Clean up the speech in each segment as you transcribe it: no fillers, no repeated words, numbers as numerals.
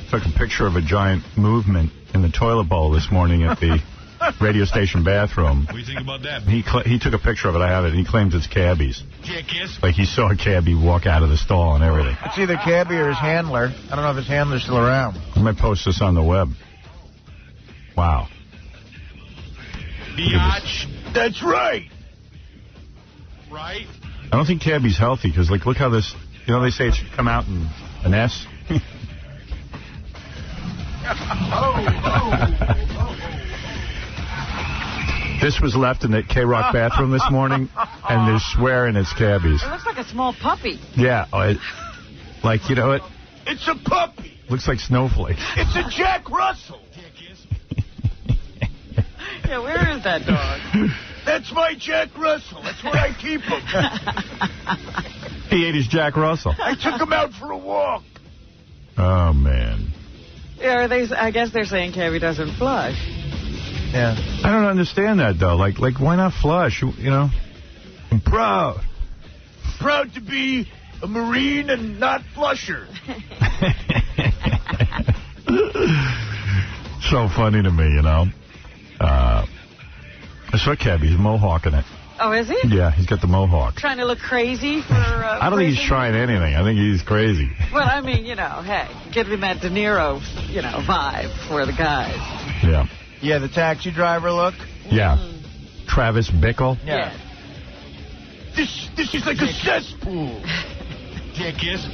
Took a picture of a giant movement in the toilet bowl this morning at the radio station bathroom. What do you think about that? He took a picture of it. I have it. And he claims it's cabbies. Like he saw a cabbie walk out of the stall and everything. It's either cabbie or his handler. I don't know if his handler's still around. I might post this on the web. Wow. Biatch. That's right. Right? I don't think cabbie's healthy because, like, look how this, you know, they say it should come out in an S. This was left in the K-Rock bathroom this morning, and they're swearing it's cabbies. It looks like a small puppy. Yeah. Like, you know what? It's a puppy. Looks like snowflakes. It's a Jack Russell. Yeah, where is that dog? That's my Jack Russell. That's where I keep him. He ate his Jack Russell. I took him out for a walk. Oh, man. Yeah, I guess they're saying cabbie doesn't flush. Yeah. I don't understand that, though. Like, why not flush, you know? I'm proud. Proud to be a Marine and not flusher. So funny to me, you know. I saw Cabby. He's mohawking it. Oh, is he? Yeah, he's got the mohawk. Trying to look crazy for I don't think he's trying anything. I think he's crazy. Well, I mean, you know, hey, giving that De Niro, you know, vibe for the guys. Yeah. Yeah, the taxi driver look. Yeah. Travis Bickle. Yeah. This is like a cesspool. Jackass.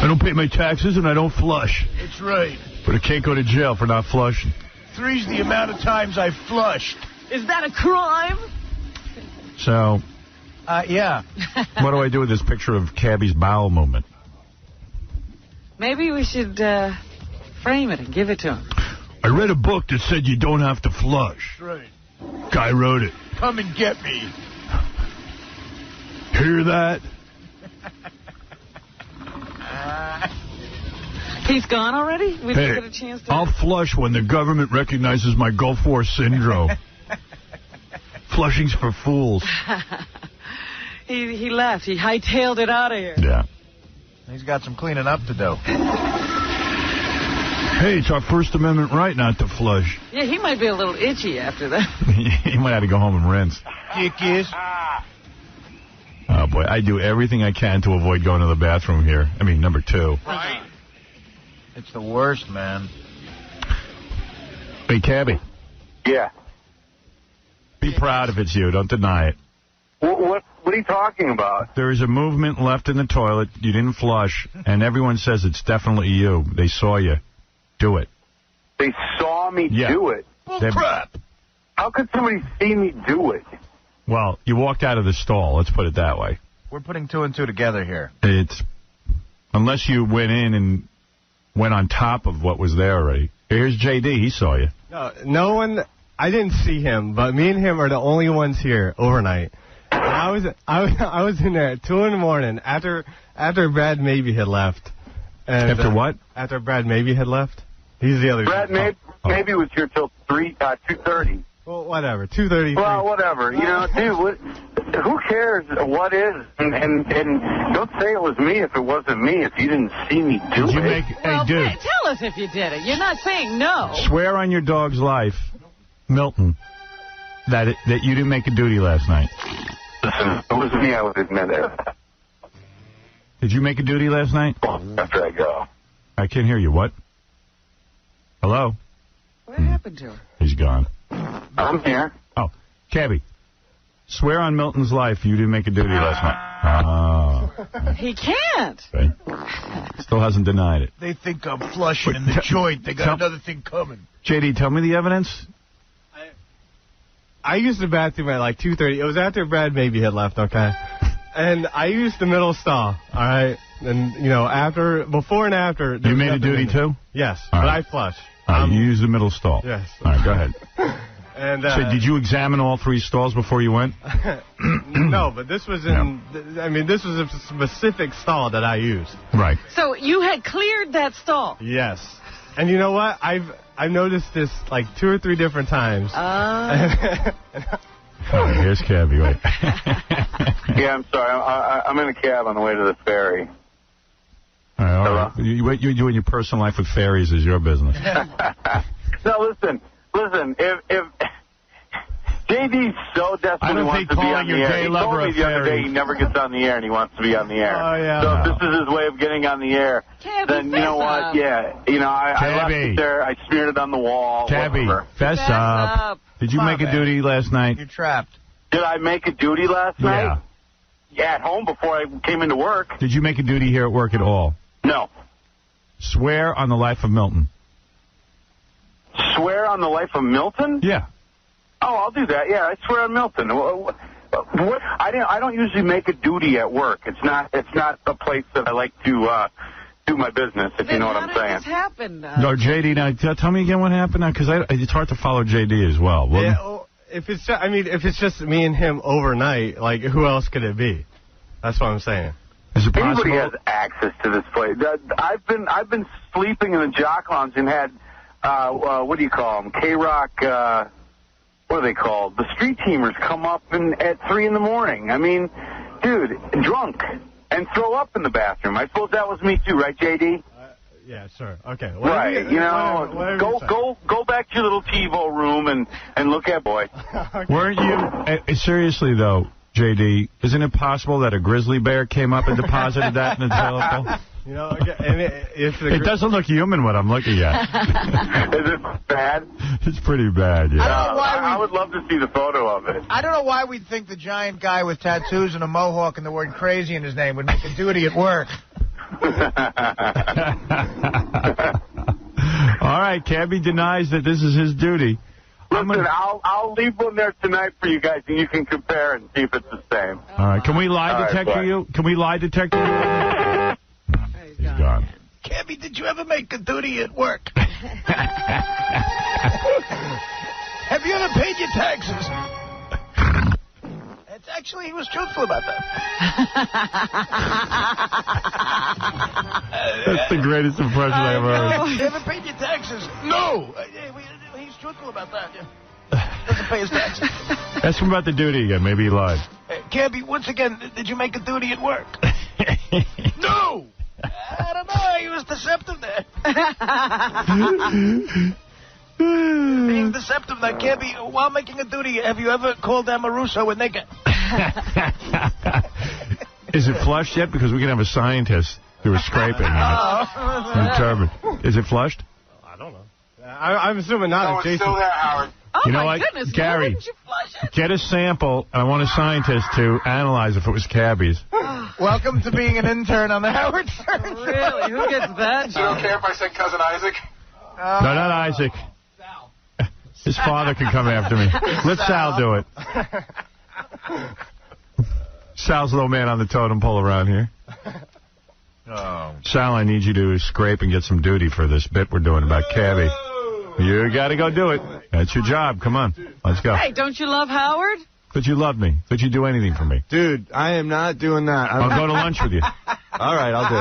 I don't pay my taxes and I don't flush. That's right. But I can't go to jail for not flushing. 3's the amount of times I flushed. Is that a crime? So, yeah. What do I do with this picture of Cabby's bowel movement? Maybe we should frame it and give it to him. I read a book that said you don't have to flush. Right. Guy wrote it. Come and get me. Hear that? He's gone already? We didn't get a chance to... I'll flush when the government recognizes my Gulf War syndrome. Flushing's for fools. He left. He hightailed it out of here. Yeah. He's got some cleaning up to do. Hey, it's our First Amendment right not to flush. Yeah, he might be a little itchy after that. He might have to go home and rinse. Dick is. Oh, boy. I do everything I can to avoid going to the bathroom here. I mean, number 2. Right. It's the worst, man. Hey, Cabby. Yeah. Be proud if it's you. Don't deny it. What are you talking about? There is a movement left in the toilet. You didn't flush, and everyone says it's definitely you. They saw you do it. They saw me do it? Bull crap. How could somebody see me do it? Well, you walked out of the stall. Let's put it that way. We're putting 2 and 2 together here. It's unless you went in and went on top of what was there already. Here's JD. He saw you. No one. I didn't see him, but me and him are the only ones here overnight. And I was in there at 2 in the morning after Brad Maybe had left. And, after what? After Brad Maybe had left. He's the other. Brad maybe was here till 2:30. Well, whatever. 2:30. Well, whatever. You know, dude. Who cares what is? And don't say it was me if it wasn't me. If you didn't see me do it. Well, hey, dude. tell us if you did it. You're not saying no. Swear on your dog's life, Milton, that you didn't make a duty last night. Listen, if it was me, I would admit it. Did you make a duty last night? After I go. I can't hear you. What? Hello? What happened to her? He's gone. I'm here. Oh, Cabby, swear on Milton's life you didn't make a duty last night. Oh. He can't. Okay. Still hasn't denied it. They think I'm flushing in the joint. They got another thing coming. JD, tell me the evidence. I used the bathroom at like 2:30. It was after Brad Maybe had left, okay? And I used the middle stall, all right? And, you know, before and after... You made a duty, too? Yes, all but right. I flushed. You used the middle stall? Yes. All right, go ahead. And so did you examine all 3 stalls before you went? No, but this was this was a specific stall that I used. Right. So you had cleared that stall? Yes. And you know what? I've noticed this like 2 or 3 different times. Oh, here's Cabby. Wait. Yeah, I'm sorry. I'm in a cab on the way to the ferry. All What you do in your personal life with fairies is your business. No, listen. If JD's so desperately wants to be on the air. He told me the other day he never gets on the air and he wants to be on the air. Oh, yeah. So if this is his way of getting on the air, then you know what? Yeah. I left it there. I smeared it on the wall. Cabby, fess up. Did you make a duty last night? You're trapped. Did I make a duty last night? Yeah, at home before I came into work. Did you make a duty here at work at all? No. Swear on the life of Milton. Swear on the life of Milton? Yeah. Oh, I'll do that. Yeah, I swear on Milton. What? I don't usually make a duty at work. It's not a place that I like to do my business, if you know what I'm saying. How did this happen? No, JD, now tell me again what happened now, because it's hard to follow JD as well. Yeah, if it's just me and him overnight, like, who else could it be? That's what I'm saying. Is it possible? Anybody has access to this place. I've been sleeping in the Jock Lounge and had what do you call them? K-Rock. What are they called? The street teamers come up at 3 in the morning. I mean, dude, drunk and throw up in the bathroom. I suppose that was me too, right, JD? Yeah, sure. Okay. Right. Go back to your little TiVo room and look at boy. Okay. Weren't you seriously though, JD? Isn't it possible that a grizzly bear came up and deposited that in the telephone? It doesn't look human what I'm looking at. Is it bad? It's pretty bad, yeah. I would love to see the photo of it. I don't know why we'd think the giant guy with tattoos and a mohawk and the word crazy in his name would make a duty at work. All right, Cabby denies that this is his duty. Listen, I'll leave one there tonight for you guys, and you can compare and see if it's the same. All right, can we lie detector you? Can we lie detector you? He's gone. Cabby, did you ever make a duty at work? Have you ever paid your taxes? Actually, he was truthful about that. That's the greatest impression I ever heard. You ever paid your taxes? No. He's truthful about that. Doesn't pay his taxes. Ask him about the duty again. Maybe he lied. Cabby, once again, did you make a duty at work? No. I don't know. He was deceptive there. Being deceptive now, Cabby, while making a duty, have you ever called Amaruso a nigger? Is it flushed yet? Because we can have a scientist do a scraping and determine. Is it flushed? I don't know. I'm assuming not. No, it's still there, Howard. Oh, you know my what? goodness. Gary, Why didn't you flush it? get a sample. I want a scientist to analyze if it was Cabby's. Welcome to being an intern on the Howard Stern. Really? Who gets that? You don't care if I said Cousin Isaac? No, not Isaac. His father can come after me. Let Sal do it. Sal's the little man on the totem pole around here. Oh. Sal, I need you to scrape and get some duty for this bit we're doing about Cabby. You got to go do it. That's your job. Come on. Let's go. Hey, don't you love Howard? But you love me. But you do anything for me. Dude, I am not doing that. I'll go to lunch with you. All right, I'll do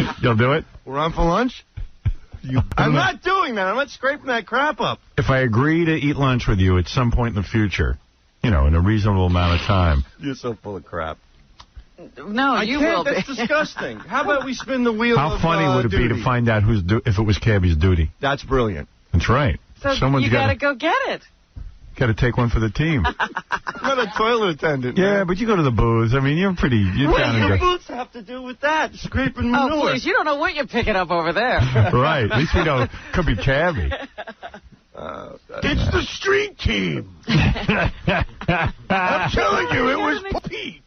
it. You'll do it? We're on for lunch? I'm not doing that. I'm not scraping that crap up. If I agree to eat lunch with you at some point in the future, in a reasonable amount of time. You're so full of crap. No, you will be. That's disgusting. How about we spin the wheel How funny would it duty? be to find out if it was Cabby's duty? That's brilliant. That's right. So Someone's you got to go get it. Got to take one for the team. I'm not a toilet attendant. Yeah, man. but you go to the booths. I mean, you're down and What do go. booths have to do with that? Scraping manure. Oh, please, you don't know what you're picking up over there. Right. At least we know. Could be Cabby. It's the street team. I'm telling you, it was Pete.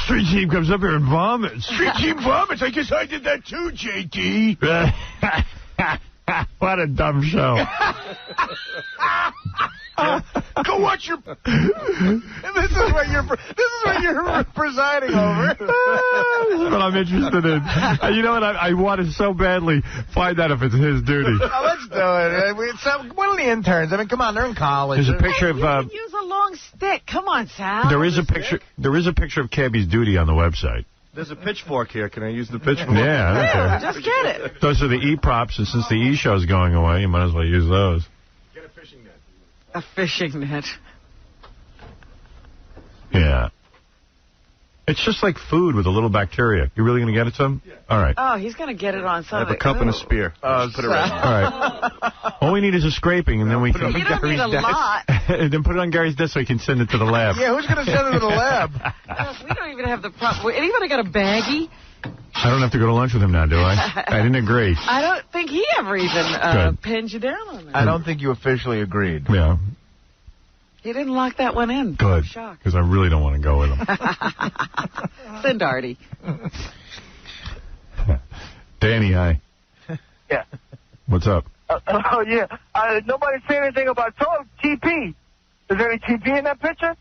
Street team comes up here and vomits. Street team vomits. I guess I did that too, JD. What a dumb show. Go watch your... This is what you're presiding over. This is what I'm interested in. You know what? I want to so badly find out if it's his duty. Oh, let's do it. One of the interns. I mean, come on, they're in college. There's a picture You of... could use a long stick. Come on, Sal. There is a picture of Cabby's duty on the website. There's a pitchfork here. Can I use the pitchfork? Yeah, I don't care. Just get it. Those are the E-props, and since the E-show's going away, you might as well use those. Get a fishing net. A fishing net. Yeah. It's just like food with a little bacteria. You really going to get it some? Yeah. All right. Oh, he's going to get it on something. I have a cup and a spear. Put it right now. All right. All we need is a scraping, and then we can... You don't need a lot. And then put it on Gary's desk so he can send it to the lab. Yeah, who's going to send it to the lab? We don't even have the proper... Anybody got a baggie? I don't have to go to lunch with him now, do I? I didn't agree. I don't think he ever even pinned you down on that. I don't think you officially agreed. Yeah. He didn't lock that one in. Good. Because I really don't want to go with him. Send Artie. Danny, hi. Yeah. What's up? Oh, yeah. Nobody said anything about TP. Is there any TP in that picture?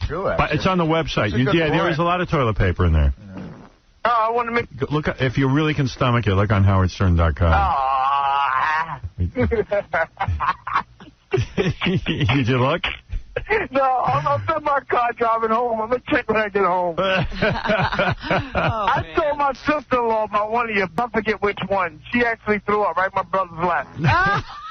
True, actually. It's on the website. There is a lot of toilet paper in there. Oh, I want to make... Look, if you really can stomach it, look on howardstern.com. Did you look? No, I'm in my car driving home. I'm going to check when I get home. I told my sister-in-law about one of you. I forget which one. She actually threw up right in my brother's lap.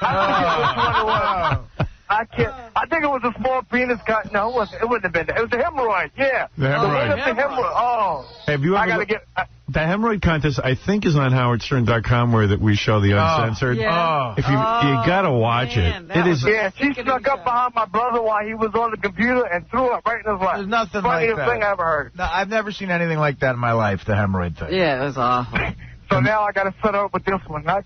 I forget which one it was. I can't. I think it was a small penis cut. No, it wouldn't have been that. It was a hemorrhoid. Yeah. The hemorrhoid. The hemorrhoid. Oh. Have you ever? I gotta get. The hemorrhoid contest, I think, is on howardstern.com where we show the uncensored. Yeah. If you gotta watch it. It is. Yeah, she snuck up behind my brother while he was on the computer and threw up right in his lap. There's nothing Funniest like that. thing I ever heard. No, I've never seen anything like that in my life, the hemorrhoid thing. Yeah, it was awful. So now I gotta set up with this one. The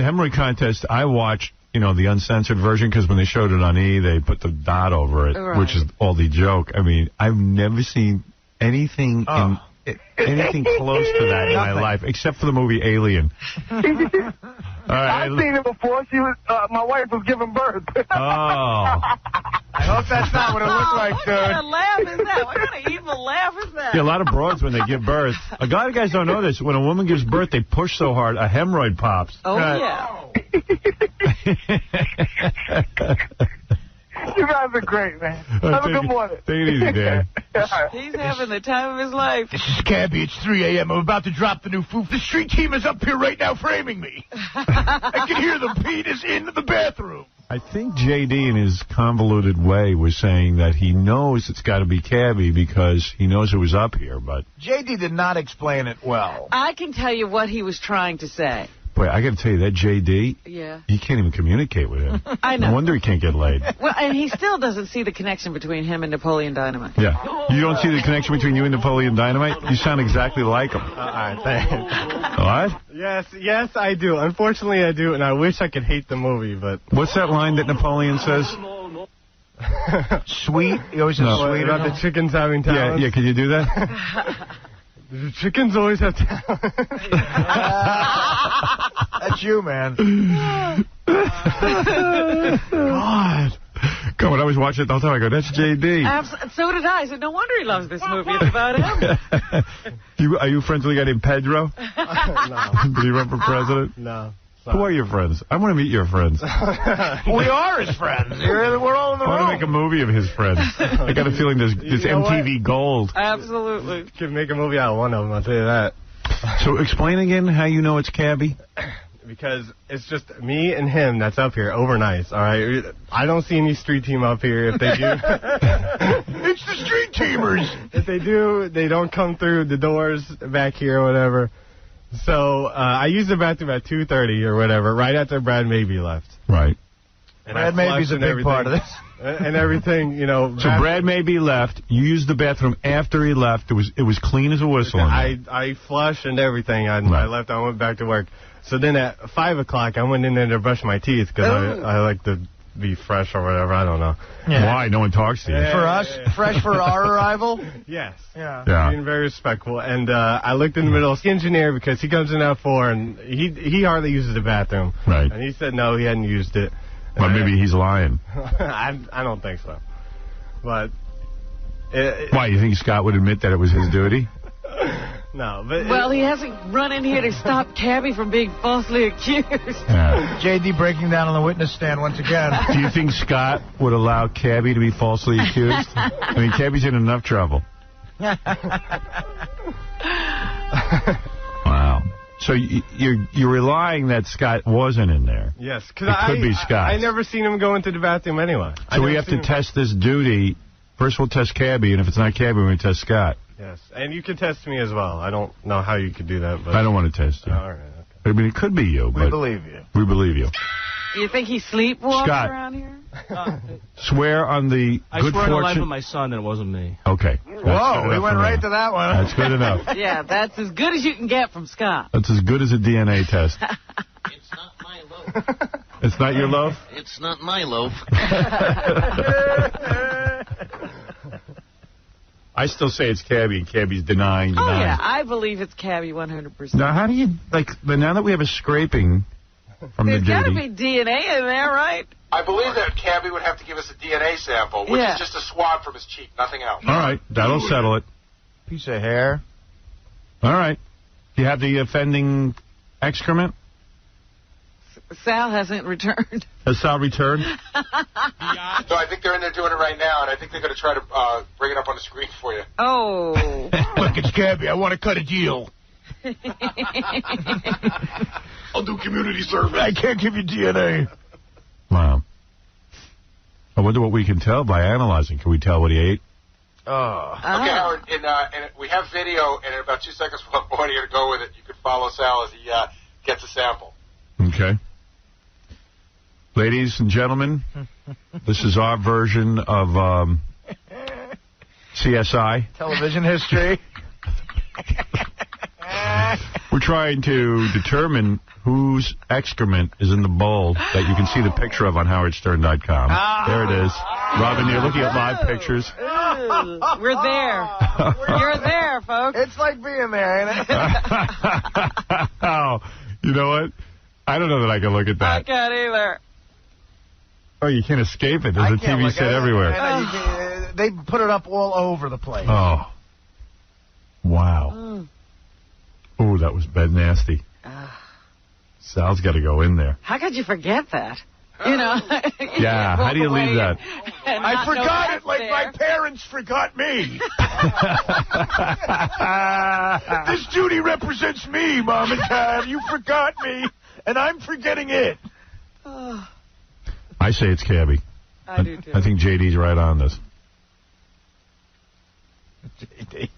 hemorrhoid contest, I watched, the uncensored version, because when they showed it on E, they put the dot over it, which is all the joke. I mean, I've never seen anything anything close to that in my life, except for the movie Alien. I've seen it before. She was, my wife was giving birth. I hope that's not what it looked like, dude. What kind of laugh is that? What kind of evil laugh is that? Yeah, a lot of broads, when they give birth, a lot of guys don't know this. When a woman gives birth, they push so hard, a hemorrhoid pops. Oh, yeah. You guys are great, man. Have a good morning. Take it easy, Dan. He's having the time of his life. This is Cabby. It's 3 a.m. I'm about to drop the new foof. The street team is up here right now framing me. I can hear the penis in the bathroom. I think J.D. in his convoluted way was saying that he knows it's got to be Cabby because he knows it was up here, but... J.D. did not explain it well. I can tell you what he was trying to say. Boy, I got to tell you, that J.D., you can't even communicate with him. I know. No wonder he can't get laid. Well, and he still doesn't see the connection between him and Napoleon Dynamite. Yeah. You don't see the connection between you and Napoleon Dynamite? You sound exactly like him. All right, thanks. What? Yes, I do. Unfortunately, I do, and I wish I could hate the movie, but... What's that line that Napoleon says? Sweet? He always says sweet about the chickens having talents? Yeah, can you do that? The chickens always have talent. That's you, man. God. God, when I was watching it the whole time, I go, that's J.D. So did I. I said, no wonder he loves this movie. It's about him. Are you friends with a guy named Pedro? No. Did he run for president? No. Who are your friends? I want to meet your friends. We are his friends. We're all in the room. I want to make a movie of his friends. I got a feeling there's MTV Gold. Absolutely. Could make a movie out of one of them, I'll tell you that. So explain again how you know it's Cabby. Because it's just me and him that's up here overnight, all right? I don't see any street team up here. If they do... It's the street teamers. If they do, they don't come through the doors back here or whatever. So I used the bathroom at 2:30 or whatever, right after Brad Maybe left. Right. And Brad Maybe's a big part of this. And everything, So Brad Maybe left. You used the bathroom after he left. It was clean as a whistle. I flushed and everything. I left. I went back to work. So then at 5 o'clock, I went in there to brush my teeth because I like to be fresh or whatever. I don't know. Yeah. Why? No one talks to you. For us? Fresh for our arrival? Yes. Yeah. Being very respectful. And I looked in the middle of the engineer because he comes in at 4 and he hardly uses the bathroom. Right. And he said no, he hadn't used it. But maybe he's lying. I don't think so. But... Why? You think Scott would admit that it was his duty? No, but... Well, he hasn't run in here to stop Cabby from being falsely accused. Yeah. J.D. breaking down on the witness stand once again. Do you think Scott would allow Cabby to be falsely accused? I mean, Cabby's in enough trouble. Wow. So you're relying that Scott wasn't in there. Yes, because it could be Scott. I never seen him go into the bathroom anyway. So we have to test this duty First we'll test Cabby, and if it's not Cabby, we'll test Scott. Yes, and you can test me as well. I don't know how you could do that, but... I don't want to test you. All right, okay. I mean, it could be you, but... We believe you. We believe you. You think he sleepwalks Scott. around here? Swear on the I good swear on the life fortune... of my son that it wasn't me. Okay. Whoa, we went right to that one. That's good enough. Yeah, that's as good as you can get from Scott. That's as good as a DNA test. It's not my loaf. It's not your loaf? It's not my loaf. I still say it's Cabby, and Cabby's denying. Oh, yeah, I believe it's Cabby 100%. Now, how do you, like, now that we have a scraping from There's the got to duty... be DNA in there, right? I believe that Cabby would have to give us a DNA sample, which is just a swab from his cheek, nothing else. All right, that'll settle it. Piece of hair. All right. Do you have the offending excrement? Sal hasn't returned. Has Sal returned? So I think they're in there doing it right now, and I think they're going to try to bring it up on the screen for you. Oh. Look, it's Cabby. I want to cut a deal. I'll do community service. I can't give you DNA. Wow. I wonder what we can tell by analyzing. Can we tell what he ate? Okay, Howard, and we have video, and in about 2 seconds we'll have audio to go with it. You can follow Sal as he gets a sample. Okay. Ladies and gentlemen, this is our version of CSI. Television history. We're trying to determine whose excrement is in the bowl that you can see the picture of on howardstern.com. There it is. Robin, you're looking at live pictures. We're there. You're there, folks. It's like being there, ain't it? Oh, you know what? I don't know that I can look at that. I can't either. Oh, you can't escape it. There's a TV set everywhere. They put it up all over the place. Oh. Wow. Oh, that was bad nasty. Sal's got to go in there. How could you forget that? You know? Yeah, how do you leave that? I forgot it like my parents forgot me. This duty represents me, Mom and Dad. You forgot me, and I'm forgetting it. I say it's Cabby. I do, too. I think JD's right on this. JD.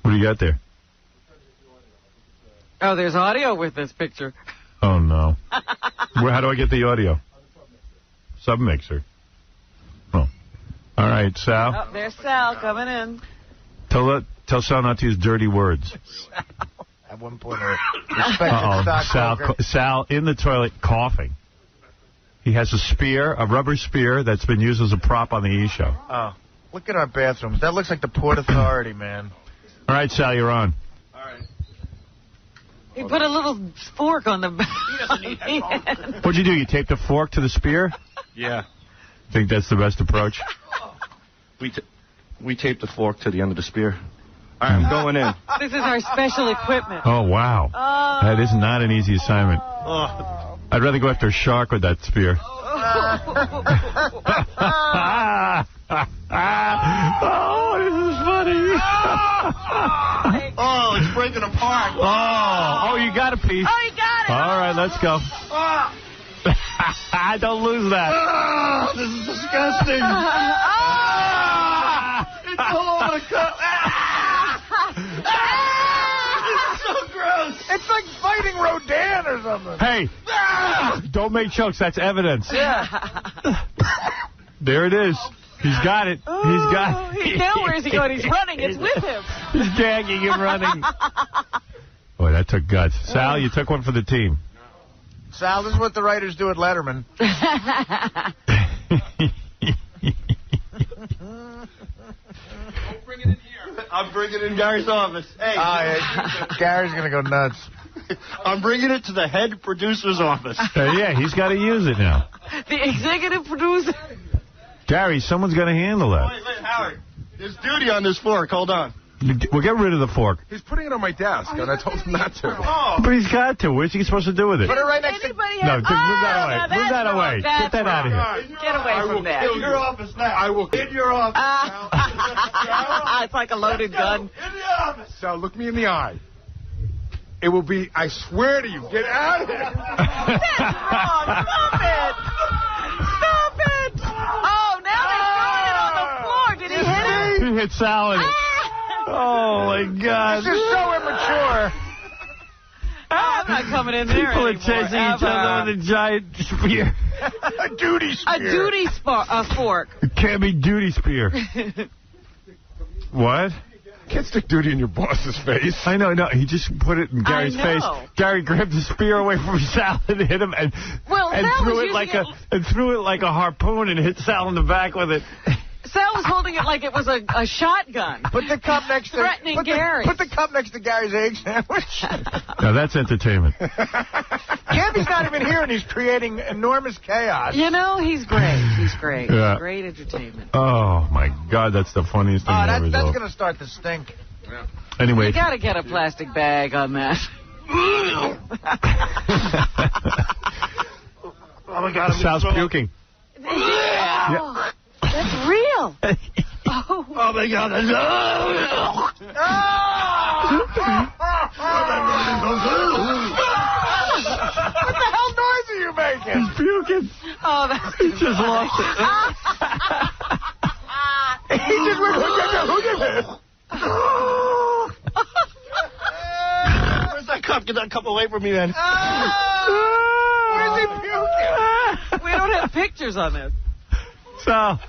What do you got there? Oh, there's audio with this picture. Oh, no. How do I get the audio? Submixer. Oh. All right, Sal. Oh, there's Sal coming in. Tell Sal not to use dirty words. At one point, Sal in the toilet coughing. He has a spear, a rubber spear that's been used as a prop on the E! Show. Oh, look at our bathrooms. That looks like the Port Authority, man. All right, Sal, you're on. All right. He put a little fork on the back. What'd you do? You taped a fork to the spear? Yeah. Think that's the best approach? We taped the fork to the end of the spear. All right, I'm going in. This is our special equipment. Oh, wow. That is not an easy assignment. I'd rather go after a shark with that spear. Oh, this is funny. Oh, it's breaking apart. Oh, you got a piece. Oh, you got it. All right, let's go. Don't lose that. Oh, this is disgusting. It's all over the cup. It's so gross. It's like fighting Rodan or something. Hey, don't make jokes. That's evidence. Yeah. There it is. He's got it. He's got it. Now where's he going? He's running. It's with him. He's gagging and running. Boy, that took guts. Sal, you took one for the team. Sal, this is what the writers do at Letterman. I'm bringing it in Gary's office. Hey. Gary's going to go nuts. I'm bringing it to the head producer's office. Yeah, he's got to use it now. The executive producer. Gary, someone's got to handle that. Wait, Howard. There's duty on this fork. Hold on. We'll get rid of the fork. He's putting it on my desk, and I told him not to. But he's got to. What's he supposed to do with it? Put it right next to... No, move that away. Move that away. Get that out of here. Get away from that. In your office now. I will. In your office. It's like a loaded gun. In the office. So look me in the eye. It will be, I swear to you, get out of here. That's wrong. Stop it. Stop it. Oh, hit Sal in it. Oh, my God. This is so immature. I'm not coming in there People anymore, are chasing each other with a giant spear. A duty spear. A duty fork. It can't be duty spear. What? Can't stick duty in your boss's face. I know, no. He just put it in Gary's face. Gary grabbed the spear away from Sal and hit him, and threw it like a harpoon and hit Sal in the back with it. Sal was holding it like it was a shotgun. Put the cup next to threatening Gary. Put the cup next to Gary's egg sandwich. Now that's entertainment. Gabby's not even here, and he's creating enormous chaos. You know, he's great. He's great. Yeah. Great entertainment. Oh my God, that's the funniest thing ever. That's gonna start to stink. Yeah. Anyway, You gotta get a plastic bag on that. Oh my God, Sal's puking. Yeah. That's real. Oh my God, that's... What the hell noise are you making? He's puking. Oh, that's He just lost it. He just went... Where's that cup? Get that cup away from me, man. Where's he puking? We don't have pictures on this. Sal.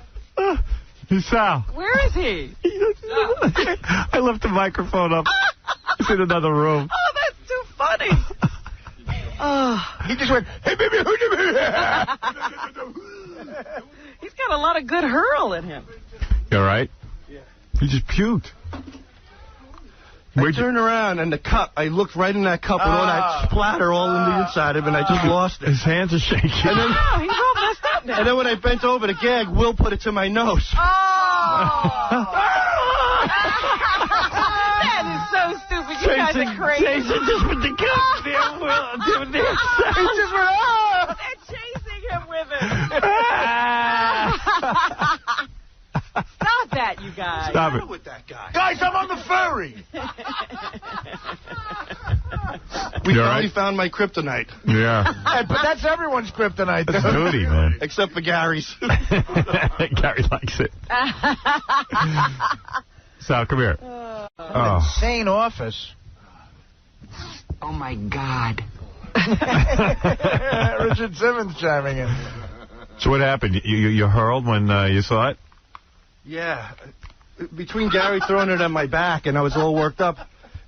Sal. Where is he? I left the microphone up. He's in another room. Oh, that's too funny. Oh. He just went, hey, baby, He's got a lot of good hurl in him. You all right? Yeah. He just puked. I turned around, and the cup, I looked right in that cup, and all that splatter all in the inside of it, and I just lost it. His hands are shaking. And then, he's all messed up now. And then when I bent over to gag, Will put it to my nose. That is so stupid. You guys are crazy. Jason just put the cup there. He just went, They're chasing him with it. Stop that, you guys. Stop it. With that guy. Guys, I'm on the ferry. We You all finally right? found my kryptonite. Yeah. But that's everyone's kryptonite. That's duty, man. Except for Gary's. Gary likes it. Sal, come here. Insane office. Oh, my God. Richard Simmons chiming in. So what happened? You hurled when you saw it? Yeah. Between Gary throwing it on my back, and I was all worked up.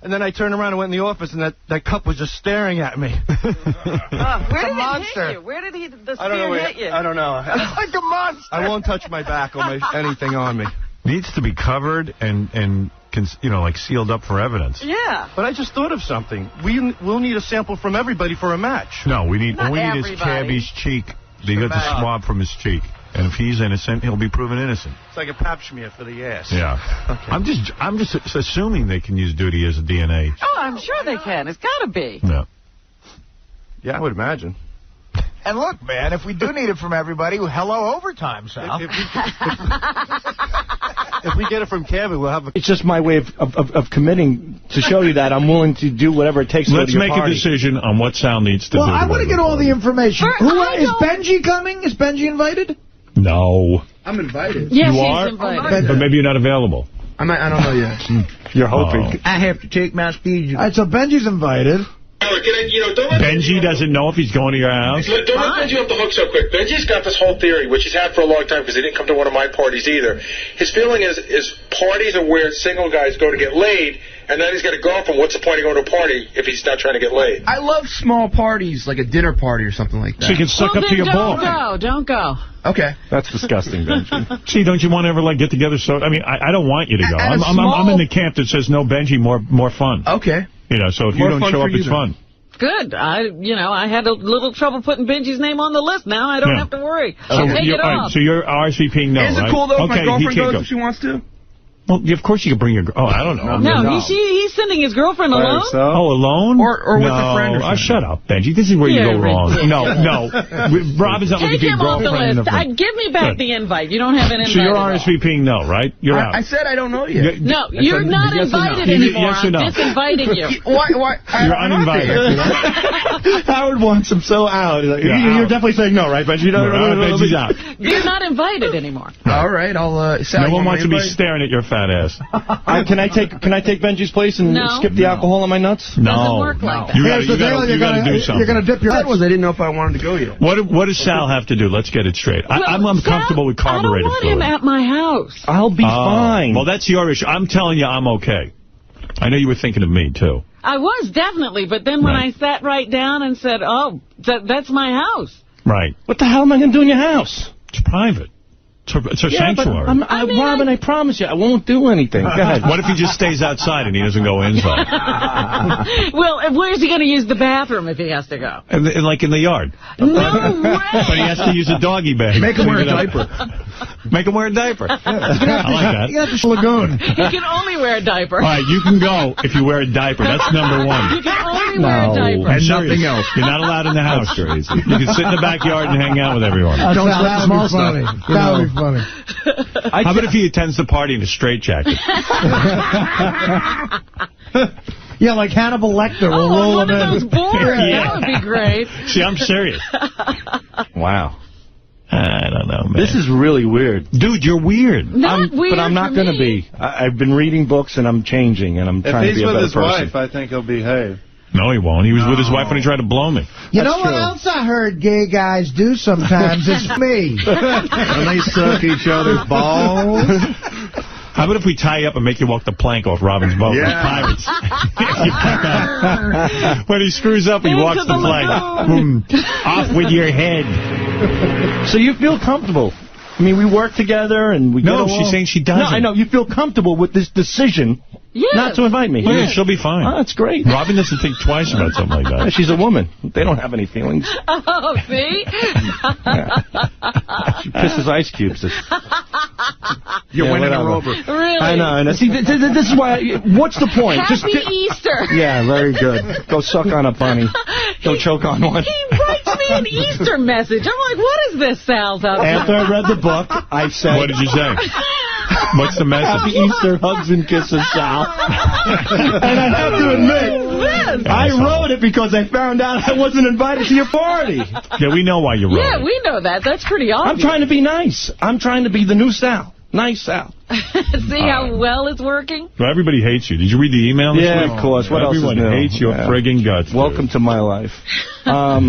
And then I turned around and went in the office, and that cup was just staring at me. Where did it hit you? Where did the spear hit you? I don't know. It's like a monster. I won't touch my back or anything on me. Needs to be covered and like sealed up for evidence. Yeah. But I just thought of something. We'll need a sample from everybody for a match. No, we need Not is everybody. Cabby's cheek. They got the swab from his cheek. And if he's innocent, he'll be proven innocent. It's like a pap smear for the ass. Yeah. Okay. I'm just assuming they can use duty as a DNA. Oh, I'm sure they can. It's got to be. Yeah. Yeah, I would imagine. And look, man, if we do need it from everybody, hello overtime, Sal. If we get it from Kevin, we'll have a... It's just my way of committing to show you that I'm willing to do whatever it takes to go to your Let's make a decision on what Sal needs to do. Well, I want to get all the information. Is Benji coming? Is Benji invited? No. I'm invited. Yes, you are? Invited. But maybe you're not available. I don't know yet. You're hoping. I have to take my speed. All right, so Benji's invited. Benji doesn't know if he's going to your house. Don't let Benji off the hook so quick. Benji's got this whole theory, which he's had for a long time because he didn't come to one of my parties either. His feeling is parties are where single guys go to get laid, and then he's got a girlfriend. What's the point of going to a party if he's not trying to get laid? I love small parties, like a dinner party or something like that. So you can suck up to your ball. Don't go. Okay. That's disgusting, Benji. See, don't you want to ever get together? So I mean, I don't want you to go. I'm in the camp that says no Benji, more fun. Okay. So if you don't show up, it's fun. Good. I had a little trouble putting Benji's name on the list. Now I don't have to worry. I'll take it off. So you're RSVPing no, Is it cool, though, if my girlfriend goes if she wants to? Well, of course you can bring your... Oh, I don't know. No, he's sending his girlfriend alone? Oh, alone? Or with a friend or something. Shut up, Benji. This is where you go wrong. No. Rob is not looking for your girlfriend. Take him off the list. Give me back the invite. You don't have an invite. So you're RSVPing no, right? You're out. I said I don't know yet. No, you're not invited anymore. Yes or no? I'm disinviting you. Why? You're uninvited. Howard wants him so out. You're definitely saying no, right, Benji? Benji's out. You're not invited anymore. All right, I'll... No one wants to be staring at your fat ass. Can I take Benji's place and skip the alcohol on my nuts? No. Doesn't work like that. You got to do something. You're going to dip your head. I didn't know if I wanted to go yet. What does Sal have to do? Let's get it straight. I'm uncomfortable with carburetor fluid. I don't want him at my house. I'll be fine. Well, that's your issue. I'm telling you, I'm okay. I know you were thinking of me, too. I was, definitely. But then when I sat right down and said, that's my house. Right. What the hell am I going to do in your house? It's private. It's a sanctuary. Robin, I promise you, I won't do anything. Go ahead. What if he just stays outside and he doesn't go inside? Well, where's he going to use the bathroom if he has to go? Like in the yard. No way. But he has to use a doggy bag. Make him wear a diaper. Make him wear a diaper. I like that. You got this lagoon. He can only wear a diaper. All right, you can go if you wear a diaper. That's number one. You can only wear a diaper. And nothing else. You're not allowed in the house. You can sit in the backyard and hang out with everyone. Don't sweat small stuff. That would be funny. How about if he attends the party in a straitjacket? Yeah, like Hannibal Lecter will roll him in. One of those boards. Yeah. That would be great. See, I'm serious. Wow. I don't know, man. This is really weird. Dude, you're weird. Weird but I'm not going to be. I've been reading books, and I'm changing, and I'm trying to be a better person. If he's with his wife, I think he'll behave. No, he won't. He was with his wife when he tried to blow me. You know what else I heard gay guys do sometimes? It's me. And they suck each other's balls. How about if we tie you up and make you walk the plank off Robin's boat like pirates? When he screws up, he walks the plank. Boom. Off with your head. So you feel comfortable. I mean, we work together and we get along. No, she's saying she doesn't. No, I know. You feel comfortable with this decision not to invite me. Oh, yeah, she'll be fine. Oh, that's great. Robin doesn't think twice about something like that. She's a woman. They don't have any feelings. Oh, see? She pisses ice cubes. You're winning her over. Really? I know. See, this is why. What's the point? Happy Easter. Yeah, very good. Go suck on a bunny. Go choke on one. He writes me an Easter message. I'm like, what is this, Sal's up? After I read the book, I said... What did you say? What's the message? Happy Easter, hugs and kisses, Sal. And I have to admit, I wrote it because I found out I wasn't invited to your party. Yeah, we know why you wrote it. Yeah, we know that. That's pretty obvious. I'm trying to be nice. I'm trying to be the new Sal. Nice Sal. See how well it's working? Well, everybody hates you. Did you read the email this week? Of course. What Everyone else is new? hates your friggin' guts. Welcome to my life. I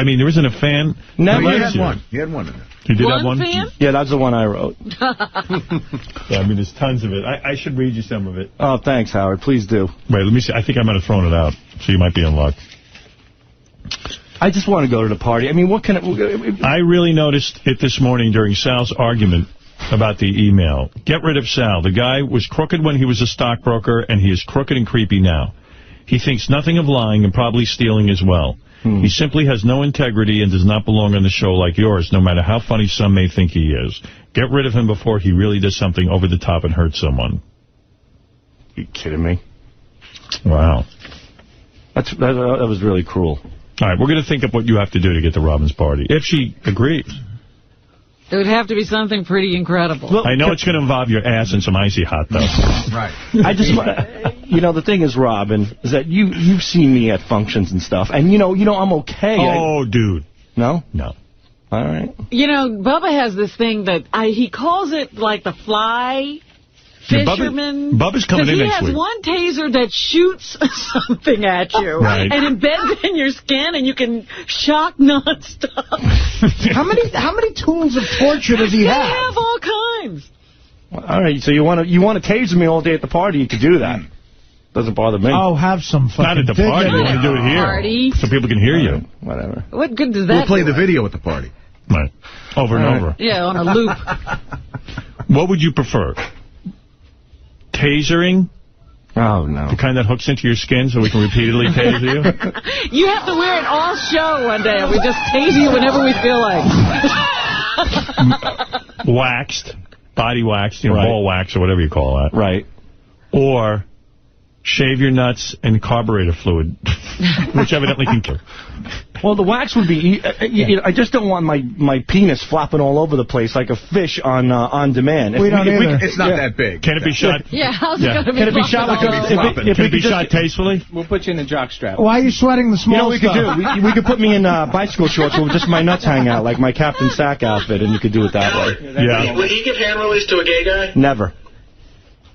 mean, there isn't a fan. Never. You had one. You had one in there. You did have one? Fan? Yeah, that's the one I wrote. Yeah, I mean, there's tons of it. I should read you some of it. Oh, thanks, Howard. Please do. Wait, let me see. I think I might have thrown it out, so you might be in luck. I just want to go to the party. I mean, what can it... I really noticed it this morning during Sal's argument about the email. Get rid of Sal. The guy was crooked when he was a stockbroker, and he is crooked and creepy now. He thinks nothing of lying and probably stealing as well. He simply has no integrity and does not belong on the show like yours, no matter how funny some may think he is. Get rid of him before he really does something over the top and hurts someone. You kidding me? Wow. That was really cruel. All right, we're going to think of what you have to do to get to Robin's party, if she agrees. It would have to be something pretty incredible. Well, I know it's going to involve your ass and some icy hot, though. Right. I just, you know, the thing is, Robin, is that you've seen me at functions and stuff, and you know I'm okay. Oh, dude. No? No. All right. You know, Bubba has this thing that he calls it like the fly fisherman. Bubba's coming in next week. He has one taser that shoots something at you and embeds in your skin, and you can shock nonstop. How many tools of torture does he have? They have all kinds. All right, so you want to taser me all day at the party? You could do that. Doesn't bother me. Oh, have some fucking... Not at the party. You want to do it here. Party. So people can hear you. Whatever. What good does that We'll play do? the video at the party. Right. Over and over. Yeah, on a loop. What would you prefer? Tasering? Oh, no. The kind that hooks into your skin so we can repeatedly taser you? You have to wear it all show one day, and we just tase you whenever we feel like. Waxed. Body waxed, ball wax or whatever you call that. Right. Or shave your nuts and carburetor fluid, which evidently can kill. Well, the wax would be... I just don't want my penis flopping all over the place like a fish on demand. We don't either. It's not that big. Can it be shot? Yeah, how's it going to be? Can it be shot like Can it be shot tastefully? We'll put you in the jock strap. Why are you sweating the small stuff? You know what we could do? We could put me in bicycle shorts with just my nuts hang out, like my Captain Sack outfit, and you could do it that way. Yeah. Would he give hand release to a gay guy? Never.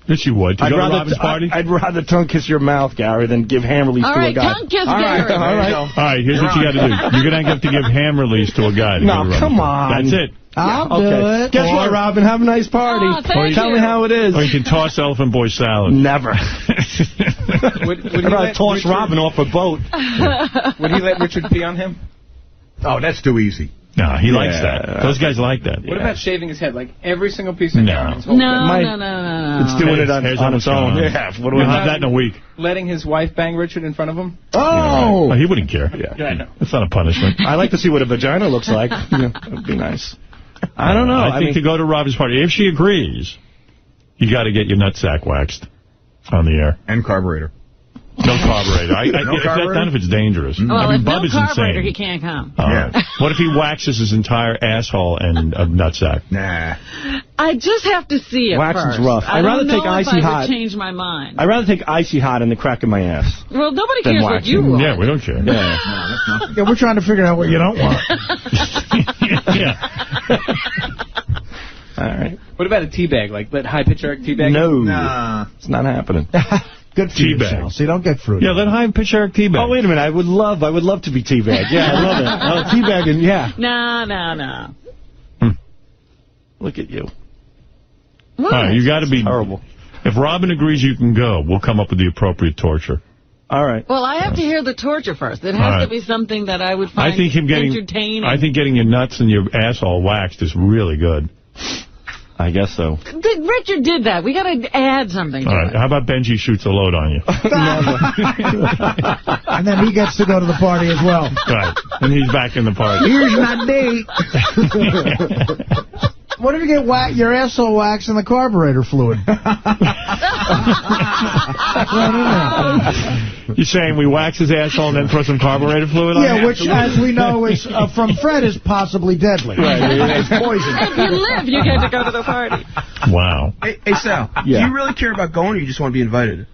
Yes, you would. To go to Robin's party? I'd rather tongue kiss your mouth, Gary, than give hand release to a guy. Tongue kiss Gary. All right. All right, here's what you got to do. You're going to have to give hand release to a guy. No, come on. That's it. I'll do it. Guess what, Robin? Have a nice party. Tell me how it is. Or you can toss Elephant Boy salad. Never. Would I'd rather toss Robin off a boat. Would he let Richard pee on him? Oh, that's too easy. No, he likes that. Those guys like that. What about shaving his head? Like every single piece of hair on his whole No. It's doing it on its own. Yeah. We'll have that in a week. Letting his wife bang Richard in front of him? Oh! He wouldn't care. Yeah, I know. It's not a punishment. I like to see what a vagina looks like. That would be nice. I don't know. I think to go to Robin's party, if she agrees, you got to get your nutsack waxed on the air. And carburetor. No carburetor. No carburetor? Not if it's dangerous. Well, I mean, if Bub no is carburetor, insane. he can't come. What if he waxes his entire asshole and a nutsack? Nah. I just have to see it Waxing's first. rough. I'd rather take icy hot. I would change my mind. I'd rather take icy hot in the crack of my ass. Well, nobody Then cares what waxing. you want. Yeah, we don't care. Yeah. Yeah, we're trying to figure out what you don't want. Yeah. All right. What about a teabag? Like let high-pitch Eric teabag? No. Nah. It's not happening. Good for Teabag. yourself. See, don't get fruity. Yeah, let high pitch Eric teabag. Oh, wait a minute. I would love to be teabagged. Yeah, I love it. Teabagging, yeah. No. Look at you. What? All right, you got to be horrible. If Robin agrees you can go, we'll come up with the appropriate torture. All right. Well, I have to hear the torture first. It has to be something that I would find entertaining. I think getting your nuts and your asshole waxed is really good. I guess so. Richard did that. We got to add something to All right. it. How about Benji shoots a load on you? And then he gets to go to the party as well. Right. And he's back in the party. Here's my date. What if you get your asshole waxed in the carburetor fluid? You're saying we wax his asshole and then throw some carburetor fluid on it? Yeah, which, as we know, is from Fred, is possibly deadly. Right. It's poison. If you live, you get to go to the party. Wow. Hey, Sal, do you really care about going, or you just want to be invited?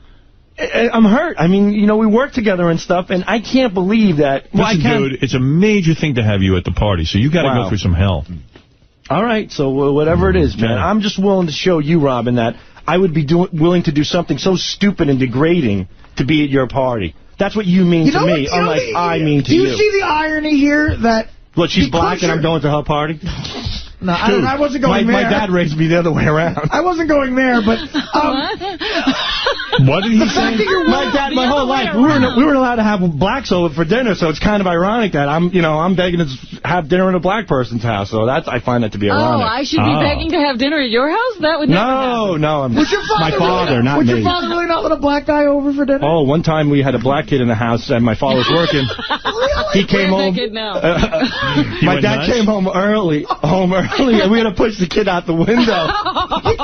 I'm hurt. I mean, we work together and stuff, and I can't believe that. Listen, dude, it's a major thing to have you at the party, so you got to go through some hell. All right, so whatever it is, man, I'm just willing to show you, Robin, that I would be willing to do something so stupid and degrading to be at your party. That's what you mean to me, unlike I mean to you. Do you see the irony here that... What, she's black and I'm going to her party? No, I wasn't going there. My dad raised me the other way around. I wasn't going there, but... What did he say? My dad, my whole life, we weren't allowed to have blacks over for dinner, so it's kind of ironic that I'm begging to have dinner in a black person's house. So I find that to be ironic. Oh, I should be begging to have dinner at your house? That would never happen. No, my father, not me. Would your father really not let a black guy over for dinner? Oh, one time we had a black kid in the house, and my father was working. He came home. My dad came home early, and we had to push the kid out the window. You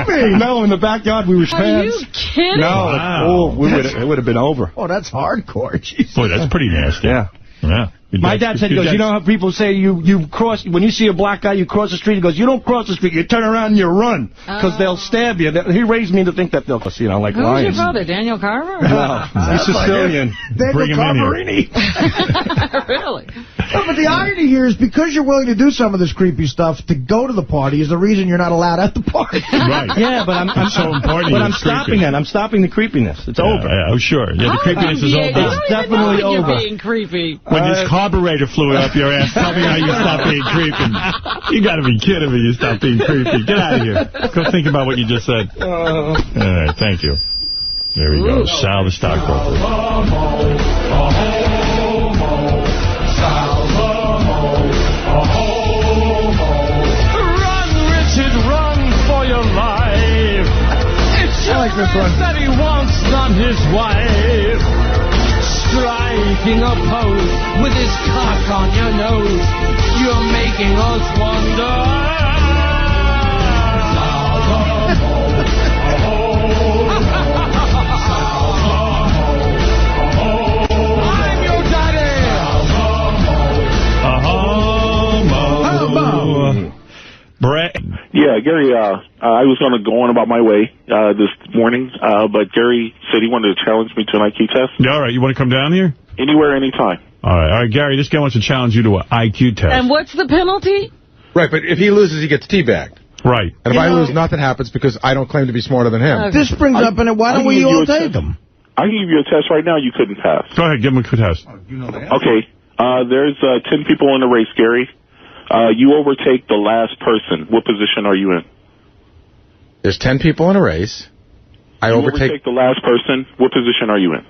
kidding me? No, in the backyard we were fans. Are you kidding? No, wow. it would have been over. Oh, that's hardcore. Jesus. Boy, that's pretty nasty. Yeah. Yeah. My dad said, he goes, you know how people say you cross, when you see a black guy, you cross the street? He goes, you don't cross the street, you turn around and you run, because they'll stab you. He raised me to think that they'll, like Who lions. was your father, Daniel Carver? No, he's Sicilian. Bring him in here. Really? No, but the irony here is because you're willing to do some of this creepy stuff, to go to the party is the reason you're not allowed at the party. Right. Yeah, but I'm so important. But I'm stopping that. I'm stopping the creepiness. It's over. Yeah, oh, sure. Yeah, the creepiness is over. It's definitely over. You're being creepy. When this carburetor flew up your ass, tell me how you stop being creepy. You got to be kidding me. You stop being creepy. Get out of here. Go think about what you just said. All right, thank you. There we go. Sal the stockbroker. Run, Richard, run for your life. It's your ass that he wants, not his wife. Striking a pose with his cock on your nose. You're making us wonder. I'm your daddy. Brett. Yeah, Gary, I was going to go on about my way this morning, but Gary said he wanted to challenge me to an IQ test. Yeah, all right, you want to come down here? Anywhere, anytime. All right, Gary, this guy wants to challenge you to an IQ test. And what's the penalty? Right, but if he loses, he gets teabagged. Right. And if I lose, nothing happens because I don't claim to be smarter than him. This brings up, and why don't we all take them? I can give you a test right now. You couldn't pass. Go ahead, give him a test. Okay. There's 10 people in the race, Gary. You overtake the last person. What position are you in? There's 10 people in a race. I overtake the last person. What position are you in?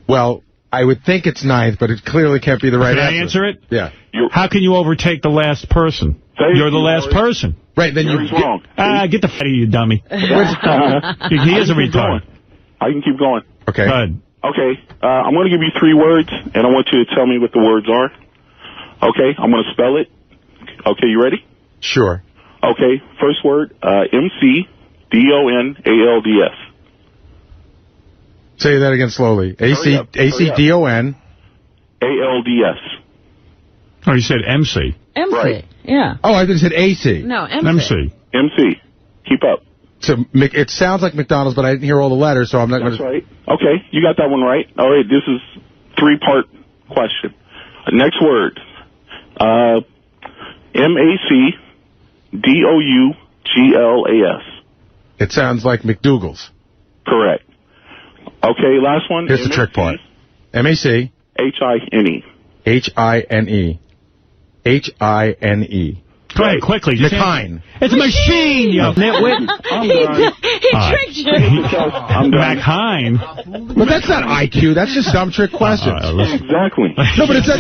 Well, I would think it's 9th, but it clearly can't be the right answer. Can I answer it? Yeah. How can you overtake the last person? You're the last person. Right, then Gary's wrong. Get the f*** out of you, dummy. He is a retard. I can keep going. Okay. Go ahead. Okay. I'm going to give you 3 words, and I want you to tell me what the words are. Okay. I'm going to spell it. Okay, you ready? Sure. Okay. First word, M-C-D-O-N-A-L-D-S. Say that again slowly. A-C-D-O-N. A-L-D-S. Oh, you said MC. MC, right. Yeah. Oh, I thought you said A-C. No, MC. MC. MC. Keep up. So it sounds like McDonald's, but I didn't hear all the letters, so I'm not going to... That's right. Okay, you got that one right. All right, this is 3-part question. Next word. M-A-C-D-O-U-G-L-A-S. It sounds like McDougal's. Correct. Okay, last one. Here's the trick part. M-A-C. H-I-N-E. H-I-N-E. H-I-N-E. Go ahead, quickly. McHine. It's a machine, you nitwit. He tricked you. McHine. But that's not IQ. That's just dumb trick questions. Exactly. No, but it's not...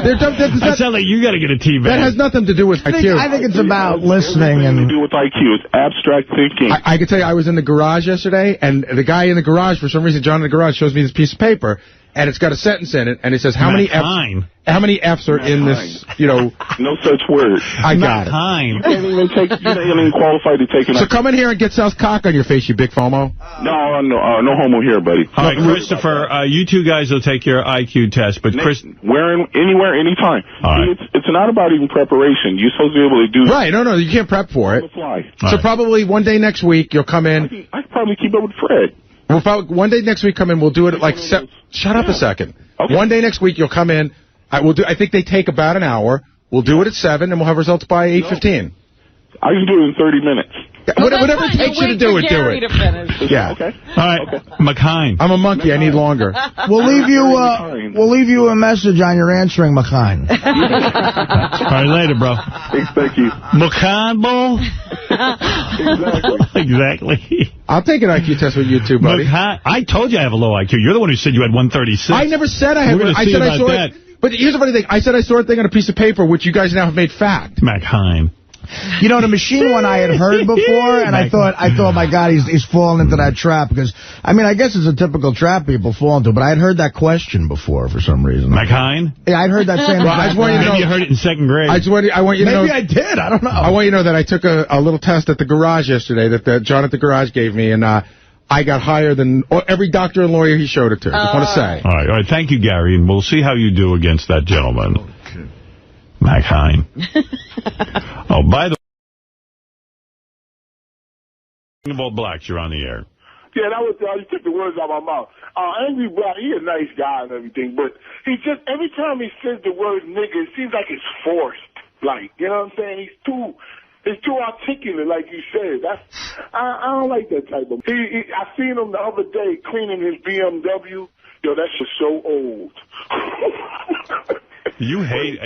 They're dumb. That sounds like you got to get a TV. That has nothing to do with IQ. I think it's about listening and... to do with IQ. It's abstract thinking. I can tell you, I was in the garage yesterday, and the guy in the garage, for some reason, John in the garage, shows me this piece of paper, and it's got a sentence in it, and it says, how many F's are in this, No such word. I got it. You can't even you're not even qualified to take it. So come in here and get Sal's cock on your face, you big FOMO. No homo here, buddy. All right, Christopher, you two guys will take your IQ test, but Chris... Anywhere, anytime. Right. It's not about even preparation. You're supposed to be able to do... Right, no, you can't prep for it. Fly. So probably one day next week, you'll come in... I can probably keep up with Fred. We'll probably, one day next week, come in, we'll do it at like... Shut up a second. Okay. One day next week, you'll come in. I think they take about an hour. We'll do it at 7, and we'll have results by 8:15. I can do it in 30 minutes. Whatever it takes you to do it, do it. Yeah. Okay. All right, McHine. I'm a monkey. I need longer. We'll leave you a message on your answering machine. All right, later, bro. Thank you. McHine, bro. Exactly. I'll take an IQ test with you too, buddy. I told you I have a low IQ. You're the one who said you had 136. I never said I had. I said I saw it. But here's the funny thing. I said I saw a thing on a piece of paper, which you guys now have made fact. McHine. You know, the machine one I had heard before, and I thought, my God, he's fallen into that trap. Because, I mean, I guess it's a typical trap people fall into, but I had heard that question before for some reason. McHine? Yeah, I'd heard that same I just want you to know. Maybe you heard it in 2nd grade. I want you to know. Maybe I did. I don't know. I want you to know that I took a little test at the garage yesterday that John at the garage gave me, and I got higher than every doctor and lawyer he showed it to. Just want to say. All right. Thank you, Gary, and we'll see how you do against that gentleman. Okay. McHine. Oh, by the way, of all blacks, you're on the air. Yeah, I just took the words out of my mouth. Angry Black, he's a nice guy and everything, but he just, every time he says the word nigga, it seems like it's forced. Like, you know what I'm saying? It's too articulate, like you said. I don't like that type of... I seen him the other day cleaning his BMW. Yo, that's just so old. You hate...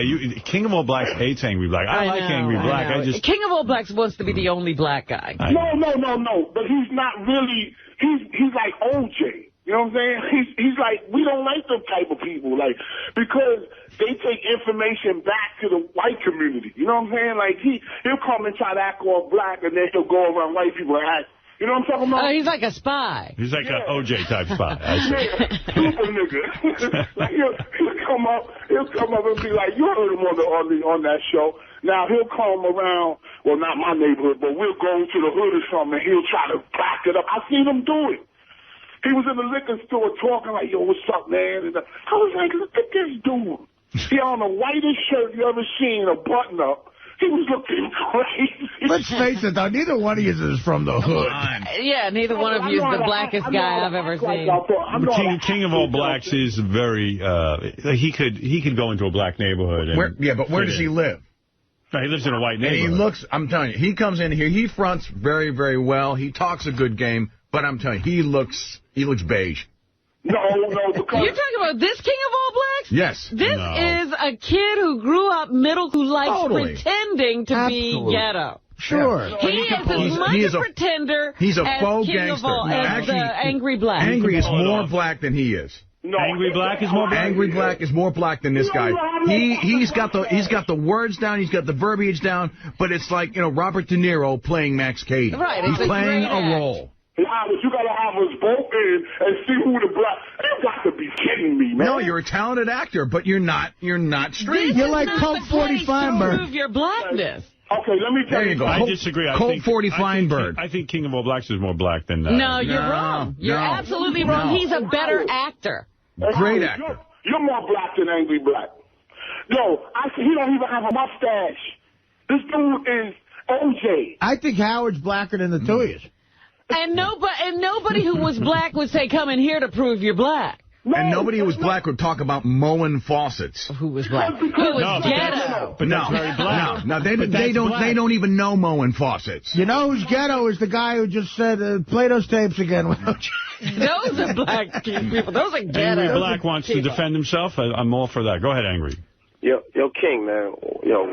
King of All Blacks hates Angry Black. I like Angry Black. King of All Blacks wants to be the only black guy. No. But he's not really... He's like OJ. You know what I'm saying? He's like, we don't like them type of people. Like, because they take information back to the white community. You know what I'm saying? Like, he'll come and try to act all black, and then he'll go around white people and act... You know what I'm talking about? He's like a spy. He's like an OJ type spy. Super nigga. Like he'll come up and be like, you heard him on that show. Now he'll come around, well, not my neighborhood, but we'll go to the hood or something, and he'll try to back it up. I've seen him do it. He was in the liquor store talking like, yo, what's up, man? And I was like, look at this dude. He on the whitest shirt you ever seen, a button up. He was looking crazy. Let's face it, though, neither one of you is from the hood. Yeah, neither one of you is the blackest guy I've ever seen. King of All Blacks is very... he could go into a black neighborhood. But where does he live? He lives in a white neighborhood. And he looks, I'm telling you, he comes in here, he fronts very, very well. He talks a good game, but I'm telling you, he looks beige. No, because... You're talking about this King of All Blacks? Yes. This is a kid who grew up middle, who likes pretending to be ghetto. Sure. He is as much a pretender he's a as faux King gangster. of All, No, as actually, Angry Black. Angry is more black than he is. No, Angry Black is more black? Angry Black is more black than this guy. He's got the words down, he's got the verbiage down, but it's like, Robert De Niro playing Max Cady. Right, he's playing a role. Howard, you got to have us both in and see who the black... You got to be kidding me, man. No, you're a talented actor, but you're not straight. You're like Colt 40 Feinberg. Prove your blackness. Okay, let me tell you. I disagree. Colt 40 Feinberg. I think King of All Blacks is more black than... No, you're wrong. You're absolutely wrong. He's a better actor. Great actor. You're more black than Angry Black. Yo, he don't even have a mustache. This dude is OJ. I think Howard's blacker than the two of you. And nobody who was black would say, come in here to prove you're black. And nobody who was black would talk about mowing faucets. Who was black? Who was ghetto? But that's very black. No, they don't even know mowing faucets. You know who's ghetto is the guy who just said, play those tapes again. Those are black people. Those are ghetto. Angry Black wants to defend himself. I'm all for that. Go ahead, Angry. Yo, King, man. Yo,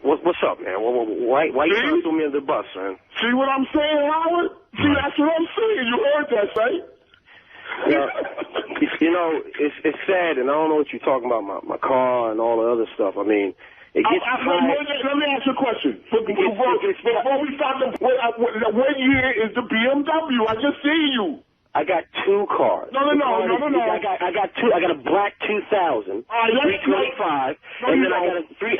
what's up, man? Why you trying to throw me under the bus, man? See what I'm saying, Howard? See, that's what I'm saying. You heard that, right? It's sad, and I don't know what you're talking about, my car and all the other stuff. I mean, it gets let me ask you a question. Before we start, what year is the BMW? I just seen you. I got two cars. No. I got two. I got a black 2000, 325, and then I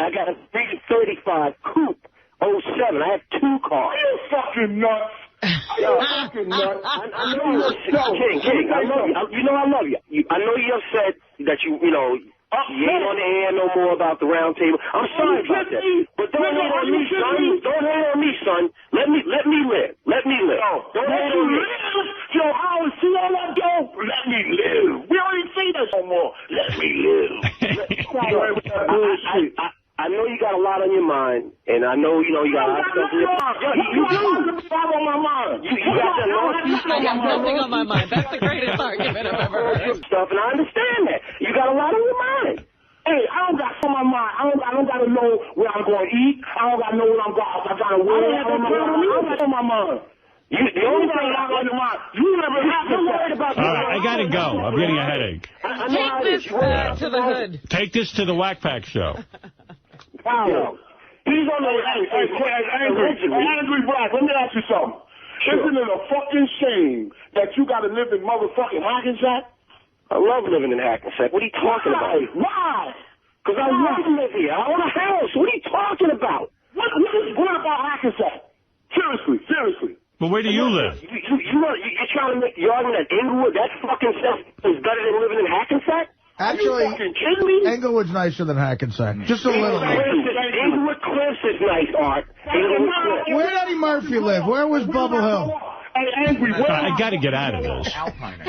got a 335 coupe 07. I have two cars. Are you fucking nuts? King, I love you. I love you. I know you're upset that you ain't on the air no more about the round table. I'm sorry about that. But don't hate on me, son. Don't hate on me, son. Let me live. Let me live. Don't hate on me. Yo, Howard, see all that dope? Let me live. We don't even see this no more. Let me live. I know you got a lot on your mind, and I know, you got a lot of stuff in your mind. You do. On my mind. You got that I got nothing on my mind. That's the greatest argument I've ever heard. Stuff, and I understand that. You got a lot on your mind. Hey, I don't got on my mind. I don't got to know where I'm going to eat. I don't got to know what I got to wear. I don't got on my mind. The only thing I got on your mind, you never have to worry about that. All right, I got to go. I'm getting a headache. Take this to the hood. Take this to the Whack Pack show. Wow. He's on the Angry Black. Let me ask you something. Sure. Isn't it a fucking shame that you got to live in motherfucking Hackensack? I love living in Hackensack. What are you talking about? Why? Because I want to live here. I own a house. What are you talking about? What is good about Hackensack? Seriously. Well, where do you live? You're trying to make the argument that Inglewood, that fucking stuff is better than living in Hackensack? Actually, Englewood's nicer than Hackensack. Just a little bit. Inglewood Cliffs is nice, Art. Where did Eddie Murphy live? Where was Bubble Hill? I got to get out of this. Hang on.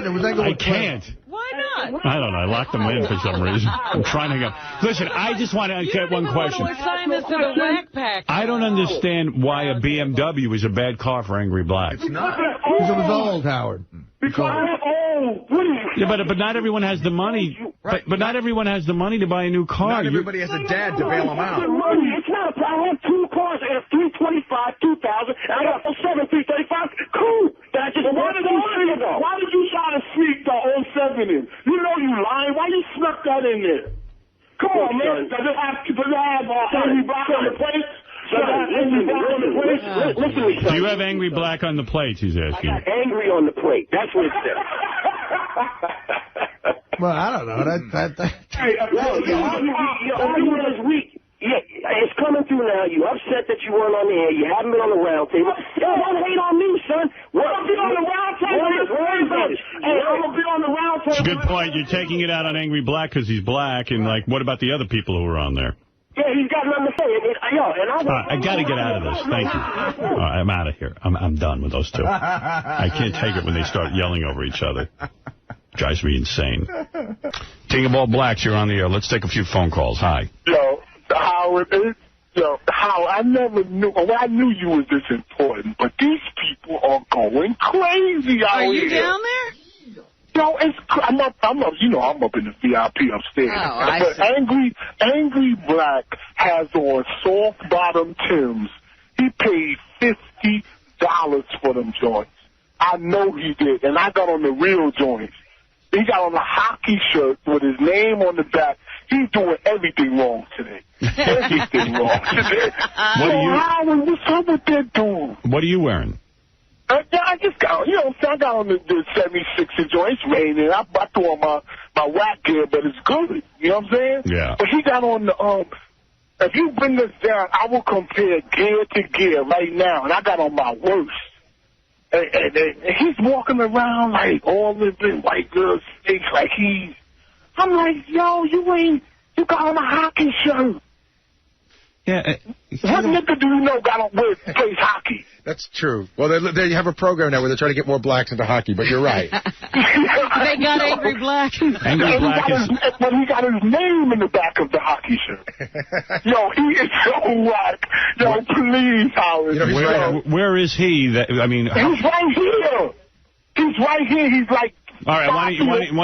There was Englewood. I can't. Why not? I don't know. I locked them in for some reason. I'm trying to go. Listen, I just want to get one question. Assign this to the Whack Pack. I don't understand why a BMW is a bad car for Angry Black. It's not. Because it was old, Howard. Because I'm old. Yeah, but not everyone has the money. But not everyone has the money to buy a new car. Not everybody has a dad to bail them out. It's not a problem. I have two cars. I got a 325 2000, and I got a 07 335. Cool. That I just why did you try to sneak the 07 in? You know you lying. Why you snuck that in there? Come on, man. Does it have Angry Black on the plate? Listen to me, son. Do you have Angry Black on the plate, he's asking? I got angry on the plate. That's what it says. Well, I don't know. Your argument is weak. Yeah, it's coming through now. You upset that you weren't on the air. You haven't been on the round table. Don't hate on me, son. I'm going to be on the round table. I'm going to be on the round table. It's a good point. You're taking it out on Angry Black because he's black, and, what about the other people who were on there? Yeah, he's got nothing to say. I got to get out of this. Thank you. I'm out of here. I'm done with those two. I can't take it when they start yelling over each other. Drives me insane. King of All Blacks, you're on the air. Let's take a few phone calls. Hi. Yo, Howard, Howard, I never knew. Well, I knew you was this important, but these people are going crazy out here. Are you down there? No, I'm up. You know, I'm up in the VIP upstairs. Oh, but Angry Black has on soft bottom Timbs. He paid $50 for them joints. I know he did, and I got on the real joints. He got on a hockey shirt with his name on the back. He's doing everything wrong today. Everything wrong today. Howard, what's up with that dude? What are you wearing? I just got, I got on the 76er joints, man, and I threw on my whack gear, but it's good. You know what I'm saying? Yeah. But he got on the, if you bring this down, I will compare gear to gear right now, and I got on my worst. And he's walking around like all the white girls' face, like I'm like, yo, you got on a hockey shirt. Yeah. What nigga do you know plays hockey? That's true. Well, they have a program now where they're trying to get more blacks into hockey, but you're right. They got Angry Black. Angry Black is... But he got his name in the back of the hockey shirt. Yo, he is so whack. Yo, please, Howard. Where is he? He's right here. He's right here. He's like... All right, why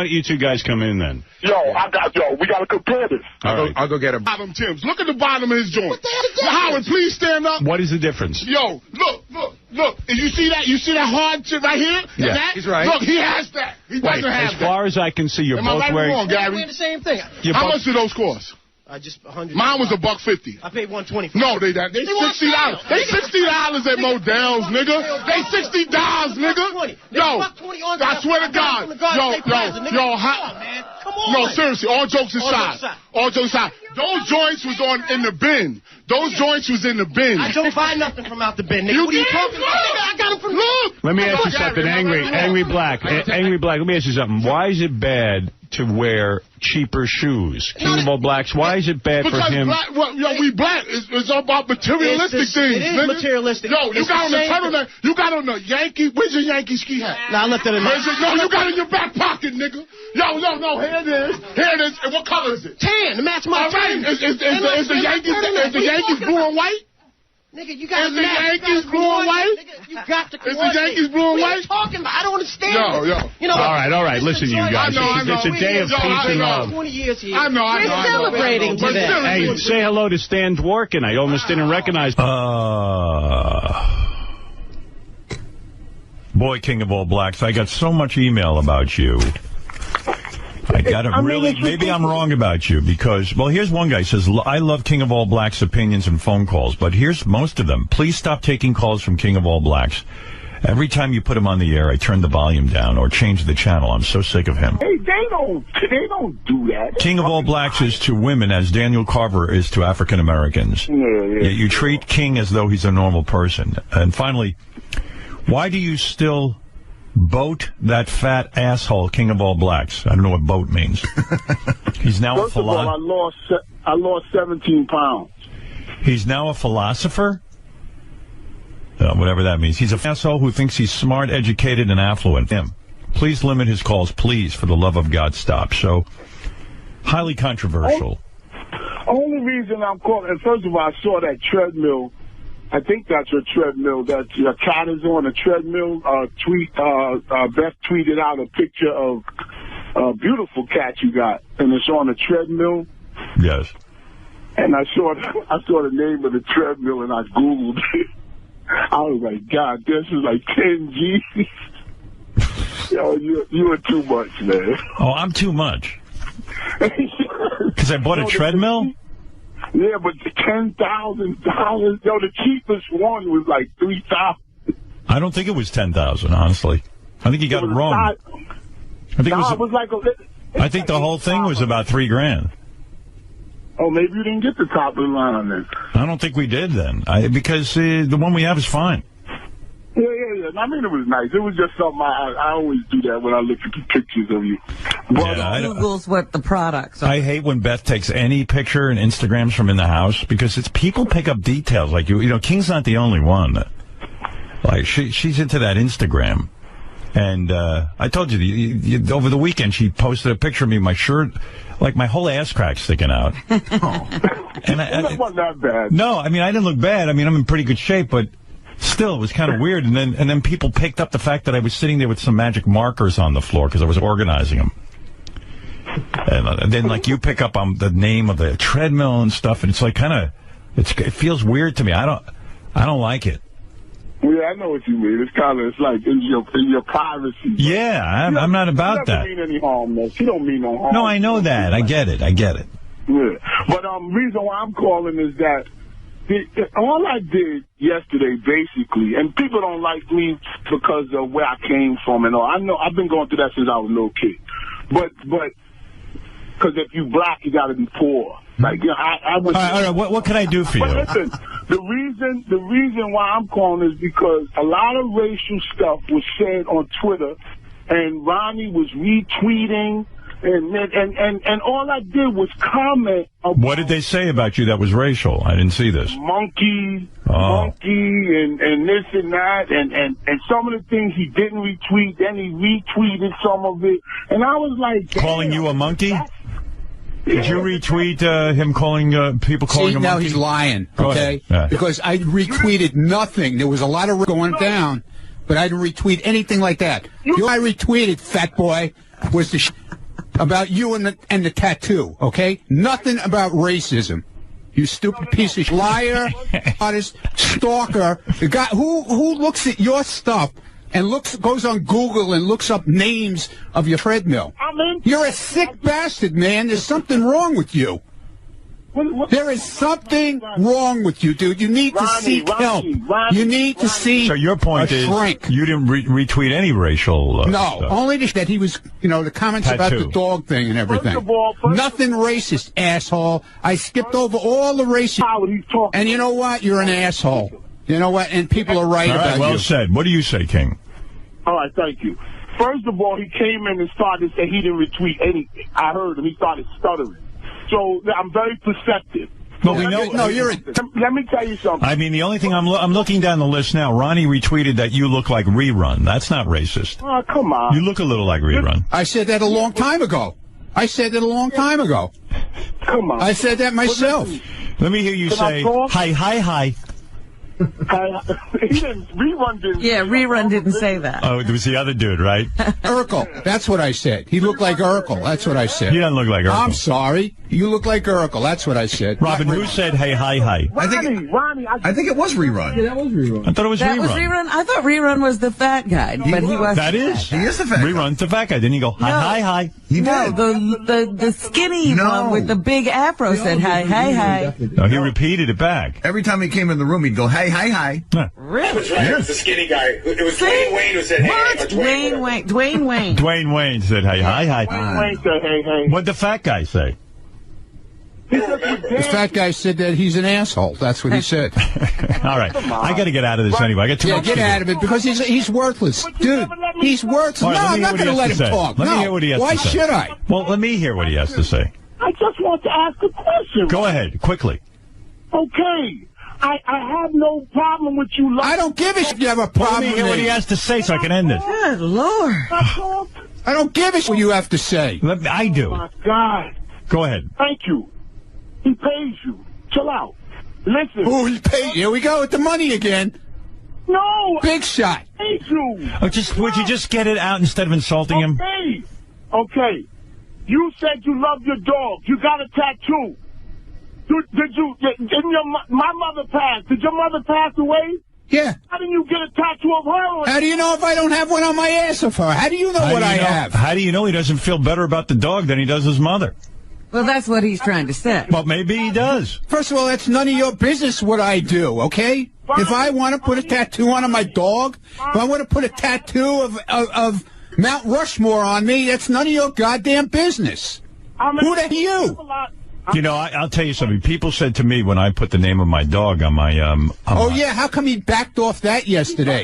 don't you two guys come in then? We got to compare this. I'll go get him. Bottom Timbs. Look at the bottom of his joint. What the hell is that? Howard, please stand up. What is the difference? Yo, look. And you see that? You see that hard shit right here? Yeah, that? he's right. Look, he has that. He doesn't have that. As far as I can see, you're both wearing... Am I right or wrong, Gary? We're wearing the same thing. How much did those cost? Just $100. Mine was $150. I paid $120. No, they $60. They $60 at Modell's, nigga. They $60, nigga. Yo, I swear to God. No, seriously, all jokes aside. Those joints was in the bin. Those joints was in the bin. I don't buy nothing from out the bin, nigga. What are you talking about? Nigga, I got them from... Look! Let me ask you something, Angry Black. Angry Black, let me ask you something. Why is it bad to wear cheaper shoes? King of all Blacks, why is it bad for him? Because we black. It's all about materialistic things. It is materialistic. Yo, you got on the turtleneck. You got on the Yankee. Where's your Yankee ski hat? Nah, I left that in there. No, you got it in your back pocket, nigga. No, here it is. And what color is it? Tan, to match my tan. Is the Yankees blue and white? Nigga, you got to match. Is the Yankees blue and white? Nigga, you got to coordinate. Is the Yankees blue and white? What are you talking about? I don't understand. Yo. All right. Listen, you guys. It's a day of peace and love. 20 years here. I know. We're celebrating today. Hey, say hello to Stan Dworkin. I almost didn't recognize. Boy, King of all Blacks, I got so much email about you. Maybe I'm wrong about you because, well, here's one guy says, I love King of All Blacks opinions and phone calls, but here's most of them. Please stop taking calls from King of All Blacks. Every time you put him on the air, I turn the volume down or change the channel. I'm so sick of him. Hey, they don't do that. King of All Blacks is to women as Daniel Carver is to African Americans. Yeah. You treat King as though he's a normal person. And finally, why do you still boat that fat asshole, King of All Blacks? I don't know what boat means. He's now First of all, I lost 17 pounds. He's now a philosopher? Whatever that means. He's an asshole who thinks he's smart, educated, and affluent. Please limit his calls, please, for the love of God, stop. So, highly controversial. Only reason I'm calling, and first of all, I saw that treadmill. I think that's your treadmill. That your cat is on a treadmill. Beth tweeted out a picture of a beautiful cat you got, and it's on a treadmill. Yes. And I saw the name of the treadmill, and I Googled it. I was like, God, this is like 10 G's. Yo, you are too much, man. Oh, I'm too much? Because I bought a treadmill? Yeah, but $10,000. Yo, the cheapest one was like $3,000. I don't think it was $10,000, honestly. I think you got it wrong. I think the whole thing was about $3,000. Oh, maybe you didn't get the top of the line on this. I don't think we did then, because the one we have is fine. Yeah. I mean, it was nice. It was just something I always do that when I look at the pictures of you. But Google's what the products are. I hate when Beth takes any picture and Instagrams from in the house because it's people pick up details. Like, King's not the only one. Like, she's into that Instagram. And I told you, over the weekend, she posted a picture of me in my shirt like my whole ass crack sticking out. And That wasn't that bad. No, I mean, I didn't look bad. I mean, I'm in pretty good shape, but still, it was kind of weird. And then people picked up the fact that I was sitting there with some magic markers on the floor because I was organizing them. And then, like, you pick up on the name of the treadmill and stuff, and it's like it feels weird to me. I don't like it. Yeah, I know what you mean. It's like in your privacy. Yeah, I'm not about that. She don't mean any harm, though. She don't mean no harm. No, I know that. I get it. Yeah. But reason why I'm calling is that all I did yesterday, basically, and people don't like me because of where I came from and all. I know I've been going through that since I was a little kid. But because if you black, you got to be poor. Like, you know, I was. All right, what can I do for you? But listen, the reason why I'm calling is because a lot of racial stuff was said on Twitter, and Ronnie was retweeting, and all I did was comment. What did they say about you that was racial? I didn't see this. Monkey, and this and that, and some of the things he didn't retweet, then he retweeted some of it, and I was like, calling you a monkey? Did you retweet him calling people calling him a monkey? Now he's lying, okay? Yeah. Because I retweeted nothing. There was a lot of going down, but I didn't retweet anything like that. You I retweeted, fat boy, was the about you and the tattoo, okay? Nothing about racism. You stupid piece of liar, artist, stalker, the guy who looks at your stuff and goes on Google and looks up names of your treadmill. You're a sick bastard, man. There's something wrong with you. There is something wrong with you, dude. You need to seek help. You need to see. So your point is shrink. You didn't retweet any racial no, stuff. Only that he was, the comments about the dog thing and everything. Nothing racist, asshole. I skipped over all the racist. And you know what? You're an asshole. You know what? And people are right about you. well said. What do you say, King? All right, thank you. First of all, he came in and started to say he didn't retweet anything. I heard him. He started stuttering. So I'm very perceptive. Well, we know. No, let me tell you something. I mean, the only thing I'm looking down the list now. Ronnie retweeted that you look like Rerun. That's not racist. Oh, come on. You look a little like Rerun. I said that a long time ago. Come on. I said that myself. Let me hear you say, hi. Rerun didn't. Yeah, Rerun didn't say that. Oh, it was the other dude, right? Urkel. That's what I said. He looked like Urkel. That's what I said. He doesn't look like Urkel. I'm sorry. You look like Urkel. That's what I said. Robin, who said, hey, hi? Ronnie, I think it was Rerun. Yeah, that was Rerun. I thought it was That Rerun. was Rerun? I thought Rerun was the fat guy, but he wasn't. That is. He is the fat guy. Rerun's the fat guy. Didn't he go, hi? He No, did. the skinny one with the big afro said, hi. No, he repeated it back. Every time he came in the room, he'd go, hi. Yeah. Really? That was right. It was the skinny guy. It was Dwayne Wayne who said, hey. Dwayne Wayne. Dwayne Wayne said, hey, hi. Dwayne Wayne said, hey. What'd the fat guy say? The fat guy said that he's an asshole. That's what he said. All right. I got to get out of this anyway. I got too much get out of it because he's worthless. Dude, he's worthless. Right, no, I'm not going to let him talk. Let me hear what he has to say. Why should I? Well, let me hear what he has to say. I just want to ask a question. Go ahead, quickly. Okay. I have no problem with you. I don't give a shit if you have a problem Let me hear what he has to say so I can end this. Good Lord. I don't give a shit what you have to say. I do. Oh, my God. Go ahead. Thank you. He pays you. Chill out. Listen. Oh, he paid. Here we go with the money again. No. Big shot. He pays you. Would you just get it out instead of insulting him? Okay. You said you love your dog. You got a tattoo. My mother passed. Did your mother pass away? Yeah. How didn't you get a tattoo of her? How do you know if I don't have one on my ass of her? How do you know what I have? How do you know he doesn't feel better about the dog than he does his mother? Well, that's what he's trying to say. Well, maybe he does. First of all, that's none of your business what I do, okay? If I want to put a tattoo on my dog, if I want to put a tattoo of Mount Rushmore on me, that's none of your goddamn business. Who the hell are you? You know, I'll tell you something. People said to me when I put the name of my dog on my... yeah, how come he backed off that yesterday?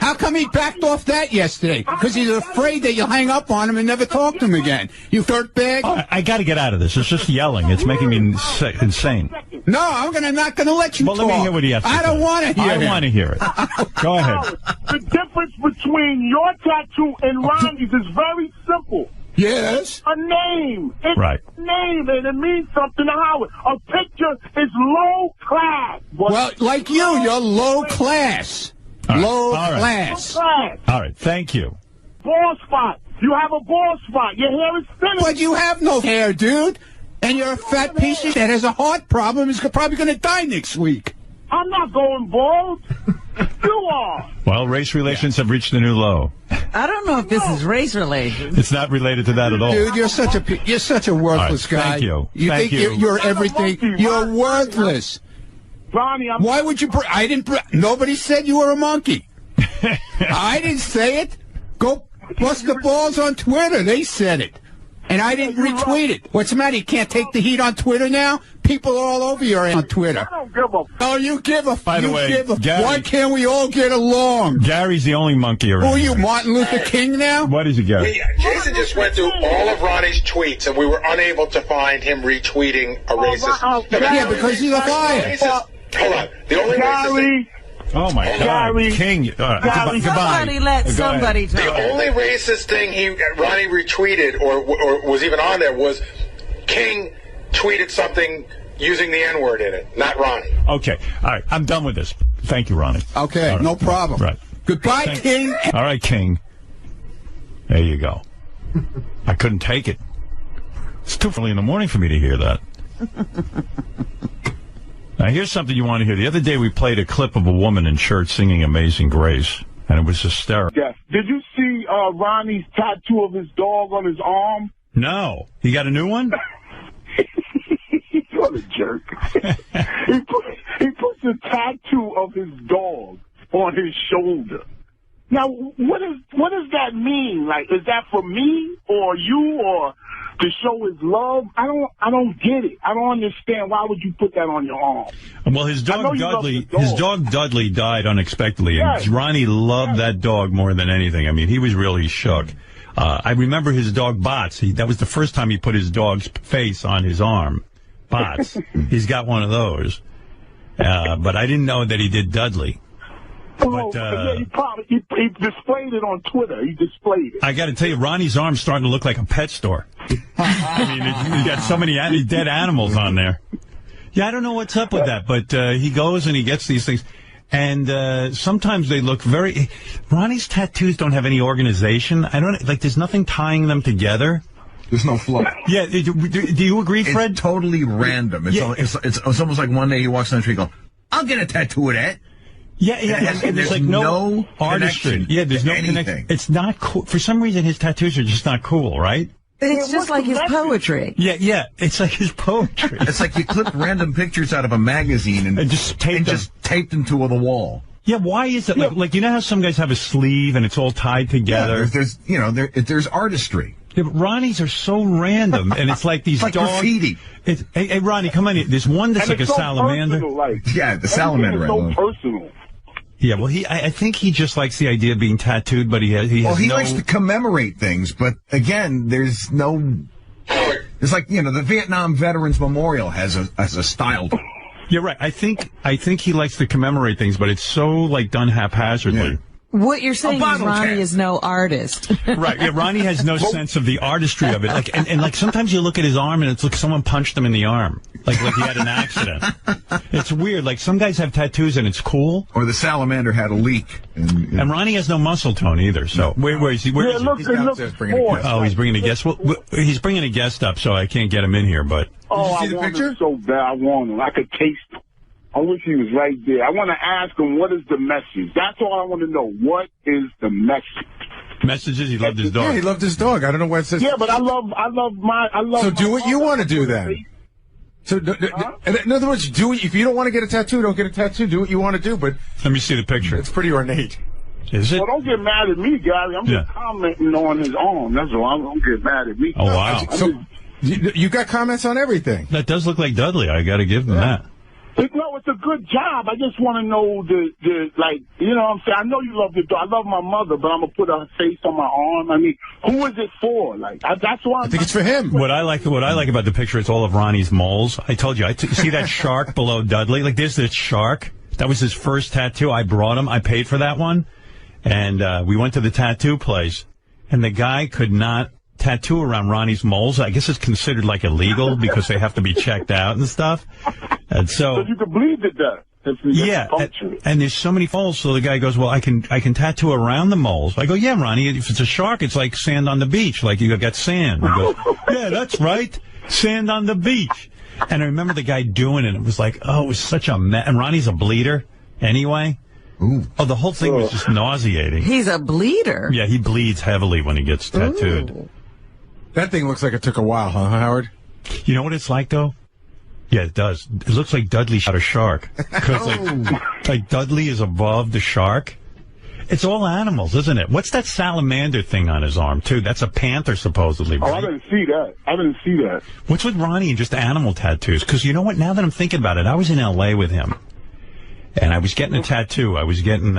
How come he backed off that yesterday? Because he's afraid that you'll hang up on him and never talk to him again. You dirtbag. I got to get out of this. It's just yelling. It's making me insane. No, I'm not going to let you talk. Well, let me hear what he has to say. I don't want to hear it. I want to hear it. Go ahead. The difference between your tattoo and Ronnie's is very simple. Yes. A name. It's right. A name, and it means something to Howard. A picture is low class. Well, like you're low class. Right. Low All right. class. Low class. All right, thank you. Bald spot. You have a bald spot. Your hair is finished. But you have no hair, dude. And you're a fat piece of that has a heart problem. Is probably going to die next week. I'm not going bald. You are. Well, race relations have reached a new low. I don't know if this is race relations. It's not related to that at all. Dude, you're such a worthless right, guy. thank you. You Thank think you. you're everything. You're worthless. Ronnie, why would you? I didn't. Nobody said you were a monkey. I didn't say it. Go bust the balls on Twitter. They said it. And I didn't retweet it. What's the matter? You can't take the heat on Twitter now? People are all over you on Twitter. I don't give a... Oh, you give a... By the way, Gary, why can't we all get along? Gary's the only monkey around. Who are you, Martin Luther King now? What is he, Gary? Jason just went through all of Ronnie's tweets, and we were unable to find him retweeting a racist... Yeah, because he's a liar. Hold on. The only racist... Oh, my God. King. Goodbye. Somebody let somebody talk. The only racist thing Ronnie retweeted or was even on there was King tweeted something using the N-word in it, not Ronnie. Okay. All right. I'm done with this. Thank you, Ronnie. Okay. Right. No problem. Right. Goodbye, King. All right, King. There you go. I couldn't take it. It's too early in the morning for me to hear that. Now, here's something you want to hear. The other day, we played a clip of a woman in church singing Amazing Grace, and it was hysterical. Yes. Did you see Ronnie's tattoo of his dog on his arm? No. He got a new one? What a jerk. he puts a tattoo of his dog on his shoulder. Now, what does that mean? Like, is that for me or you or to show his love? I don't get it. I don't understand. Why would you put that on your arm? Well, his dog Dudley died unexpectedly, and Ronnie loved that dog more than anything. I mean, he was really shook. I remember his dog Bots. That was the first time he put his dog's face on his arm. Bots. He's got one of those. But I didn't know that he did Dudley. But, he displayed it on Twitter. He displayed it. I got to tell you, Ronnie's arm's starting to look like a pet store. I mean, he got so many dead animals on there. Yeah, I don't know what's up with that, but he goes and he gets these things. And sometimes they look very... Ronnie's tattoos don't have any organization. There's nothing tying them together. There's no flow. Yeah, do you agree, Fred? It's totally random. It's almost like one day he walks down the street and goes, I'll get a tattoo of that. Yeah, and there's like no artistry. Yeah, there's no connection. It's not cool. For some reason, his tattoos are just not cool, right? It's just like his poetry. Yeah, it's like his poetry. It's like you clip random pictures out of a magazine and just taped them to the wall. Yeah, why is it? Like you know how some guys have a sleeve and it's all tied together? Yeah, there's artistry. Yeah, but Ronnie's are so random, and it's like these like graffiti. Hey, Ronnie, come on in. There's one that's like a salamander. Yeah, the salamander. It's so personal. Yeah, well, I think he just likes the idea of being tattooed, but he likes to commemorate things, but again, there's no... It's like, the Vietnam Veterans Memorial has a style to it. You're right. I think he likes to commemorate things, but it's so, done haphazardly. Yeah. What you're saying is Ronnie is no artist. Right. Yeah, Ronnie has no sense of the artistry of it. And sometimes you look at his arm and it's like someone punched him in the arm. Like he had an accident. It's weird. Like some guys have tattoos and it's cool. Or the salamander had a leak. And Ronnie has no muscle tone either. So where is he? Where is he? He's downstairs bringing a guest. Oh, he's bringing a guest. Well, he's bringing a guest up, so I can't get him in here. But did you see the picture? So bad. I want him. I could taste him. I wish he was right there. I want to ask him, what is the message? That's all I want to know. What is the message? Message is he loved his dog. Yeah, he loved his dog. I don't know what it says. Yeah, but I love. So do what you want to do then. So in other words, if you don't want to get a tattoo, don't get a tattoo. Do what you want to do. But let me see the picture. It's pretty ornate. Is it? Well, don't get mad at me, Gary. I'm just commenting on his arm. That's all. Don't get mad at me. Oh wow. So you got comments on everything. That does look like Dudley. I got to give him that. No, it's a good job. I just want to know you know what I'm saying? I know you love your dog. I love my mother, but I'm going to put her face on my arm. I mean, who is it for? That's why I think it's for him. What I like about the picture, it's all of Ronnie's moles. I told you, see that shark below Dudley? Like, there's this shark. That was his first tattoo. I brought him. I paid for that one. And we went to the tattoo place. And the guy could not tattoo around Ronnie's moles. I guess it's considered like illegal because they have to be checked out and stuff. And so you can bleed to death. Yeah, and there's so many moles, so the guy goes, well, I can tattoo around the moles. I go, yeah, Ronnie, if it's a shark, it's like sand on the beach, like you got sand. He goes, yeah, that's right, sand on the beach. And I remember the guy doing it. It was like, oh, it was such a mess. And Ronnie's a bleeder anyway. Ooh. Oh, the whole thing was just nauseating. He's a bleeder. Yeah, he bleeds heavily when he gets tattooed. Ooh. That thing looks like it took a while, huh, Howard? You know what it's like, though? Yeah, it does. It looks like Dudley shot a shark. Because, like, Dudley is above the shark. It's all animals, isn't it? What's that salamander thing on his arm, too? That's a panther, supposedly, right? Oh, I didn't see that. What's with Ronnie and just animal tattoos? Because you know what? Now that I'm thinking about it, I was in L.A. with him. And I was getting a tattoo. I was getting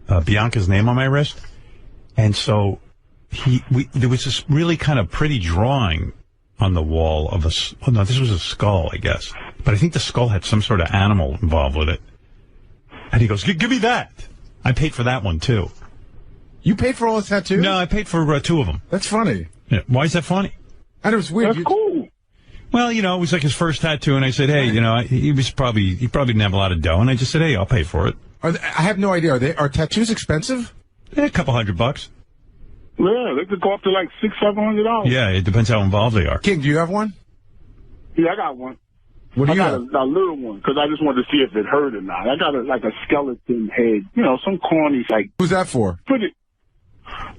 Bianca's name on my wrist. And so there was this really kind of pretty drawing on the wall of this was a skull, I guess. But I think the skull had some sort of animal involved with it. And he goes, give me that. I paid for that one, too. You paid for all his tattoos? No, I paid for 2 of them. That's funny. Yeah. Why is that funny? And it was weird. That's cool. Well, you know, it was like his first tattoo, and I said, hey, you know, he probably didn't have a lot of dough, and I just said, hey, I'll pay for it. I have no idea. Are tattoos expensive? A couple $100. Yeah, they could go up to like $600-700. Yeah, it depends how involved they are. King, do you have one? Yeah, I got one. What do you got? have? A little one, because I just wanted to see if it hurt or not. I got like a skeleton head. You know, some corny, like... Who's that for? Put it...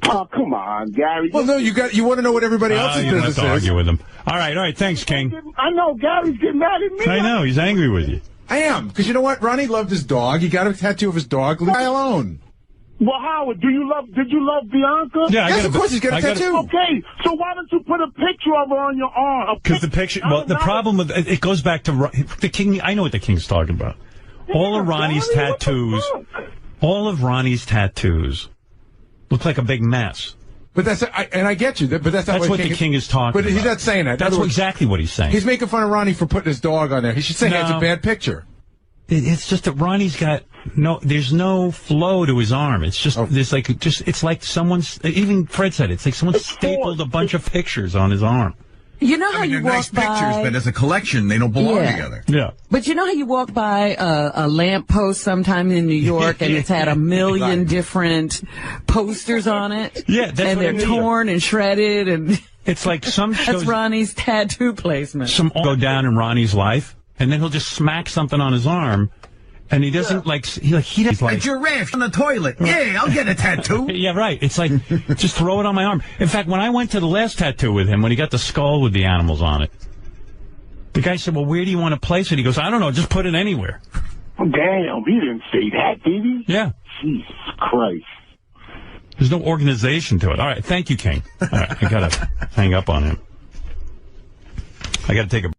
Oh, come on, Gary. Well, no, you want to know what everybody else's you don't business have to is. argue with him. All right, thanks, King. I know, Gary's getting mad at me. I know, he's angry with you. I am, because you know what? Ronnie loved his dog. He got a tattoo of his dog. Leave the guy alone. Well, Howard, did you love Bianca? Yeah, yes, of course he's got a tattoo. Okay, so why don't you put a picture of her on your arm? Because the picture, well, the problem with it goes back to the King. I know what the King's talking about. All of Ronnie's tattoos look like a big mess. But I get you. But that's what the King is talking about. But he's not saying that. That's exactly what he's saying. He's making fun of Ronnie for putting his dog on there. He should say it's a bad picture. It's just that Ronnie's got there's no flow to his arm. It's just it's like someone's, even Fred said it's like someone stapled a bunch of pictures on his arm. You know how you walk nice by... pictures, but as a collection, they don't belong together. Yeah. But you know how you walk by a lamppost sometime in New York and it's had a million different posters on it? Yeah, that's and they're torn and shredded and... It's like some shows... That's Ronnie's tattoo placement. Some go down in Ronnie's life, and then he'll just smack something on his arm, and he doesn't he's like... A giraffe on the toilet. Yeah, I'll get a tattoo. Yeah, right. It's like, just throw it on my arm. In fact, when I went to the last tattoo with him, when he got the skull with the animals on it, the guy said, well, where do you want to place it? He goes, I don't know, just put it anywhere. Damn, he didn't say that, did he? Yeah. Jesus Christ. There's no organization to it. All right, thank you, King. All right, I got to hang up on him. I got to take a...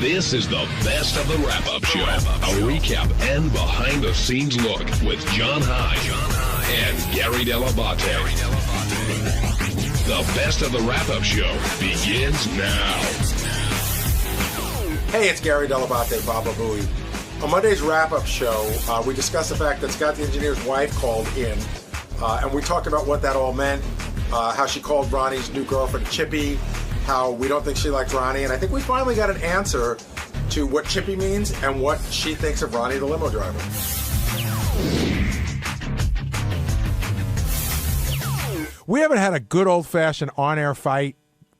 This is the best of the wrap-up show. A recap and behind-the-scenes look with John High and Gary Dell'Abate. The best of the wrap-up show begins now. Hey, it's Gary Dell'Abate, Baba Booey. On Monday's wrap-up show, we discussed the fact that Scott the Engineer's wife called in, and we talked about what that all meant, how she called Ronnie's new girlfriend Chippy, how we don't think she likes Ronnie, and I think we finally got an answer to what Chippy means and what she thinks of Ronnie the limo driver. We haven't had a good old-fashioned on-air fight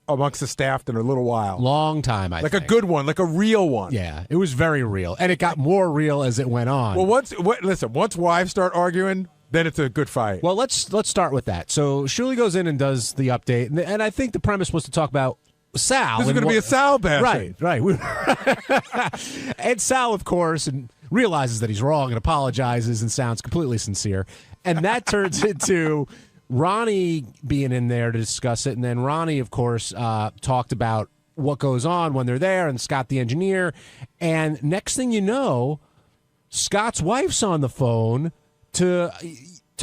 amongst the staff in a little while. Long time, I think. Like a good one, like a real one. Yeah, it was very real, and it got more real as it went on. Well, once wives start arguing, then it's a good fight. Well, let's start with that. So Shuli goes in and does the update, and I think the premise was to talk about Sal. This is going to be a Sal bashing. Right. And Sal, of course, and realizes that he's wrong and apologizes and sounds completely sincere. And that turns into Ronnie being in there to discuss it. And then Ronnie, of course, talked about what goes on when they're there and Scott the engineer. And next thing you know, Scott's wife's on the phone to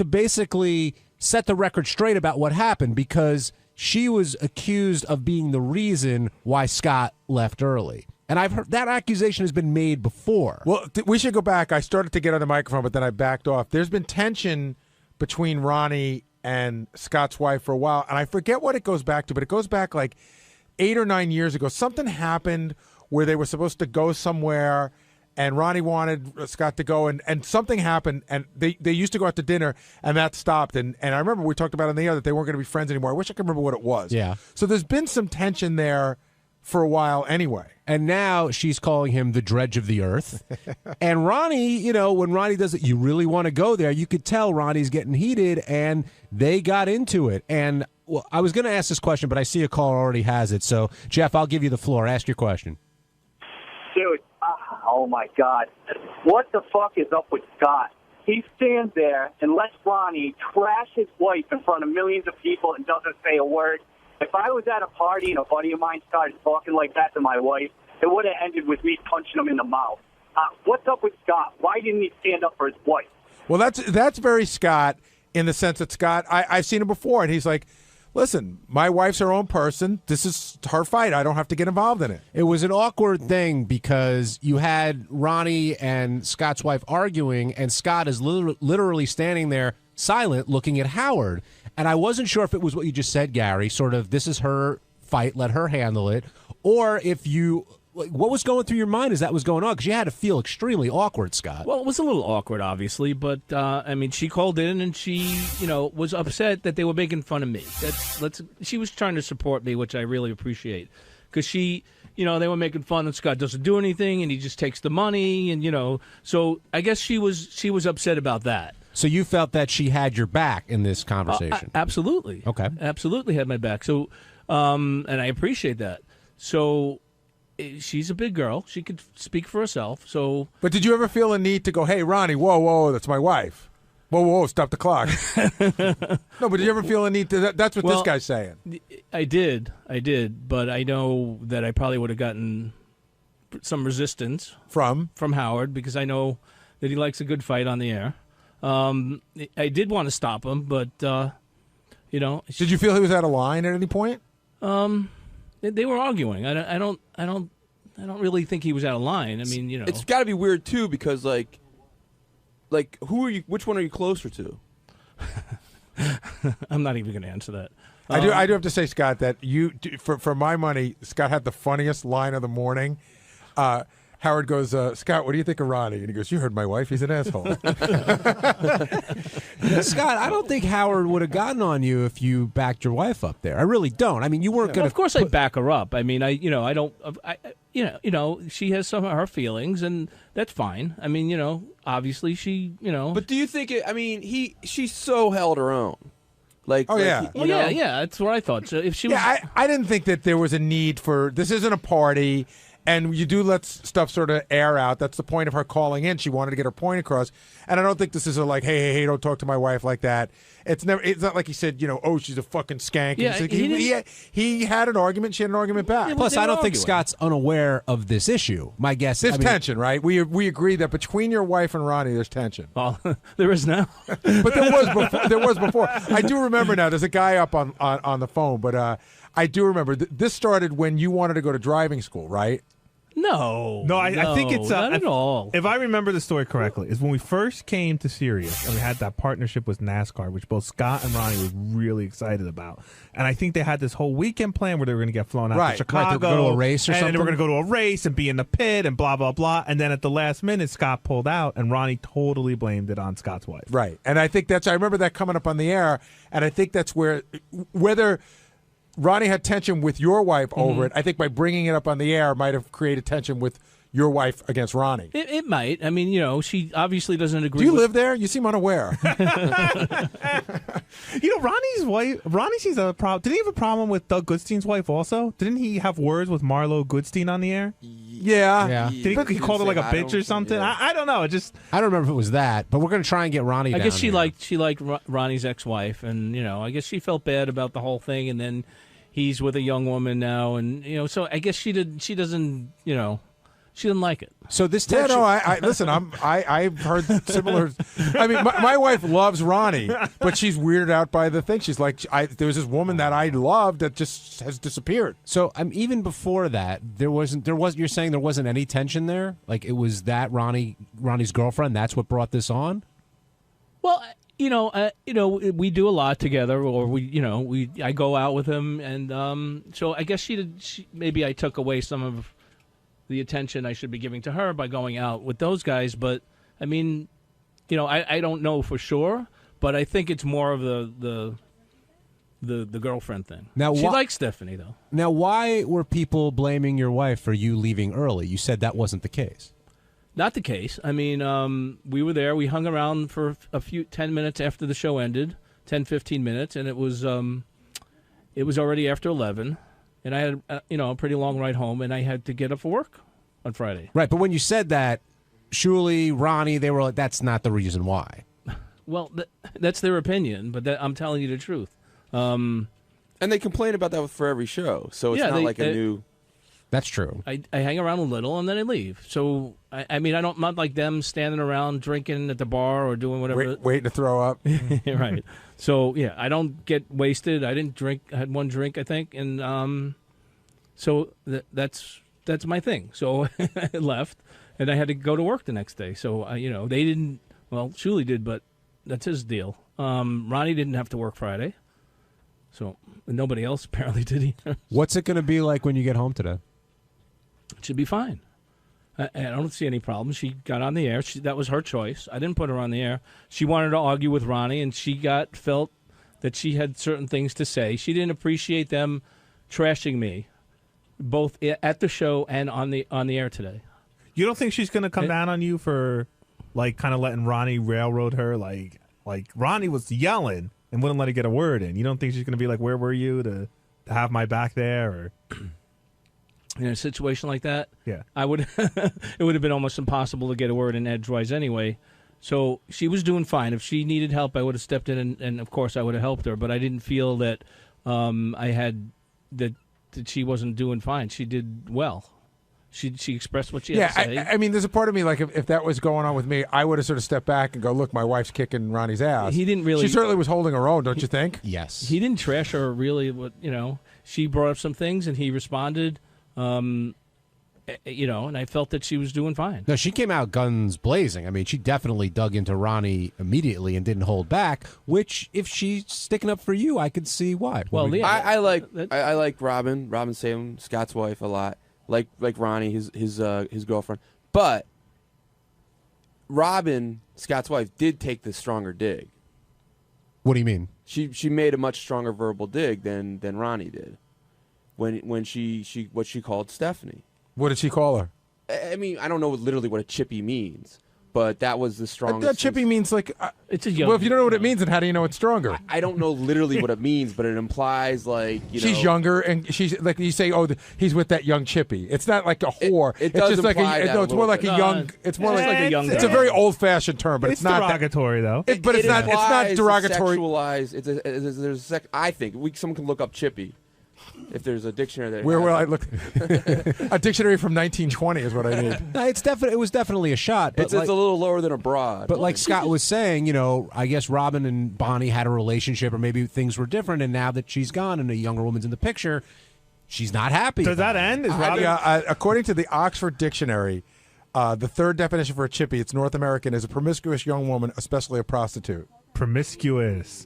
basically set the record straight about what happened, because she was accused of being the reason why Scott left early. And I've heard that accusation has been made before. Well, we should go back. I started to get on the microphone, but then I backed off. There's been tension between Ronnie and Scott's wife for a while, and I forget what it goes back to, but it goes back like 8 or 9 years ago. Something happened where they were supposed to go somewhere, and Ronnie wanted Scott to go, and something happened, and they used to go out to dinner, and that stopped. And I remember we talked about in the air that they weren't going to be friends anymore. I wish I could remember what it was. Yeah. So there's been some tension there for a while anyway. And now she's calling him the dredge of the earth. And Ronnie, when Ronnie does it, you really want to go there. You could tell Ronnie's getting heated, and they got into it. And well, I was going to ask this question, but I see a caller already has it. So, Jeff, I'll give you the floor. Ask your question. Dude, oh my God. What the fuck is up with Scott? He stands there and lets Ronnie trash his wife in front of millions of people and doesn't say a word. If I was at a party and a buddy of mine started talking like that to my wife, it would have ended with me punching him in the mouth. What's up with Scott? Why didn't he stand up for his wife? Well, that's very Scott in the sense that Scott, I've seen him before, and he's like, listen, my wife's her own person. This is her fight. I don't have to get involved in it. It was an awkward thing because you had Ronnie and Scott's wife arguing, and Scott is literally standing there silent looking at Howard. And I wasn't sure if it was what you just said, Gary, sort of this is her fight, let her handle it, or if you... what was going through your mind as that was going on? Because you had to feel extremely awkward, Scott. Well, it was a little awkward, obviously, but I mean, she called in and she, was upset that they were making fun of me. She was trying to support me, which I really appreciate, because she, they were making fun and Scott doesn't do anything and he just takes the money and so I guess she was upset about that. So you felt that she had your back in this conversation? Absolutely. Okay. Absolutely had my back. So, and I appreciate that. So. She's a big girl. She could speak for herself. So, but did you ever feel a need to go, hey, Ronnie, whoa, that's my wife. Whoa, stop the clock. No, but did you ever feel a need to? That's what this guy's saying. I did, but I know that I probably would have gotten some resistance from Howard because I know that he likes a good fight on the air. I did want to stop him, but Did you feel he was out of line at any point? They were arguing. I don't really think he was out of line. I mean, it's got to be weird too because like who are you? Which one are you closer to? I'm not even going to answer that. I do have to say, Scott, that for my money, Scott had the funniest line of the morning. Howard goes, Scott, what do you think of Ronnie? And he goes, you heard my wife. He's an asshole. Scott, I don't think Howard would have gotten on you if you backed your wife up there. I really don't. I mean, you weren't going to. Of course, I'd back her up. I mean, I don't. She has some of her feelings, and that's fine. I mean, obviously she, But do you think it? I mean, she so held her own. Yeah, that's what I thought. So if she was, I didn't think that there was a need for this. Isn't a party. And you do let stuff sort of air out. That's the point of her calling in. She wanted to get her point across. And I don't think this is a like, hey, don't talk to my wife like that. It's not like he said, oh, she's a fucking skank. Yeah, he had an argument. She had an argument back. Yeah, plus, I don't think Scott's unaware of this issue. My guess is... There's tension, right? We agree that between your wife and Ronnie, there's tension. Well, there is now. But there was before. I do remember now. There's a guy up on the phone, but I do remember. This started when you wanted to go to driving school, right? No, I think it's not at all. If I remember the story correctly, is when we first came to Sirius and we had that partnership with NASCAR, which both Scott and Ronnie were really excited about. And I think they had this whole weekend plan where they were going to get flown out to Chicago, they were going to go to a race or something. And they were going to go to a race and be in the pit and blah blah blah. And then at the last minute, Scott pulled out, and Ronnie totally blamed it on Scott's wife. Right, and I think I remember that coming up on the air, and I think that's whether Ronnie had tension with your wife over it. I think by bringing it up on the air might have created tension with your wife against Ronnie. It might. I mean, she obviously doesn't agree. Do you live there? You seem unaware. Ronnie's wife. Ronnie sees a problem. Did he have a problem with Doug Goodstein's wife also? Didn't he have words with Marlo Goodstein on the air? Yeah. Did he call her like a bitch or something? Yeah. I don't know. I don't remember if it was that, but we're going to try and get Ronnie. I guess she here. liked Ronnie's ex-wife, and I guess she felt bad about the whole thing, and then he's with a young woman now, and so I guess she doesn't She didn't like it. So this Yeah, tension. no, listen. I've heard similar. I mean, my wife loves Ronnie, but she's weirded out by the thing. She's like, there was this woman that I loved that just has disappeared. So even before that, there wasn't. You're saying there wasn't any tension there. Like it was that Ronnie's girlfriend. That's what brought this on. Well, we do a lot together, or I go out with him, and so I guess maybe I took away some of the attention I should be giving to her by going out with those guys. But I mean, I don't know for sure, but I think it's more of the girlfriend thing. Now she likes Stephanie though. Now, why were people blaming your wife for you leaving early? You said that wasn't the case. Not the case. I mean, we were there. We hung around for a few 10 minutes after the show ended, 10, 15 minutes, and it was already after 11. And I had, a pretty long ride home, and I had to get up for work on Friday. Right, but when you said that, Shuli, Ronnie, they were like, that's not the reason why. Well, that's their opinion, but I'm telling you the truth. And they complain about that for every show, so it's not like a new... That's true. I hang around a little, and then I leave. So, I'm not like them standing around drinking at the bar or doing whatever. Waiting to throw up. Right. So, yeah, I don't get wasted. I didn't drink. I had one drink, I think. And so that's my thing. So I left, and I had to go to work the next day. So, they didn't. Well, Shuli did, but that's his deal. Ronnie didn't have to work Friday. So nobody else apparently did either. What's it going to be like when you get home today? It should be fine. I don't see any problem. She got on the air. That was her choice. I didn't put her on the air. She wanted to argue with Ronnie, and she felt that she had certain things to say. She didn't appreciate them trashing me, both at the show and on the air today. You don't think she's going to come down on you for, like, kind of letting Ronnie railroad her? Like Ronnie was yelling and wouldn't let her get a word in. You don't think she's going to be like, where were you to have my back there? Or in a situation like that, yeah, it would have been almost impossible to get a word in edgewise anyway. So she was doing fine. If she needed help, I would have stepped in, and of course I would have helped her. But I didn't feel that that she wasn't doing fine. She did well. She expressed what she had to say. I mean, there's a part of me, like, if that was going on with me, I would have sort of stepped back and go, look, my wife's kicking Ronnie's ass. He didn't really... She certainly was holding her own, don't you think? Yes. He didn't trash her, really. She brought up some things, and he responded, and I felt that she was doing fine. No, she came out guns blazing. I mean, she definitely dug into Ronnie immediately and didn't hold back, which, if she's sticking up for you, I could see why. Well, I like Robin Salem, Scott's wife, a lot. Like Ronnie, his girlfriend, but Robin, Scott's wife, did take the stronger dig. What do you mean? She made a much stronger verbal dig than Ronnie did when she what she called Stephanie. What did she call her? I mean, I don't know literally what a chippy means, but that was the strongest. That chippy means like it's a young. Well, if you don't know what it means, then how do you know it's stronger? I don't know literally what it means, but it implies like she's younger, and she's like you say, he's with that young chippy. It's not like a whore. It it's does just like it's more like a young. It's more like a young. It's a very old-fashioned term, but it's not derogatory though. But it's not derogatory. Sexualized. I think someone can look up chippy. If there's a dictionary there, where will I look? A dictionary from 1920 is what I need. No, it was definitely a shot. But it's a little lower than a broad. But like Scott was saying, I guess Robin and Bonnie had a relationship, or maybe things were different. And now that she's gone and a younger woman's in the picture, she's not happy. Does that end? Is Robin? According to the Oxford Dictionary, the third definition for a chippy, it's North American, is a promiscuous young woman, especially a prostitute. Promiscuous.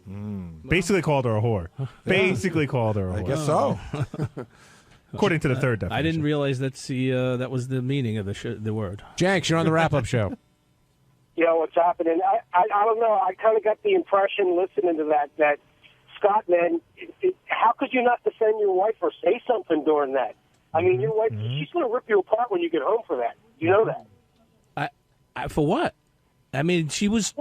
Basically called her a whore. Basically called her a whore. I guess so. According to the third definition. I didn't realize that was the meaning of the word. Jenks, you're on the wrap-up show. Yo, what's happening? I don't know. I kind of got the impression listening to that Scott, man, how could you not defend your wife or say something during that? I mean, your wife, she's going to rip you apart when you get home for that. You know that. For what? I mean, she was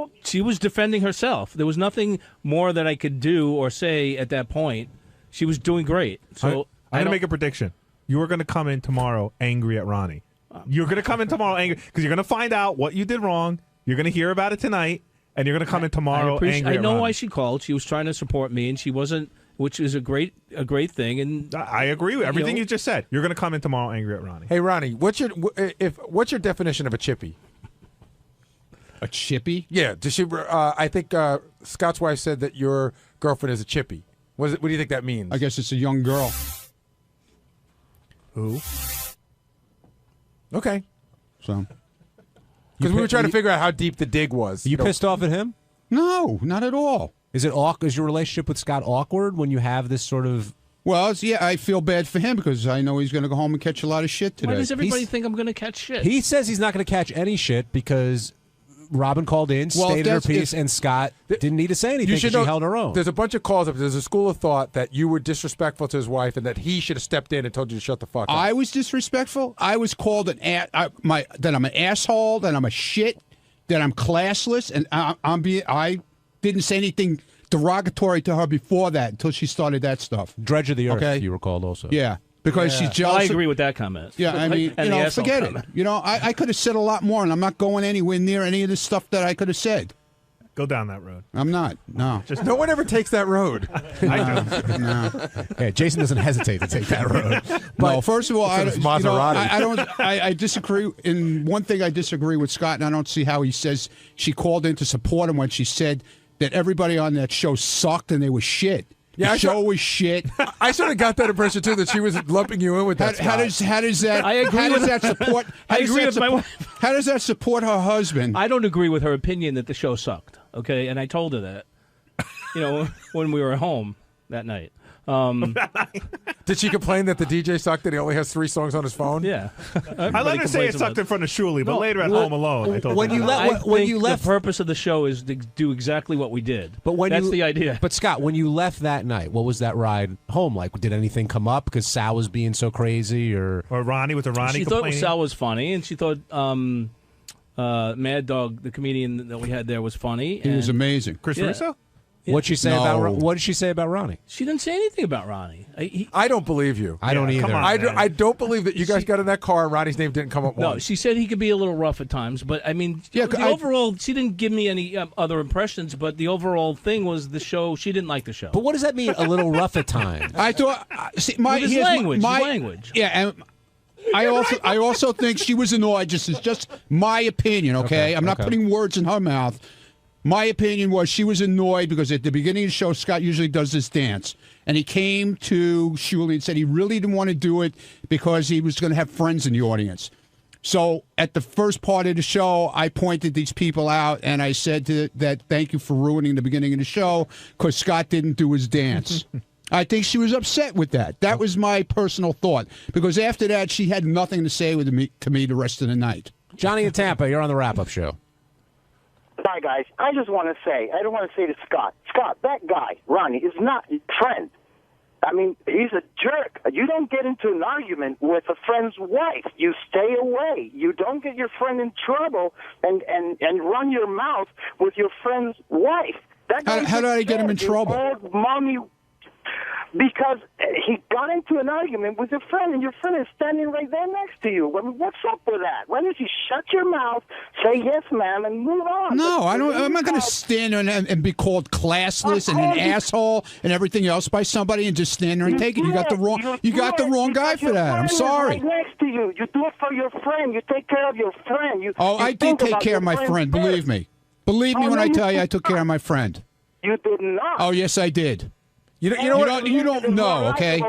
defending herself. There was nothing more that I could do or say at that point. She was doing great. So I'm going to make a prediction. You are going to come in tomorrow angry at Ronnie. You're going to come in tomorrow angry because you're going to find out what you did wrong. You're going to hear about it tonight, and you're going to come in tomorrow angry at Ronnie. I know why she called. She was trying to support me, and she wasn't which is a great thing. And I agree with everything you just said. You're going to come in tomorrow angry at Ronnie. Hey, Ronnie, what's your definition of a chippy? A chippy? Yeah. Does she? I think Scott's wife said that your girlfriend is a chippy. What do you think that means? I guess it's a young girl. Who? Okay. So. Because we were trying to figure out how deep the dig was. You pissed off at him? No, not at all. Is your relationship with Scott awkward when you have this sort of? Well, I feel bad for him because I know he's going to go home and catch a lot of shit today. Why does everybody think I'm going to catch shit? He says he's not going to catch any shit because Robin called in, stated her piece, and Scott didn't need to say anything because she held her own. There's a bunch of calls up. There's a school of thought that you were disrespectful to his wife and that he should have stepped in and told you to shut the fuck up. I was disrespectful. I was called that I'm an asshole, that I'm a shit, that I'm classless, and I didn't say anything derogatory to her before that until she started that stuff. Dredge of the earth, you were called also. Yeah. Because she's jealous. I agree with that comment. Yeah, I mean, forget it. I could have said a lot more, and I'm not going anywhere near any of the stuff that I could have said. Go down that road. I'm not. No. No one ever takes that road. I do. No. Yeah, Jason doesn't hesitate to take that road. No, first of all, Maserati. I disagree. In one thing, I disagree with Scott, and I don't see how he says she called in to support him when she said that everybody on that show sucked and they were shit. Yeah, the show was shit. I sort of got that impression too, that she was lumping you in with that. How does that? I agree how does that support? I agree with my wife. How does that support her husband? I don't agree with her opinion that the show sucked. Okay, and I told her that. When we were home that night. Did she complain that the DJ sucked, that he only has 3 songs on his phone? Yeah. I let her say it sucked in front of Shuli, but later at Home Alone, I told her. The purpose of the show is to do exactly what we did. But that's the idea. But Scott, when you left that night, what was that ride home like? Did anything come up because Sal was being so crazy, or Ronnie with the Ronnie? She complaining? thought Sal was funny, and she thought Mad Dog, the comedian that we had there, was funny. He was amazing. Chris Russo? What'd she say what did she say about Ronnie? She didn't say anything about Ronnie. I don't believe you. I don't either. Come on, I don't believe that you guys got in that car and Ronnie's name didn't come up once. No, she said he could be a little rough at times, but I mean, overall, she didn't give me any other impressions, but the overall thing was the show, she didn't like the show. But what does that mean, a little rough at times? I thought, his language. Yeah, and I also think she was annoyed. It's just my opinion, okay? I'm not putting words in her mouth. My opinion was she was annoyed because at the beginning of the show, Scott usually does this dance. And he came to Shuli and said he really didn't want to do it because he was going to have friends in the audience. So at the first part of the show, I pointed these people out, and I said that thank you for ruining the beginning of the show because Scott didn't do his dance. I think she was upset with that. That was my personal thought. Because after that, she had nothing to say to me the rest of the night. Johnny in Tampa, you're on the wrap-up show. Hi, guys. I just want to say, I don't want to say to Scott, that guy, Ronnie, is not your friend. I mean, he's a jerk. You don't get into an argument with a friend's wife. You stay away. You don't get your friend in trouble and run your mouth with your friend's wife. How did I get him in trouble? Old mommy. Because he got into an argument with your friend, and your friend is standing right there next to you. I mean, what's up with that? Why don't you shut your mouth, say yes, ma'am, and move on? No, I don't. I'm not going to stand there and be called classless and an asshole and everything else by somebody and just stand there and take it. You got the wrong guy for that. I'm sorry. Right next to you. You do it for your friend. You take care of your friend. I did take care of my friend. Believe me. Believe me when I tell you I took care of my friend. You did not. Oh, yes, I did. You don't know, okay?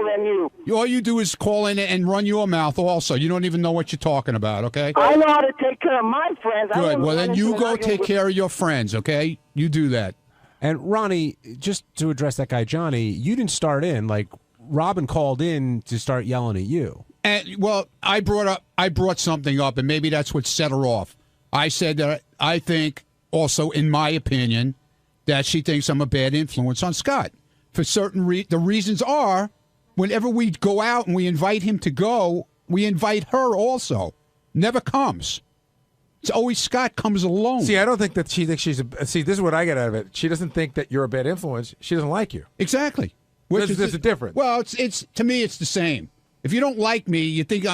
All you do is call in and run your mouth also. You don't even know what you're talking about, okay? I know how to take care of my friends. Good. Well, then you go take care of your friends, okay? You do that. And, Ronnie, just to address that guy, Johnny, you didn't start in. Like, Robin called in to start yelling at you. And, well, I brought something up, and maybe that's what set her off. I said that I think, also, in my opinion, that she thinks I'm a bad influence on Scott. For certain the reasons are, whenever we go out and we invite him to go, we invite her also. Never comes. It's always Scott comes alone. See, I don't think that she thinks she's a... See, this is what I get out of it. She doesn't think that you're a bad influence. She doesn't like you. Exactly. There's a difference. Well, it's to me, it's the same. If you don't like me, you think,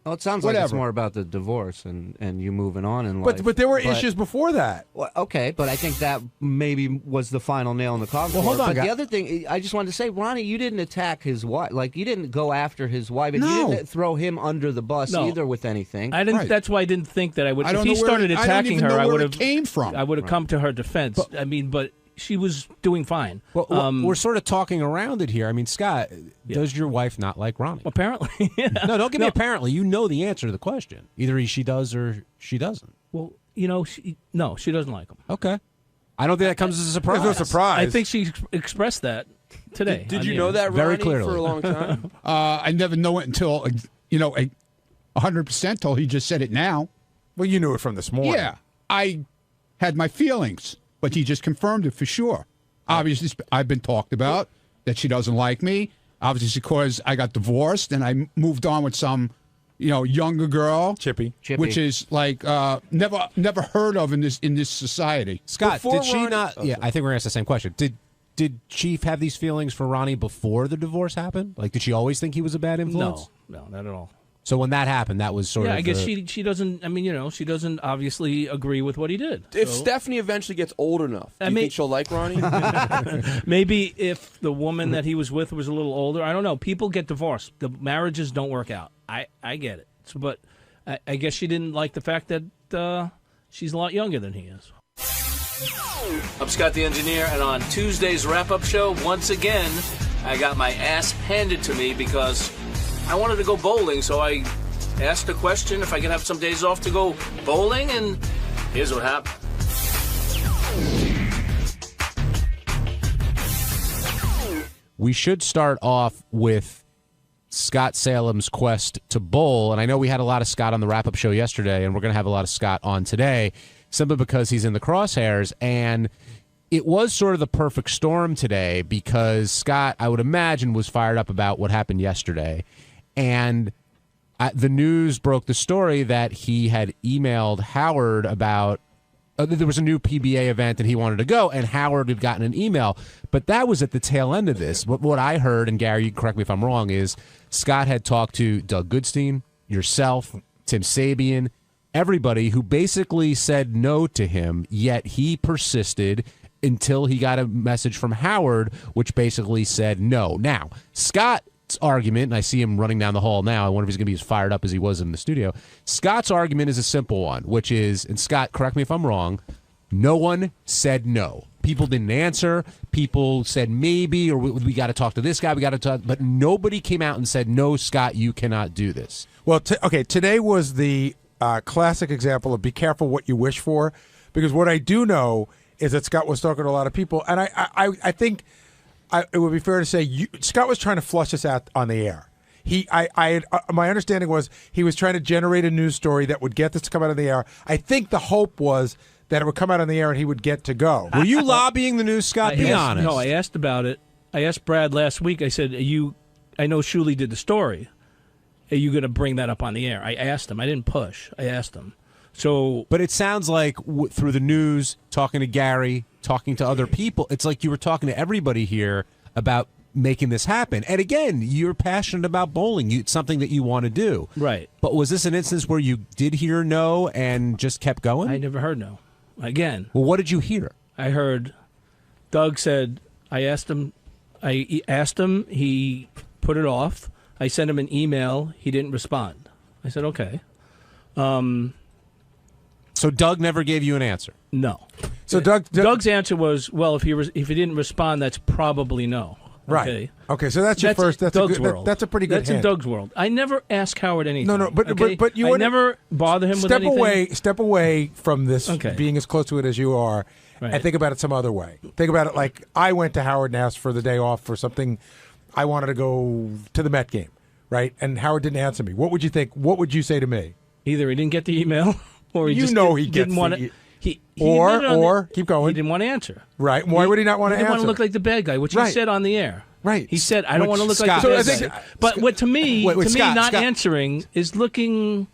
Well, it sounds like it's Whatever. more about the divorce and you moving on in life. But there were issues before that. Well, okay, but I think that maybe was the final nail in the coffin. Well, hold on, But guy. the other thing, I just wanted to say, Ronnie, you didn't attack his wife. Like, you didn't go after his wife, and you No. didn't throw him under the bus No. either with anything. I didn't. That's why I didn't think that I would. I If don't he know where started it- I don't attacking even her, know I where would it have came from. I would have come to her defense. I mean, but she was doing fine. Well, we're sort of talking around it here. I mean, Scott, does your wife not like Ronnie? Apparently, yeah. No, don't give me apparently. You know the answer to the question. Either she does or she doesn't. Well, she doesn't like him. Okay. I don't think that comes as a surprise. There's no surprise. I think she expressed that today. Did on you the know air. that, Very Ronnie, clearly. for a long time? I never know it until 100% till he just said it now. Well, you knew it from this morning. Yeah, I had my feelings, but he just confirmed it for sure. Obviously, I've been talked about that she doesn't like me. Obviously, because I got divorced and I moved on with some, younger girl, Chippy, which is like never heard of in this society. Scott, did she not? Yeah, I think we're gonna ask the same question. Did Chief have these feelings for Ronnie before the divorce happened? Like, did she always think he was a bad influence? No, not at all. So when that happened, that was sort of. I guess she doesn't. I mean, she doesn't obviously agree with what he did. If so. Stephanie eventually gets old enough, do you think she'll like Ronnie? Maybe if the woman that he was with was a little older. I don't know. People get divorced. The marriages don't work out. I get it. But I guess she didn't like the fact that she's a lot younger than he is. I'm Scott the Engineer, and on Tuesday's wrap-up show, once again, I got my ass handed to me because I wanted to go bowling, so I asked a question if I could have some days off to go bowling, and here's what happened. We should start off with Scott Salem's quest to bowl, and I know we had a lot of Scott on the wrap-up show yesterday, and we're going to have a lot of Scott on today, simply because he's in the crosshairs, and it was sort of the perfect storm today because Scott, I would imagine, was fired up about what happened yesterday, and the news broke the story that he had emailed Howard about there was a new PBA event and he wanted to go, and Howard had gotten an email. But that was at the tail end of this. What I heard, and Gary, you can correct me if I'm wrong, is Scott had talked to Doug Goodstein, yourself, Tim Sabian, everybody who basically said no to him, yet he persisted until he got a message from Howard, which basically said no. Now, Scott's argument, and I see him running down the hall now, I wonder if he's going to be as fired up as he was in the studio. Scott's argument is a simple one, which is, and Scott, correct me if I'm wrong, no one said no. People didn't answer. People said maybe, or we got to talk to this guy, we got to talk, but nobody came out and said, no, Scott, you cannot do this. Well, today was the classic example of be careful what you wish for, because what I do know is that Scott was talking to a lot of people, and I think it would be fair to say Scott was trying to flush us out on the air. My understanding was he was trying to generate a news story that would get this to come out on the air. I think the hope was that it would come out on the air and he would get to go. Were you lobbying the news, Scott? Be honest. No, I asked about it. I asked Brad last week. I said, I know Shuley did the story. Are you going to bring that up on the air? I asked him. I didn't push. I asked him. But it sounds like through the news, talking to Gary, talking to other people, it's like you were talking to everybody here about making this happen. And again, you're passionate about bowling. It's something that you want to do. Right. But was this an instance where you did hear no and just kept going? I never heard no. Again. Well, what did you hear? I heard Doug said, I asked him, he put it off. I sent him an email. He didn't respond. I said, okay. So Doug never gave you an answer? No. So Doug's answer was, well, if he didn't respond, that's probably no. Right. Okay. Okay, so that's your first. That's Doug's a good, world. that's a pretty good That's hint. in Doug's world. I never ask Howard anything. No, but okay? but you I wouldn't- never bother him with anything. Step away from this Okay. being as close to it as you are, Right. and think about it some other way. Think about it like I went to Howard and asked for the day off for something. I wanted to go to the Met game, right? And Howard didn't answer me. What would you think? What would you say to me? Either he didn't get the email, or he You just know he didn't gets want the- to. He Or- admitted on or- the- keep going. He didn't want to answer. Right? Why would he not want to He didn't want answer? to look like the bad guy, which he Right. said on the air. Right. He said, "I don't Which want to look Scott- like the bad So I think- guy." But what to me, Wait, Scott, not Scott. answering is looking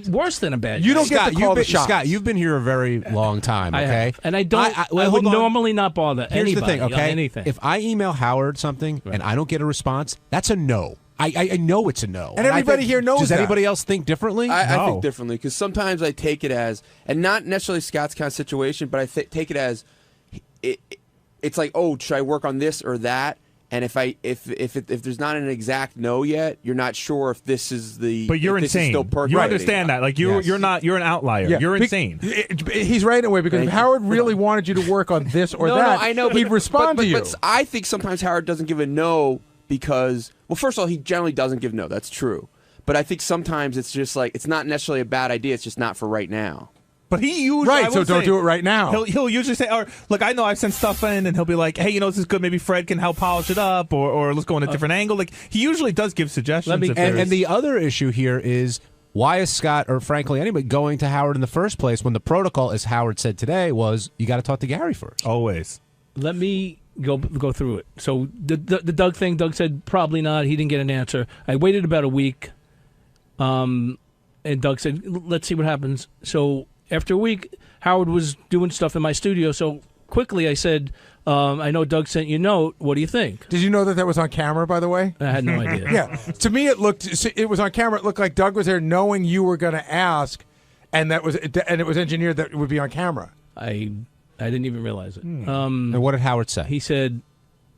worse than a bad guy. You don't get Scott, to call the you've been, shots. Scott, you've been here a very long time, I okay? have. And I don't. I hold would on. normally not bother Here's anybody the thing, on okay? anything. If I email Howard something and I don't get a response, that's a no. I know it's a no. And everybody here knows Does that. anybody else think differently? I think differently, because sometimes I take it as, and not necessarily Scott's kind of situation, but I take it as, it's like, oh, should I work on this or that? And if there's not an exact no yet, you're not sure if this is the. But you're insane. You understand that? Like you're not. You're an outlier. Yeah. You're insane. He's right in a way, because if Howard really wanted you to work on this or that, I know, he'd respond to you. But I think sometimes Howard doesn't give a no because, well, first of all, he generally doesn't give no. That's true. But I think sometimes it's just like, it's not necessarily a bad idea. It's just not for right now. But he usually right, so don't do it right now. He'll usually say, "Or look, I know I've sent stuff in," and he'll be like, "Hey, this is good. Maybe Fred can help polish it up, or let's go in a different angle." Like he usually does give suggestions. And the other issue here is, why is Scott, or frankly anybody, going to Howard in the first place when the protocol, as Howard said today, was you got to talk to Gary first? Always. Let me go through it. So the Doug thing, Doug said probably not. He didn't get an answer. I waited about a week, and Doug said, "Let's see what happens." So after a week, Howard was doing stuff in my studio, so quickly I said, I know Doug sent you a note. What do you think? Did you know that was on camera, by the way? I had no idea. Yeah. To me, it was on camera. It looked like Doug was there knowing you were going to ask, and it was engineered that it would be on camera. I didn't even realize it. And what did Howard say? He said,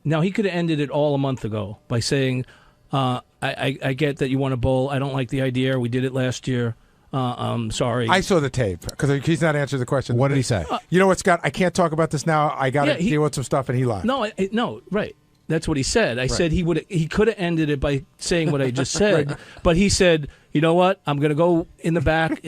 now he could have ended it all a month ago by saying, I get that you want to bowl. I don't like the idea. We did it last year. I'm sorry. I saw the tape because he's not answering the question. What did he say? You know what, Scott? I can't talk about this now. I got to deal with some stuff, and he lied. No, right. That's what he said. I said he could have ended it by saying what I just said, but he said, you know what? I'm going to go in the back.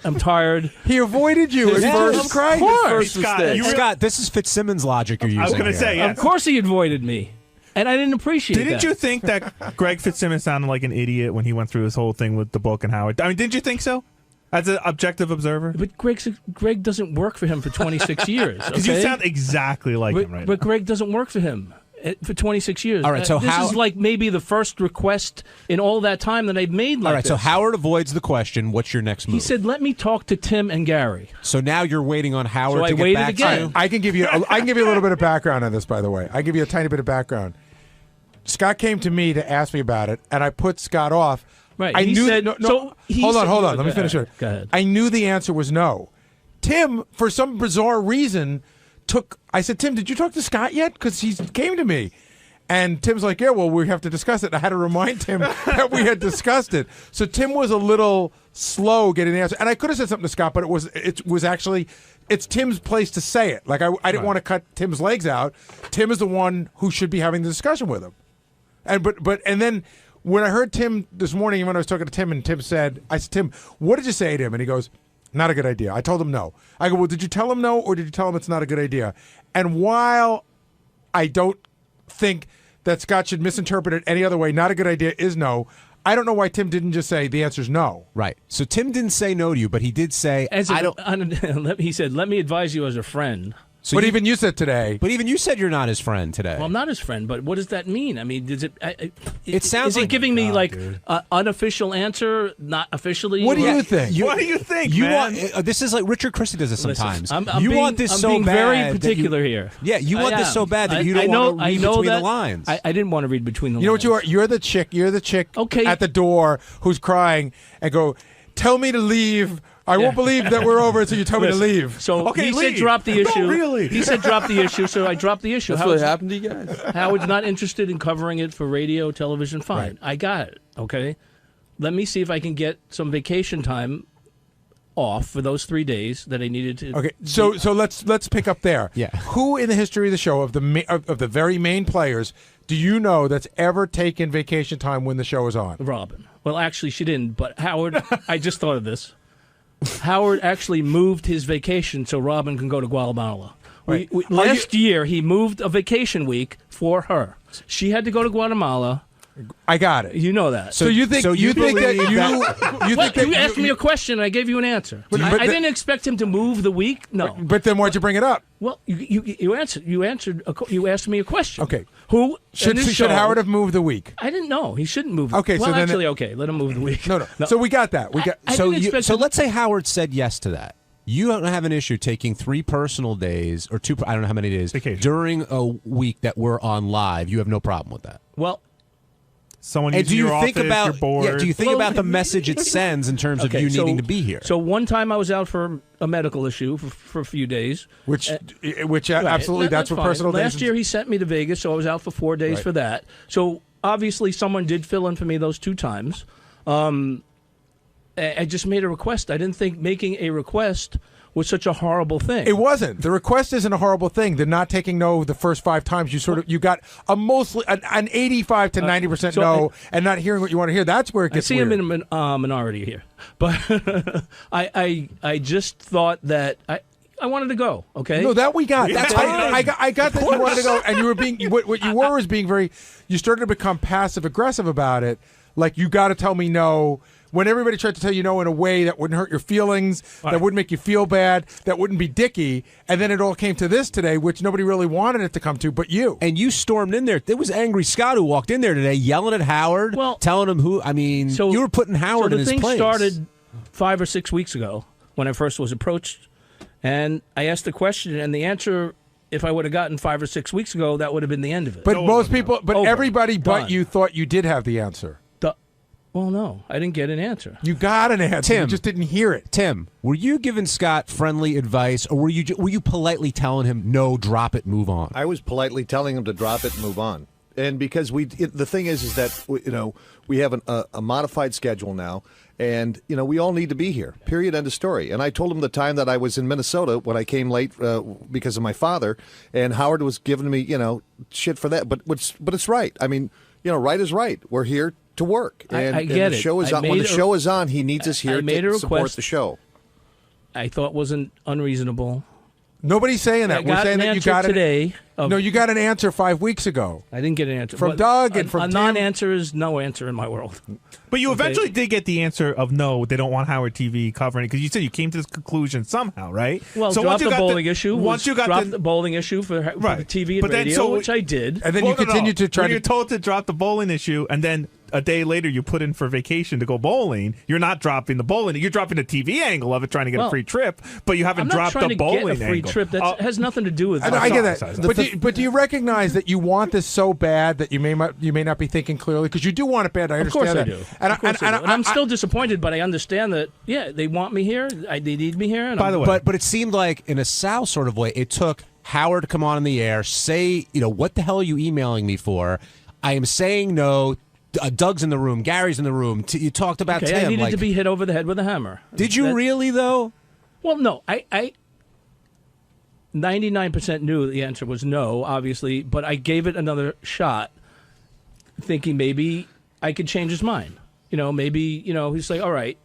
I'm tired. He avoided you. Scott, this is Fitzsimmons logic you're using. I was going to say, yes. Of course he avoided me. And I didn't appreciate that. Didn't you think that Greg Fitzsimmons sounded like an idiot when he went through his whole thing with the book and Howard? I mean, didn't you think so? As an objective observer? But Greg doesn't work for him for 26 years. Because you sound exactly like him right now. But Greg doesn't work for him for 26 years. All right, so this is like maybe the first request in all that time that I've made like All right, this. so Howard avoids the question, what's your next move? He said, let me talk to Tim and Gary. So now you're waiting on Howard So to I waited get back again. to you? I can give you a little bit of background on this, by the way. I give you a tiny bit of background. Scott came to me to ask me about it, and I put Scott off. Right. I he knew. said, hold on. Let me finish it. Go ahead. I knew the answer was no. Tim, for some bizarre reason, I said, Tim, did you talk to Scott yet? Because he came to me. And Tim's like, yeah, well, we have to discuss it. I had to remind Tim that we had discussed it. So Tim was a little slow getting the answer. And I could have said something to Scott, but it was actually, it's Tim's place to say it. Like, I didn't want to cut Tim's legs out. Tim is the one who should be having the discussion with him. And then when I heard Tim this morning, when I was talking to Tim, and Tim said, I said, Tim, what did you say to him? And he goes, not a good idea. I told him no. I go, well, did you tell him no, or did you tell him it's not a good idea? And while I don't think that Scott should misinterpret it any other way, not a good idea is no, I don't know why Tim didn't just say the answer's no. Right. So Tim didn't say no to you, but he did say, he said, let me advise you as a friend. So but even you said today. But even you said you're not his friend today. Well, I'm not his friend, but what does that mean? I mean, does it? It sounds is he like giving me like unofficial answer, not officially? What do you think? What do you think, you man? Want this is like Richard Christie does this sometimes. I'm you being, want this I'm so being bad. very particular here. Yeah, you want this so bad that you don't want to read between the lines. I didn't want to read between the lines. You know what you are? You're the chick. At the door who's crying and go, tell me to leave. I won't believe that we're over until you tell me to leave. So he said drop the issue. Really? He said drop the issue, so I dropped the issue. That's what happened to you guys. Howard's not interested in covering it for radio, television. Fine. Right. I got it. Okay. Let me see if I can get some vacation time off for those 3 days that I needed to. Okay, so let's pick up there. Yeah. Who in the history of the show of the very main players do you know that's ever taken vacation time when the show is on? Robin. Well, actually, she didn't. But Howard, I just thought of this. Howard actually moved his vacation so Robin can go to Guatemala. Right. Last year, he moved a vacation week for her. She had to go to Guatemala. I got it. You know that. So you think that you asked me a question and I gave you an answer. I didn't expect him to move the week. No. But then why'd you bring it up? Well, you answered. You asked me a question. Okay. Who should Howard have moved the week? I didn't know. He shouldn't move. Okay. Well, so then actually, okay. Let him move the week. No. So we got that. So let's say Howard said yes to that. You don't have an issue taking 3 personal days or 2. I don't know how many days vacation during a week that we're on live. You have no problem with that. Well, someone And using do you your think office, about you're bored. do you think about the message it sends in terms of you needing to be here? So one time I was out for a medical issue for a few days. Which Right. absolutely, that's what fine. personal days. Last year he sent me to Vegas, so I was out for 4 days Right. for that. So obviously someone did fill in for me those 2 times. I just made a request. I didn't think making a request was such a horrible thing. It wasn't. The request isn't a horrible thing. They're not taking no the first 5 times. You got a mostly an 85 to 90% so no, and not hearing what you want to hear. That's where it I gets see weird. him in a minority here, but I just thought that I wanted to go. Okay, No, that we got. That's I fine. got that you wanted to go, and you were being what you were was being very. You started to become passive aggressive about it. Like you got to tell me no. When everybody tried to tell you no in a way that wouldn't hurt your feelings, that wouldn't make you feel bad, that wouldn't be dicky, and then it all came to this today, which nobody really wanted it to come to, but you. And you stormed in there. There was Angry Scott who walked in there today, yelling at Howard, telling him who. I mean, you were putting Howard in his place. So the thing started 5 or 6 weeks ago when I first was approached, and I asked the question, and the answer, if I would have gotten 5 or 6 weeks ago, that would have been the end of it. But most people, but Over. everybody but Done. you thought you did have the answer. Well, no, I didn't get an answer. You got an answer. Tim, you just didn't hear it. Tim, were you giving Scott friendly advice, or were you politely telling him no, drop it, move on? I was politely telling him to drop it and move on. And because the thing is that we have a modified schedule now, and we all need to be here. Period. End of story. And I told him the time that I was in Minnesota when I came late because of my father, and Howard was giving me shit for that. But it's right. I mean, right is right. We're here to work, and, I get and the it. show is on. When the show is on, he needs us here I made a to support request the show. I thought wasn't unreasonable. Nobody's saying that. I We're got saying an that you answer got today. No, you got an answer 5 weeks ago. I didn't get an answer from But Doug and from a Tim. non-answer is no answer in my world. But you Okay. eventually did get the answer of no, they don't want Howard TV covering it, because you said you came to this conclusion somehow, right? Well, so drop once you the got bowling issue. once you got drop the bowling issue for the TV and but then, radio, which I did. And then you continued to try when to. you're told to drop the bowling issue, and then a day later you put in for vacation to go bowling, you're not dropping the bowling. You're dropping the TV angle of it, trying to get a Well, free trip, but you haven't I'm not dropped trying the to bowling get a free angle. trip. That has nothing to do with. I get that. Sorry. But do you recognize that you want this so bad that you may not be thinking clearly, because you do want it bad. I Of course understand I that. do. And Of course I do. And I'm still disappointed, but I understand that. Yeah, they want me here. They need me here. And but it seemed like in a Sal sort of way, it took Howard to come on in the air, say, what the hell are you emailing me for? I am saying no. Doug's in the room. Gary's in the room. You talked about okay, Tim. I needed to be hit over the head with a hammer. Did you really, though? Well, no. I 99% knew the answer was no, obviously, but I gave it another shot, thinking maybe I could change his mind. Maybe, he's like, all right,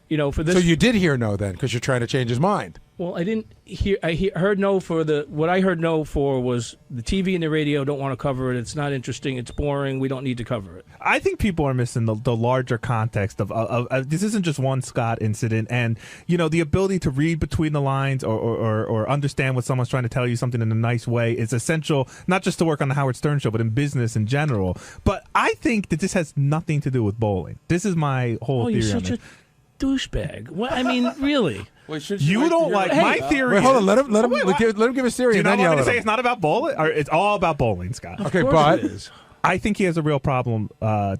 for this. So you did hear no then, because you're trying to change his mind. Well, I didn't hear. Heard no for what I heard no for was the TV and the radio don't want to cover it. It's not interesting. It's boring. We don't need to cover it. I think people are missing the larger context of this isn't just one Scott incident, and the ability to read between the lines or understand what someone's trying to tell you something in a nice way is essential, not just to work on the Howard Stern show, but in business in general. But I think that this has nothing to do with bowling. This is my whole theory. You're on such it. a douchebag. Well, I mean, really. Wait, you don't like my theory. Wait, hold on. Let him give his theory. Do you and not then want yell me to at say him. it's not about bowling? Or it's all about bowling, Scott. Okay, but I think he has a real problem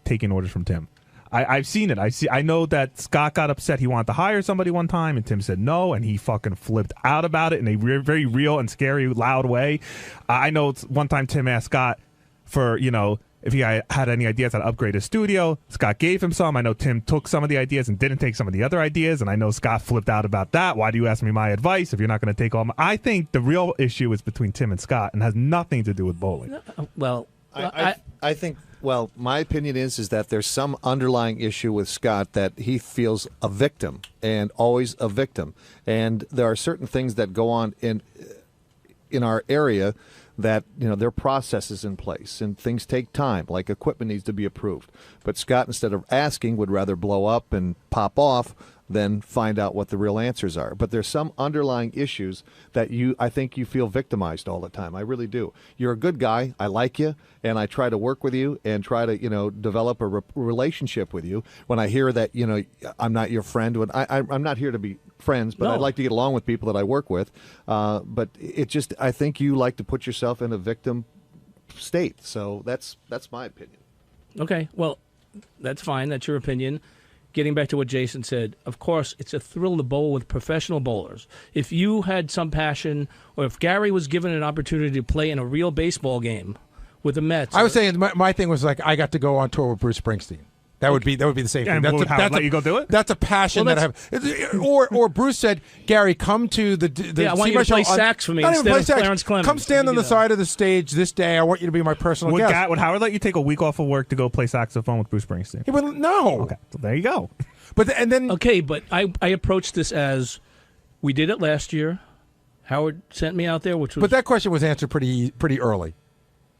taking orders from Tim. I've seen it. I know that Scott got upset. He wanted to hire somebody one time, and Tim said no, and he fucking flipped out about it in a very real and scary, loud way. I know one time Tim asked Scott for, if he had any ideas how to upgrade his studio. Scott gave him some. I know Tim took some of the ideas and didn't take some of the other ideas, and I know Scott flipped out about that. Why do you ask me my advice if you're not going to take all my... I think the real issue is between Tim and Scott and has nothing to do with bowling. Well, I think, my opinion is that there's some underlying issue with Scott that he feels a victim and always a victim. And there are certain things that go on in our area that, there are processes in place and things take time, like equipment needs to be approved. But Scott, instead of asking, would rather blow up and pop off than find out what the real answers are. But there's some underlying issues that I think you feel victimized all the time. I really do. You're a good guy. I like you, and I try to work with you and try to, develop a relationship with you. When I hear that, I'm not your friend, when I'm not here to be friends, but No. I'd like to get along with people that I work with. But I think you like to put yourself in a victim state. So that's my opinion. Okay, well, That's fine. That's your opinion. Getting back to what Jason said, of course, it's a thrill to bowl with professional bowlers. If you had some passion, or if Gary was given an opportunity to play in a real baseball game with the Mets. I was saying my thing was like I got to go on tour with Bruce Springsteen. That would be the same thing. Let you go do it? That's a passion that I have. Or Bruce said, Gary, come to the I want you to play sax for me not instead even of play Clarence Clemens. Come stand on the side of the stage this day. I want you to be my personal guest. Would Howard let you take a week off of work to go play saxophone with Bruce Springsteen? He wouldn't. No. Okay, so there you go. But okay, but I approached this as we did it last year. Howard sent me out there, which was. But that question was answered pretty early.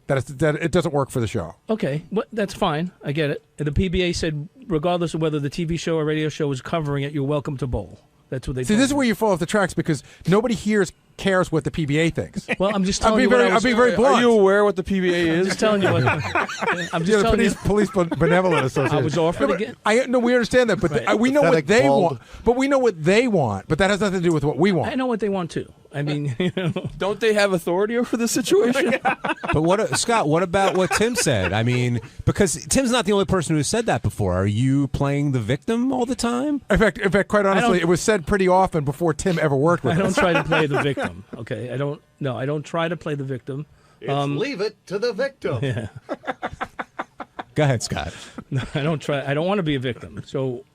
That it doesn't work for the show. Okay, that's fine. I get it. The PBA said, regardless of whether the TV show or radio show is covering it, you're welcome to bowl. That's what they. See, this is where you fall off the tracks because nobody cares what the PBA thinks. Well, I'm just telling you. I'm being very blunt. Are you aware what the PBA is? I'm just telling you. I'm just telling you. Police Benevolent Association. I was offered again. No, we understand that, but we know what they want. But we know what they want. But that has nothing to do with what we want. I know what they want too. I mean, don't they have authority over the situation? But Scott, what about what Tim said? I mean, because Tim's not the only person who said that before. Are you playing the victim all the time? In fact, quite honestly, it was said pretty often before Tim ever worked with us. I don't try to play the victim. Okay, I don't try to play the victim. Leave it to the victim. Yeah. Go ahead, Scott. No, I don't try. I don't want to be a victim. So,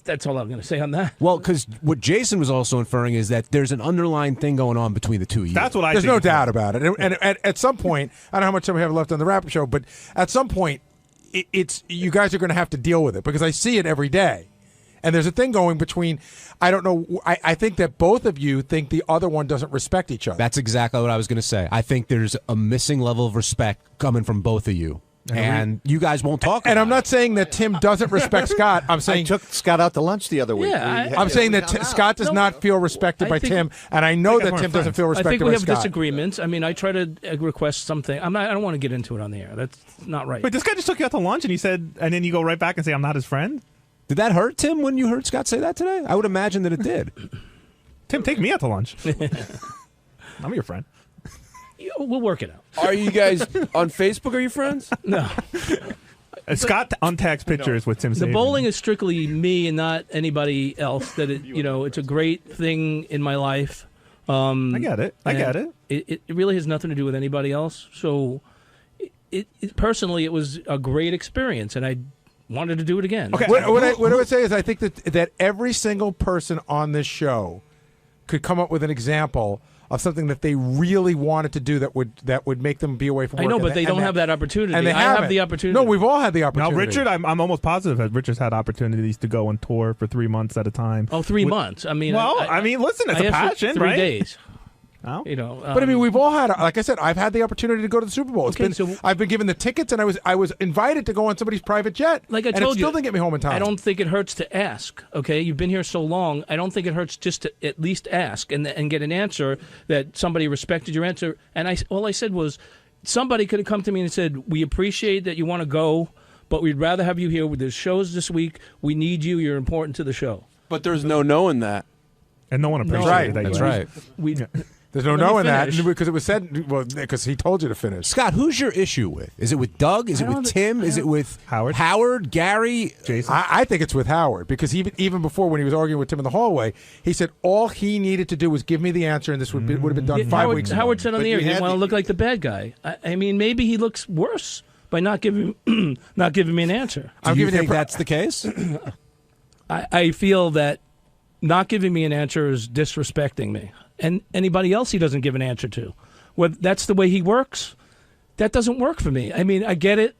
that's all I'm going to say on that. Well, because what Jason was also inferring is that there's an underlying thing going on between the two of you. That's what I There's think. no doubt about it. And at some point, I don't know how much time we have left on the wrap-up show, but at some point, it's you guys are going to have to deal with it because I see it every day. And there's a thing going between, I don't know, I think that both of you think the other one doesn't respect each other. That's exactly what I was going to say. I think there's a missing level of respect coming from both of you. And you guys won't talk And about I'm not saying that Tim doesn't respect Scott. I'm saying I took Scott out to lunch the other week. Yeah, I'm saying that Scott does not feel respected by Tim, and I know that Tim doesn't feel respected by Scott. I think we have disagreements. I mean, I try to request something. I don't want to get into it on the air. That's not right. Wait, this guy just took you out to lunch, and he said, and then you go right back and say, "I'm not his friend." Did that hurt Tim when you heard Scott say that today? I would imagine that it did. Tim, take me out to lunch. I'm your friend. We'll work it out. Are you guys on Facebook? Are you friends? No. Scott untags pictures with Tim. The bowling is strictly me and not anybody else. That it's a great thing in my life. I get it. It really has nothing to do with anybody else. So, personally, it was a great experience, and I wanted to do it again. Okay. What I would say is I think that every single person on this show could come up with an example of something that they really wanted to do that would make them be away from work. I know, but they don't have that opportunity. And they I have the opportunity. No, we've all had the opportunity. Now, Richard, I'm almost positive that Richard's had opportunities to go on tour for 3 months at a time. Oh, 3 months. I mean, listen, it's a passion, 3 right? days. Oh. But I mean, we've all had. Like I said, I've had the opportunity to go to the Super Bowl. I've been given the tickets, and I was invited to go on somebody's private jet. Like I and told it you, still didn't get me home in time. I don't think it hurts to ask. Okay, you've been here so long. I don't think it hurts just to at least ask and get an answer that somebody respected your answer. And all I said was, somebody could have come to me and said, "We appreciate that you want to go, but we'd rather have you here. There's shows this week. We need you. You're important to the show." But there's no knowing that, and no one appreciated that. That's right. There's no knowing that because it was said. Well, because he told you to finish. Scott, who's your issue with? Is it with Doug? Is it with Tim? Is it with Howard, Gary, Jason? I think it's with Howard because even before when he was arguing with Tim in the hallway, he said all he needed to do was give me the answer, and this would have been done 5 weeks ago. Howard said on the air he didn't want to look like the bad guy. I mean, maybe he looks worse by not giving me an answer. Do you think that's the case? I feel that not giving me an answer is disrespecting me. And anybody else he doesn't give an answer to. Well, that's the way he works. That doesn't work for me. I mean, I get it.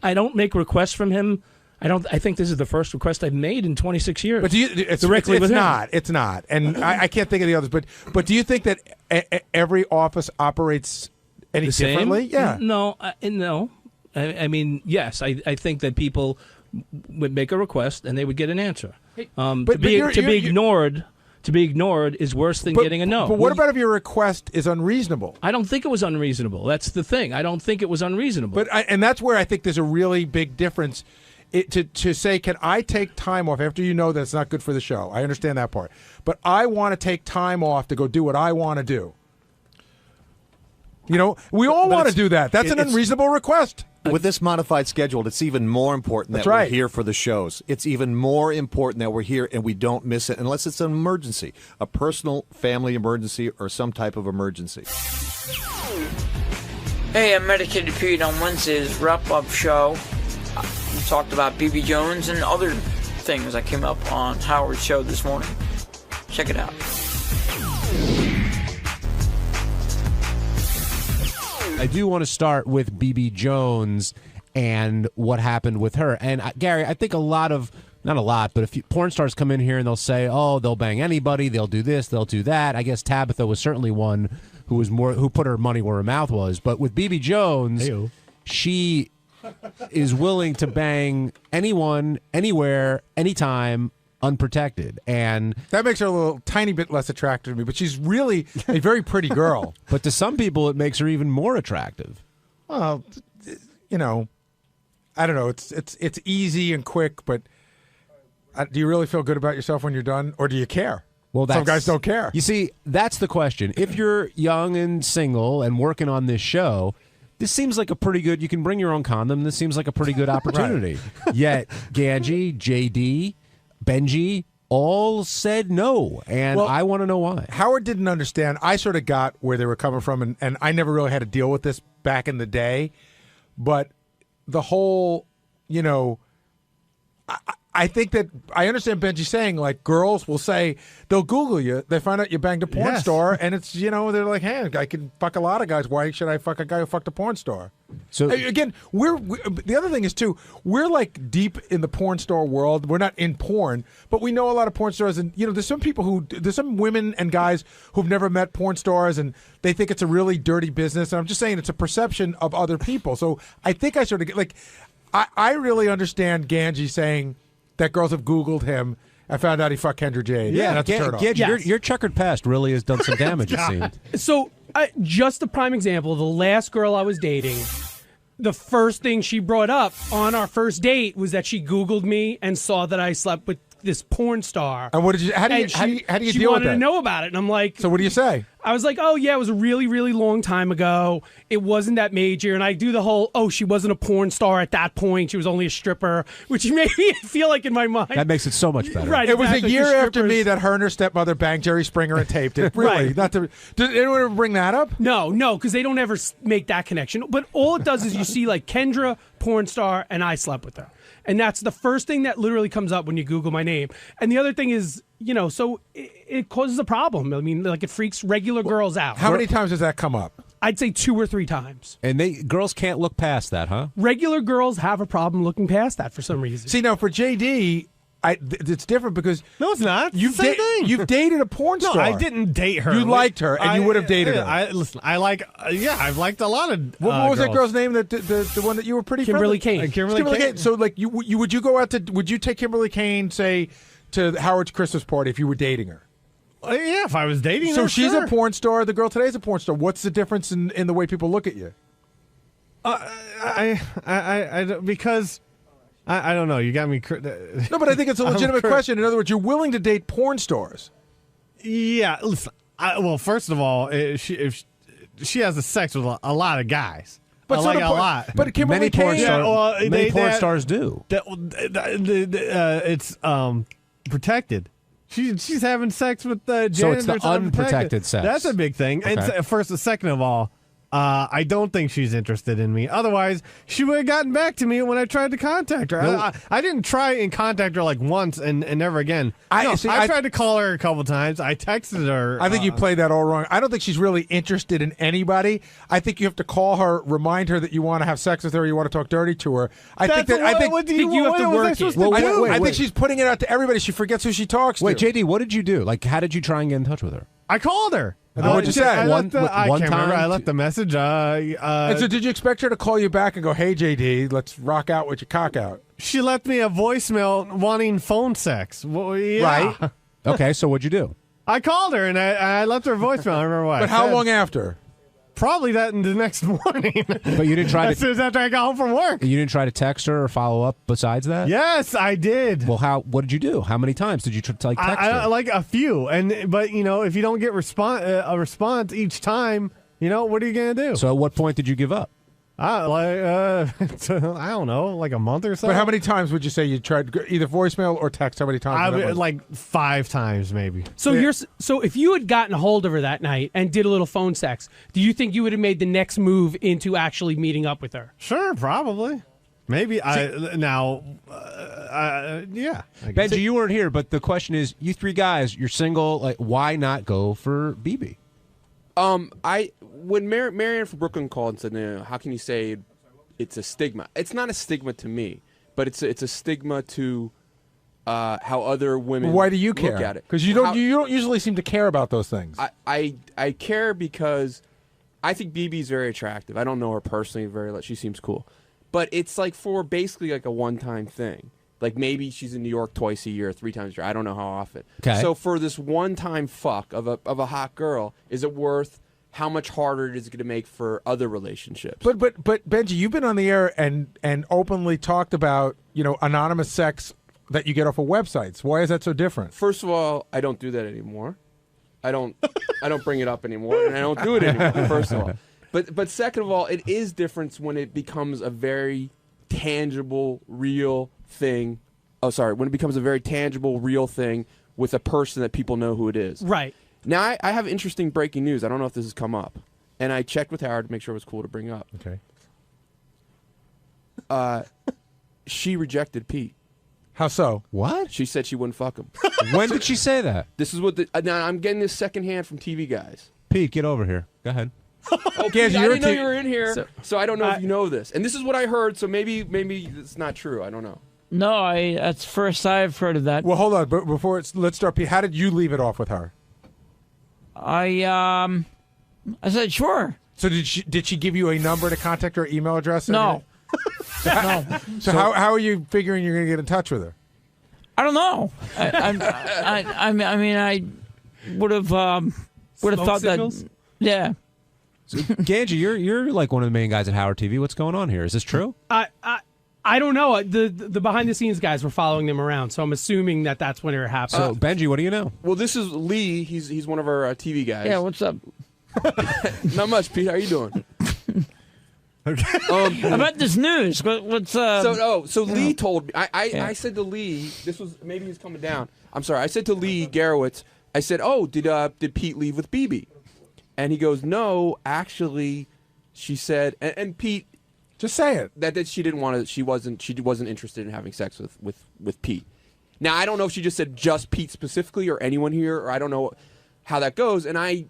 I don't make requests from him. I think this is the first request I've made in 26 years. But it's not. It's not. And I can't think of the others. But do you think that every office operates any differently? Yeah. No. No. I mean, yes. I think that people would make a request and they would get an answer. To be ignored. To be ignored is worse than getting a no. But what about if your request is unreasonable? I don't think it was unreasonable. That's the thing. I don't think it was unreasonable. And that's where I think there's a really big difference. To say, can I take time off after you know that it's not good for the show? I understand that part. But I want to take time off to go do what I want to do. You know, we all want to do that. That's an unreasonable request. with this modified schedule, it's even more important that That's right. we're here for the shows. It's even more important that we're here and we don't miss it unless it's an emergency, a personal family emergency or some type of emergency. Hey, I'm Medicated Pete on Wednesday's wrap-up show. We talked about B.B. Jones and other things that came up on Howard's show this morning. Check it out. I do want to start with B.B. Jones and what happened with her. And Gary, I think not a lot, but a few porn stars come in here and they'll say, oh, they'll bang anybody, they'll do this, they'll do that. I guess Tabitha was certainly one who put her money where her mouth was. But with B.B. Jones, she is willing to bang anyone, anywhere, anytime, unprotected, and that makes her a little tiny bit less attractive to me. But she's really a very pretty girl. But to some people, it makes her even more attractive. Well, you know, I don't know. It's easy and quick, but do you really feel good about yourself when you're done, or do you care? Well, some guys don't care. You see, that's the question. If you're young and single and working on this show, this seems like a pretty good. You can bring your own condom. This seems like a pretty good opportunity. Yet, Ganji, JD, Benji all said no, and I want to know why. Howard didn't understand. I sort of got where they were coming from, and I never really had to deal with this back in the day. But the whole, you know, I think that I understand Benji saying, like, girls will say, they'll Google you, they find out you banged a porn star, and it's, you know, they're like, hey, I can fuck a lot of guys. Why should I fuck a guy who fucked a porn star? So again, the other thing is, too, we're like deep in the porn star world. We're not in porn, but we know a lot of porn stars, and, you know, there's some women and guys who've never met porn stars, and they think it's a really dirty business, and I'm just saying it's a perception of other people. So I think I sort of get, like, I really understand Ganji saying that girls have Googled him and found out he fucked Kendra Jade. Yeah, that's a turn off. Your checkered past really has done some damage, it seems. So, just a prime example, the last girl I was dating, the first thing she brought up on our first date was that she Googled me and saw that I slept with this porn star. And what did you? How do you she deal with that? She wanted to know about it, and I'm like, so what do you say? I was like, oh yeah, it was a really, really long time ago. It wasn't that major, and I do the whole, oh, she wasn't a porn star at that point. She was only a stripper, which made me feel like in my mind that makes it so much better. Right, it was a year after strippers. me that her and her stepmother banged Jerry Springer and taped it. Really? Right. Did anyone ever bring that up? No, because they don't ever make that connection. But all it does is you see like Kendra, porn star, and I slept with her. And that's the first thing that literally comes up when you Google my name. And the other thing is, you know, so it causes a problem. I mean, like it freaks regular girls out. How many times does that come up? I'd say 2 or 3 times. And girls can't look past that, huh? Regular girls have a problem looking past that for some reason. See, now for JD, it's different because no, it's not. You've dated a porn star. No, I didn't date her. You liked her, and you would have dated her. Listen, I've liked a lot of. What was girls. that girl's name? The one that you were pretty Kimberly friendly? Kane. Kimberly Kane. So like would you go out to? Would you take Kimberly Kane, say, to Howard's Christmas party if you were dating her? Yeah, if I was dating her. So she's sure. a porn star. The girl today is a porn star. What's the difference in the way people look at you? Because. I don't know. You got me. No, but I think it's a legitimate question. In other words, you're willing to date porn stars. Yeah. Listen. Well, first of all, if she has the sex with a lot of guys, but a lot. But Kimberly many porn Kane, many porn stars do. It's protected. She's having sex with janitors. So it's the unprotected sex. That's a big thing. Okay. And second of all. I don't think she's interested in me. Otherwise, she would have gotten back to me when I tried to contact her. No. I didn't try and contact her like once and never again. I tried to call her a couple times. I texted her. I think you played that all wrong. I don't think she's really interested in anybody. I think you have to call her, remind her that you want to have sex with her, you want to talk dirty to her. I think you have to work it. I think she's putting it out to everybody. She forgets who she talks to. Wait, JD, what did you do? Like, how did you try and get in touch with her? I called her. And then what'd you say? I One can't time? remember. I left a message. And so did you expect her to call you back and go, hey, JD, let's rock out with your cock out? She left me a voicemail wanting phone sex. Well, yeah. Right. Okay, so what'd you do? I called her, and I left her a voicemail. I remember what But I how said. long after? Probably that in the next morning. But you didn't try as soon as after I got home from work. You didn't try to text her or follow up besides that? Yes, I did. Well, what did you do? How many times did you text her? Like a few, but you know, if you don't get a response each time, you know, what are you gonna do? So at what point did you give up? I don't know, like a month or so. But how many times would you say you tried either voicemail or text? How many times? Like 5 times, maybe. So so if you had gotten a hold of her that night and did a little phone sex, do you think you would have made the next move into actually meeting up with her? Sure, probably. Maybe. Yeah. Benji, you weren't here, but the question is, you 3 guys, you're single. Like, why not go for BB? When Marianne from Brooklyn called and said, "No, how can you say it's a stigma?" It's not a stigma to me, but it's a stigma to how other women. Why do you care? Look at it Because you don't usually seem to care about those things. I care because I think BB's very attractive. I don't know her personally she seems cool, but it's like for basically like a one-time thing. Like maybe she's in New York twice a year, 3 times a year. I don't know how often. Okay. So for this one-time fuck of a hot girl, is it worth how much harder it is going to make for other relationships? But Benji, you've been on the air and openly talked about anonymous sex that you get off of websites. Why is that so different? First of all, I don't do that anymore. I don't bring it up anymore, and I don't do it anymore. First of all, but second of all, it is different when it becomes a very tangible, real thing. Oh, sorry, when it becomes a very tangible, real thing with a person that people know who it is. Right. Now, I have interesting breaking news. I don't know if this has come up. And I checked with Howard to make sure it was cool to bring up. Okay. She rejected Pete. How so? What? She said she wouldn't fuck him. When did she say that? This is what now I'm getting this secondhand from TV guys. Pete, get over here. Go ahead. Oh, Pete, I didn't know you were in here, so I don't know if you know this. And this is what I heard, so maybe it's not true. I don't know. No, that's first I've heard of that. Well, hold on. But let's start. Pete, how did you leave it off with her? I said sure. So did she give you a number to contact her, email address? No. No. So how are you figuring you're going to get in touch with her? I don't know. I mean, I would have thought signals? that. Yeah. So, Ganji, you're like one of the main guys at Howard TV. What's going on here? Is this true? I don't know. The behind the scenes guys were following them around, so I'm assuming that's when it happened. So Benji, what do you know? Well, this is Lee. He's one of our TV guys. Yeah. What's up? Not much, Pete. How you doing? About this news. What's So Lee told me. I said to Lee, this was maybe he's coming down. I'm sorry. I said to Lee Garowitz, I said, "Oh, did Pete leave with BB?" And he goes, "No, actually," she said, and Pete. Just say it. That she didn't want to. She wasn't interested in having sex with Pete. Now I don't know if she just said just Pete specifically or anyone here, or I don't know how that goes. And I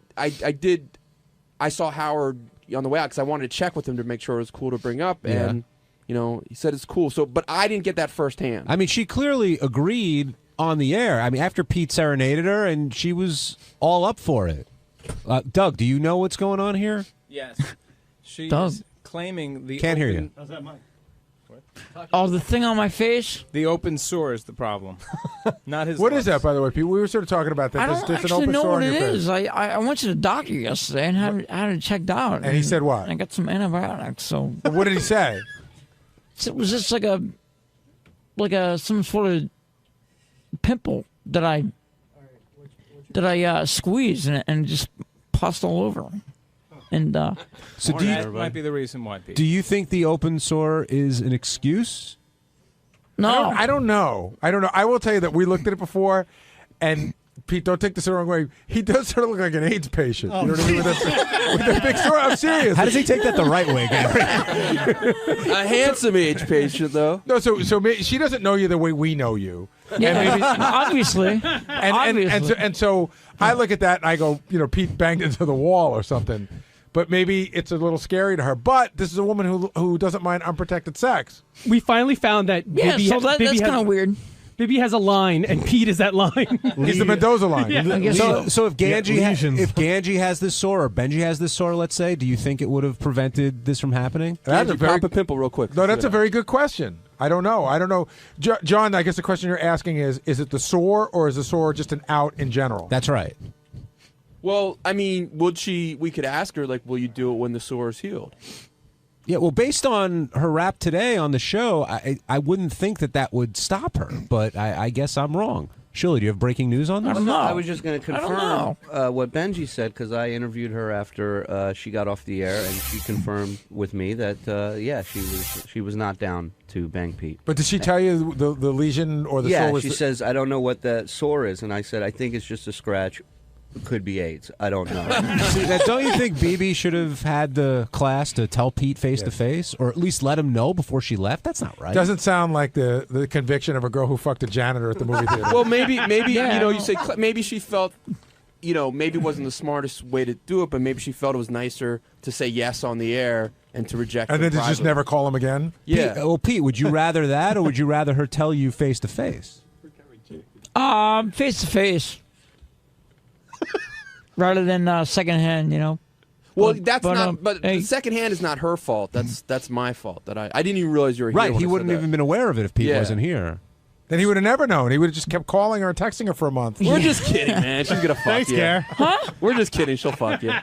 saw Howard on the way out because I wanted to check with him to make sure it was cool to bring up, and he said it's cool. So, but I didn't get that firsthand. I mean, she clearly agreed on the air. I mean, after Pete serenaded her, and she was all up for it. Doug, do you know what's going on here? Yes. She is claiming the Can't hear you. How's that mic? Oh, the thing on my face? The open sore is the problem. Not his What is that, by the way, Pete? We were sort of talking about that. I don't There's an actually open know sore what on it your is. face. I went to the doctor yesterday and had it checked out. And he said what? I got some antibiotics. So what did he say? It was just like some sort of pimple that I squeezed and just pussed all over. And so that might be the reason why. Pete. Do you think the open sore is an excuse? No, I don't know. I will tell you that we looked at it before, and Pete, don't take this the wrong way. He does sort of look like an AIDS patient. You know what I mean? With that big sore. I'm serious. How does he take that the right way, Gary? A handsome AIDS patient, though. No, so she doesn't know you the way we know you. Yeah, and maybe, obviously. And so I look at that and I go, Pete banged into the wall or something. But maybe it's a little scary to her. But this is a woman who doesn't mind unprotected sex. We finally found that. Yeah, Bibby so that's kind of weird. Bibby has a line, and Pete is that line. He's the Mendoza line. Yeah. So if Ganji has this sore, or Benji has this sore, let's say, do you think it would have prevented this from happening? That's pop a pimple real quick. No, that's a very good question. I don't know. John, I guess the question you're asking is it the sore or is the sore just an out in general? That's right. Well, I mean, we could ask her, like, will you do it when the sore is healed? Yeah, well, based on her rap today on the show, I wouldn't think that would stop her, but I guess I'm wrong. Shirley, do you have breaking news on this? No, I was just going to I don't confirm what Benji said because I interviewed her after she got off the air, and she confirmed with me that yeah, she was not down to bang Pete. But did she tell you the lesion or the sore? Yeah, was she says I don't know what that sore is, and I said I think it's just a scratch. Could be AIDS. I don't know. See, now, don't you think BB should have had the class to tell Pete face to face, or at least let him know before she left? That's not right. Doesn't sound like the conviction of a girl who fucked a janitor at the movie theater. Well, maybe you know, you say maybe she felt, you know, maybe it wasn't the smartest way to do it, but maybe she felt it was nicer to say yes on the air and to reject. And then to just privately. never call him again. Yeah. Pete, well, Pete, would you rather that, or would you rather her tell you face to face? Face to face. Rather than secondhand, you know. Well, But- that's but, not. But hey. the second hand is not her fault. That's my fault. That I didn't even realize you were here. Right, when he I said wouldn't that. even been aware of it if Pete Yeah. wasn't here. Then he would have never known. He would have just kept calling her and texting her for a month. We're just kidding, man. She's gonna fuck Thanks, you. Gare. Huh? We're just kidding. She'll fuck you.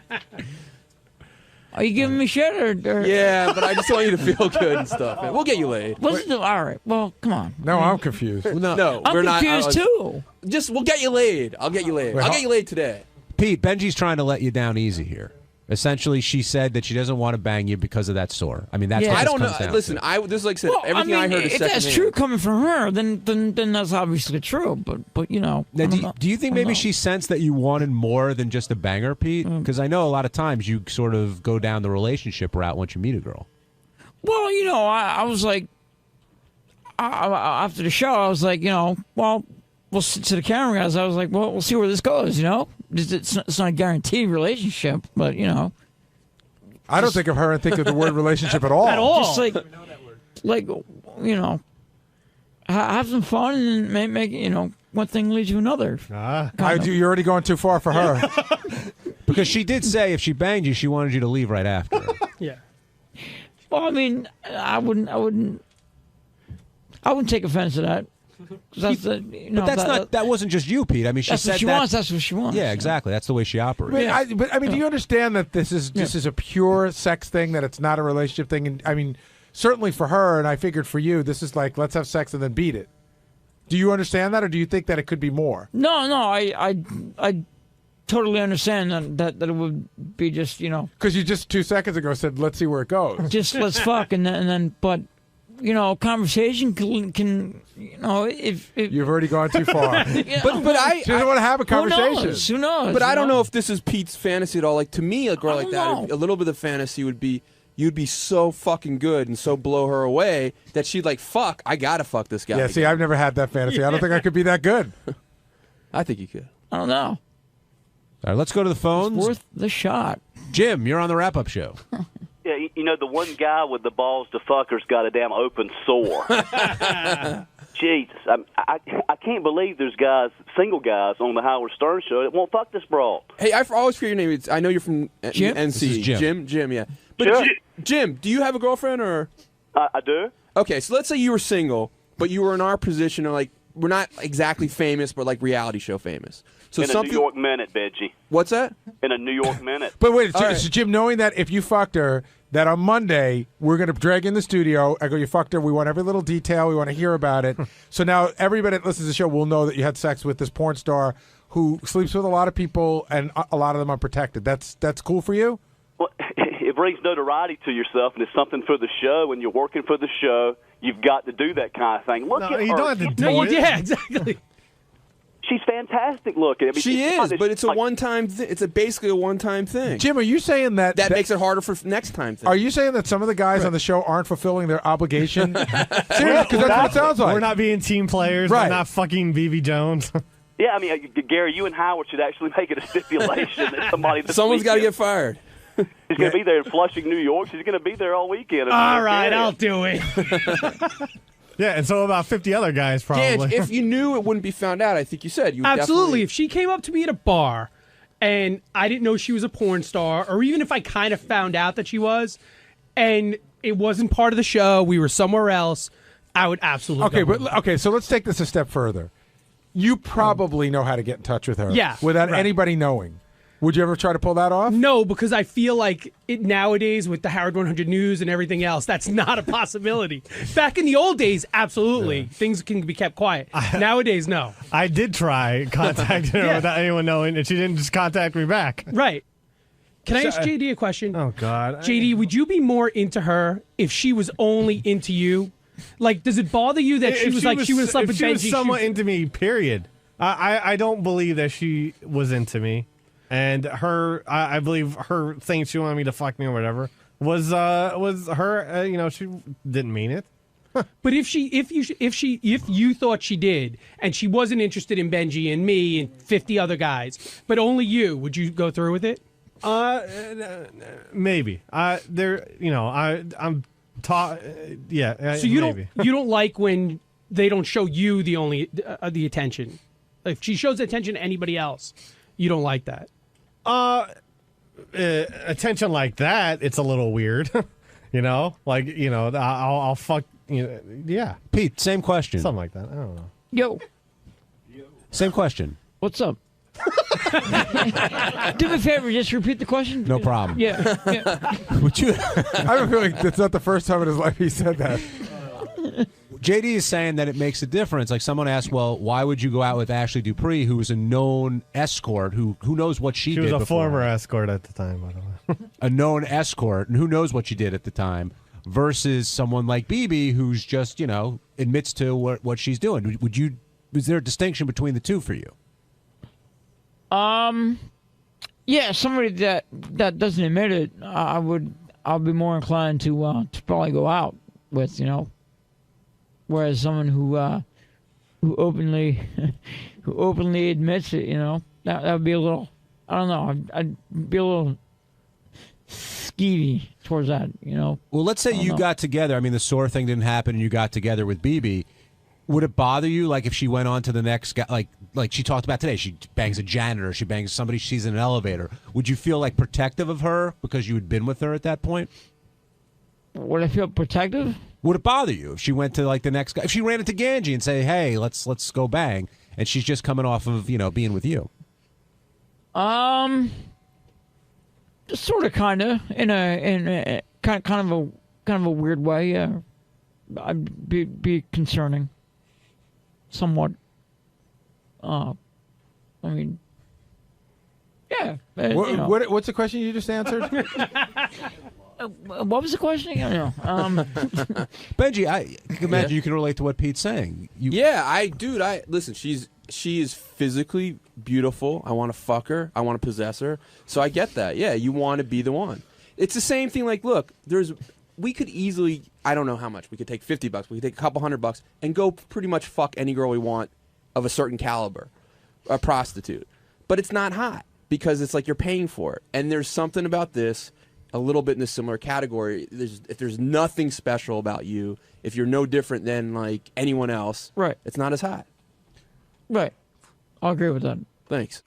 Are you giving me shit or? Yeah, but I just want you to feel good and stuff. Man. We'll get you laid. What's the? All right. Well, come on. No, I'm confused. No, I'm we're not. confused too. Just we'll get you laid. I'll get you laid. I'll get you laid today. Pete, Benji's trying to let you down easy here. Essentially, she said that she doesn't want to bang you because of that sore. I mean, that's what I this don't know. comes down Listen, to. this is like I said. Well, Everything I, mean, heard is if that's secondhand. true coming from her, then that's obviously true. But you know, Now, I don't do, know. do you think I don't maybe know. she sensed that you wanted more than just a banger, Pete? Because I know a lot of times you sort of go down the relationship route once you meet a girl. Well, you know, I was like, after the show, I was like, you know, well, we'll sit to the camera guys. I was like, well, we'll see where this goes. You know, it's not a guaranteed relationship, but you know, I don't think of her and think of the word relationship at all. Just like you know, have some fun and make you know, one thing leads to another. You're already going too far for her. Because she did say if she banged you, she wanted you to leave right after. Yeah. Well, I mean, I wouldn't take offense to that. 'Cause that's the, you know, But that wasn't just you, Pete. I mean, she that's said what she that, wants. That's what she wants. Yeah, exactly. That's the way she operates. But I mean, do you understand that this is a pure sex thing? That it's not a relationship thing? And I mean, certainly for her, and I figured for you, this is like let's have sex and then beat it. Do you understand that, or do you think that it could be more? No, I totally understand that it would be just, you know, Because you just 2 seconds ago said, "Let's see where it goes." just let's fuck and then but you know, conversation can you know, if You've already gone too far. Yeah. But I She doesn't want to have a conversation. Who knows? But I you don't know if this is Pete's fantasy at all. Like to me, a girl like that, know. a little bit of fantasy would be you'd be so fucking good and so blow her away that she'd like, fuck, I gotta fuck this guy. Yeah, see, I've never had that fantasy. I don't think I could be that good. I think you could. I don't know. All right, let's go to the phones. It's worth the shot. Jim, you're on the wrap-up show. Yeah, you know, the one guy with the balls to fucker's got a damn open sore. Jesus, I can't believe there's single guys on the Howard Stern show that won't fuck this broad. Hey, I always forget your name. I know you're from Jim? NC. This is Jim. Jim, yeah. But Sure. Jim, do you have a girlfriend or? I do. Okay, so let's say you were single, but you were in our position, or like we're not exactly famous, but like reality show famous. So In a something. New York minute, Benji. What's that? In a New York minute. But wait, All so, right. so Jim, knowing that if you fucked her, that on Monday we're going to drag in the studio. I go, you fucked her. We want every little detail. We want to hear about it. So now everybody that listens to the show will know that you had sex with this porn star who sleeps with a lot of people, and a lot of them unprotected. That's cool for you? Well, it brings notoriety to yourself, and it's something for the show. When you're working for the show, you've got to do that kind of thing. Look at her. You don't have to She's do it. Yeah, exactly. She's fantastic looking. I mean, She she's is, but it's a one-time. It's basically a one-time thing. Jim, are you saying that makes it harder for next time? Thing. Are you saying that some of the guys on the show aren't fulfilling their obligation? Seriously, because that's what it sounds like. We're not being team players. Right. We're not fucking BB Jones. Yeah, I mean, Gary, you and Howard should actually make it a stipulation that somebody. Someone's got to get fired. She's going to be there in Flushing, New York. She's going to be there all weekend. All right, I'll do it. Yeah, and so about 50 other guys probably. Gage, if you knew it wouldn't be found out, I think you said you would Absolutely. If she came up to me at a bar and I didn't know she was a porn star, or even if I kind of found out that she was, and it wasn't part of the show, we were somewhere else, I would absolutely. Okay, so let's take this a step further. You probably know how to get in touch with her, Yeah, without right. anybody knowing. Would you ever try to pull that off? No, because I feel like it nowadays with the Howard 100 News and everything else, that's not a possibility. Back in the old days, absolutely. Things can be kept quiet. Nowadays, no. I did try contacting her without anyone knowing, and she didn't just contact me back. Right. Can I ask JD a question? Oh, God. JD, would you be more into her if she was only into you? Like, does it bother you that she was like, she would have slept with Benji? She was somewhat into me, period. I don't believe that she was into me. And I believe her saying she wanted me to fuck me or whatever was her. She didn't mean it. But if you thought she did, and she wasn't interested in Benji and me and 50 other guys, but only you, would you go through with it? Maybe. I'm taught. Yeah. So you maybe. don't like when they don't show you the only the attention. If she shows attention to anybody else, you don't like that. Attention like that, it's a little weird. I'll fuck. Yeah. Pete, same question. Something like that. I don't know. Yo. Same question. What's up? Do me a favor, just repeat the question. No problem. Yeah. Would you? I have a feeling that's not the first time in his life he said that. JD is saying that it makes a difference. Like someone asked, well, why would you go out with Ashley Dupree, who was a known escort, who knows what she did was a before. former escort at the time, by the way. A known escort, and who knows what she did at the time, versus someone like BB, who's just, admits to what she's doing. Is there a distinction between the two for you? Yeah, somebody that doesn't admit it, I'll be more inclined to probably go out with, whereas someone who openly admits it, that would be a little, I don't know, I'd be a little skeevy towards that, Well, let's say you got together. I mean, the SOAR thing didn't happen, and you got together with BB. Would it bother you, like, if she went on to the next guy, like she talked about today, she bangs a janitor, she bangs somebody she's in an elevator. Would you feel, like, protective of her because you had been with her at that point? Would I feel protective? Would it bother you if she went to, like, the next guy? If she ran into Ganji and say, hey, let's go bang, and she's just coming off of, being with you? Sort of, kind of, in a kind of a weird way, yeah. I'd be concerning. Somewhat. I mean, yeah. What's the question you just answered? What was the question again? Benji, I can imagine you can relate to what Pete's saying. Listen, she is physically beautiful. I want to fuck her. I want to possess her. So I get that. Yeah, you want to be the one. It's the same thing. Like, look, we could easily, I don't know how much. We could take $50. We could take a couple $100 and go pretty much fuck any girl we want of a certain caliber, a prostitute. But it's not hot because it's like you're paying for it. And there's something about this, a little bit in a similar category. If there's nothing special about you, if you're no different than like anyone else, right? It's not as hot. Right. I'll agree with that. Thanks.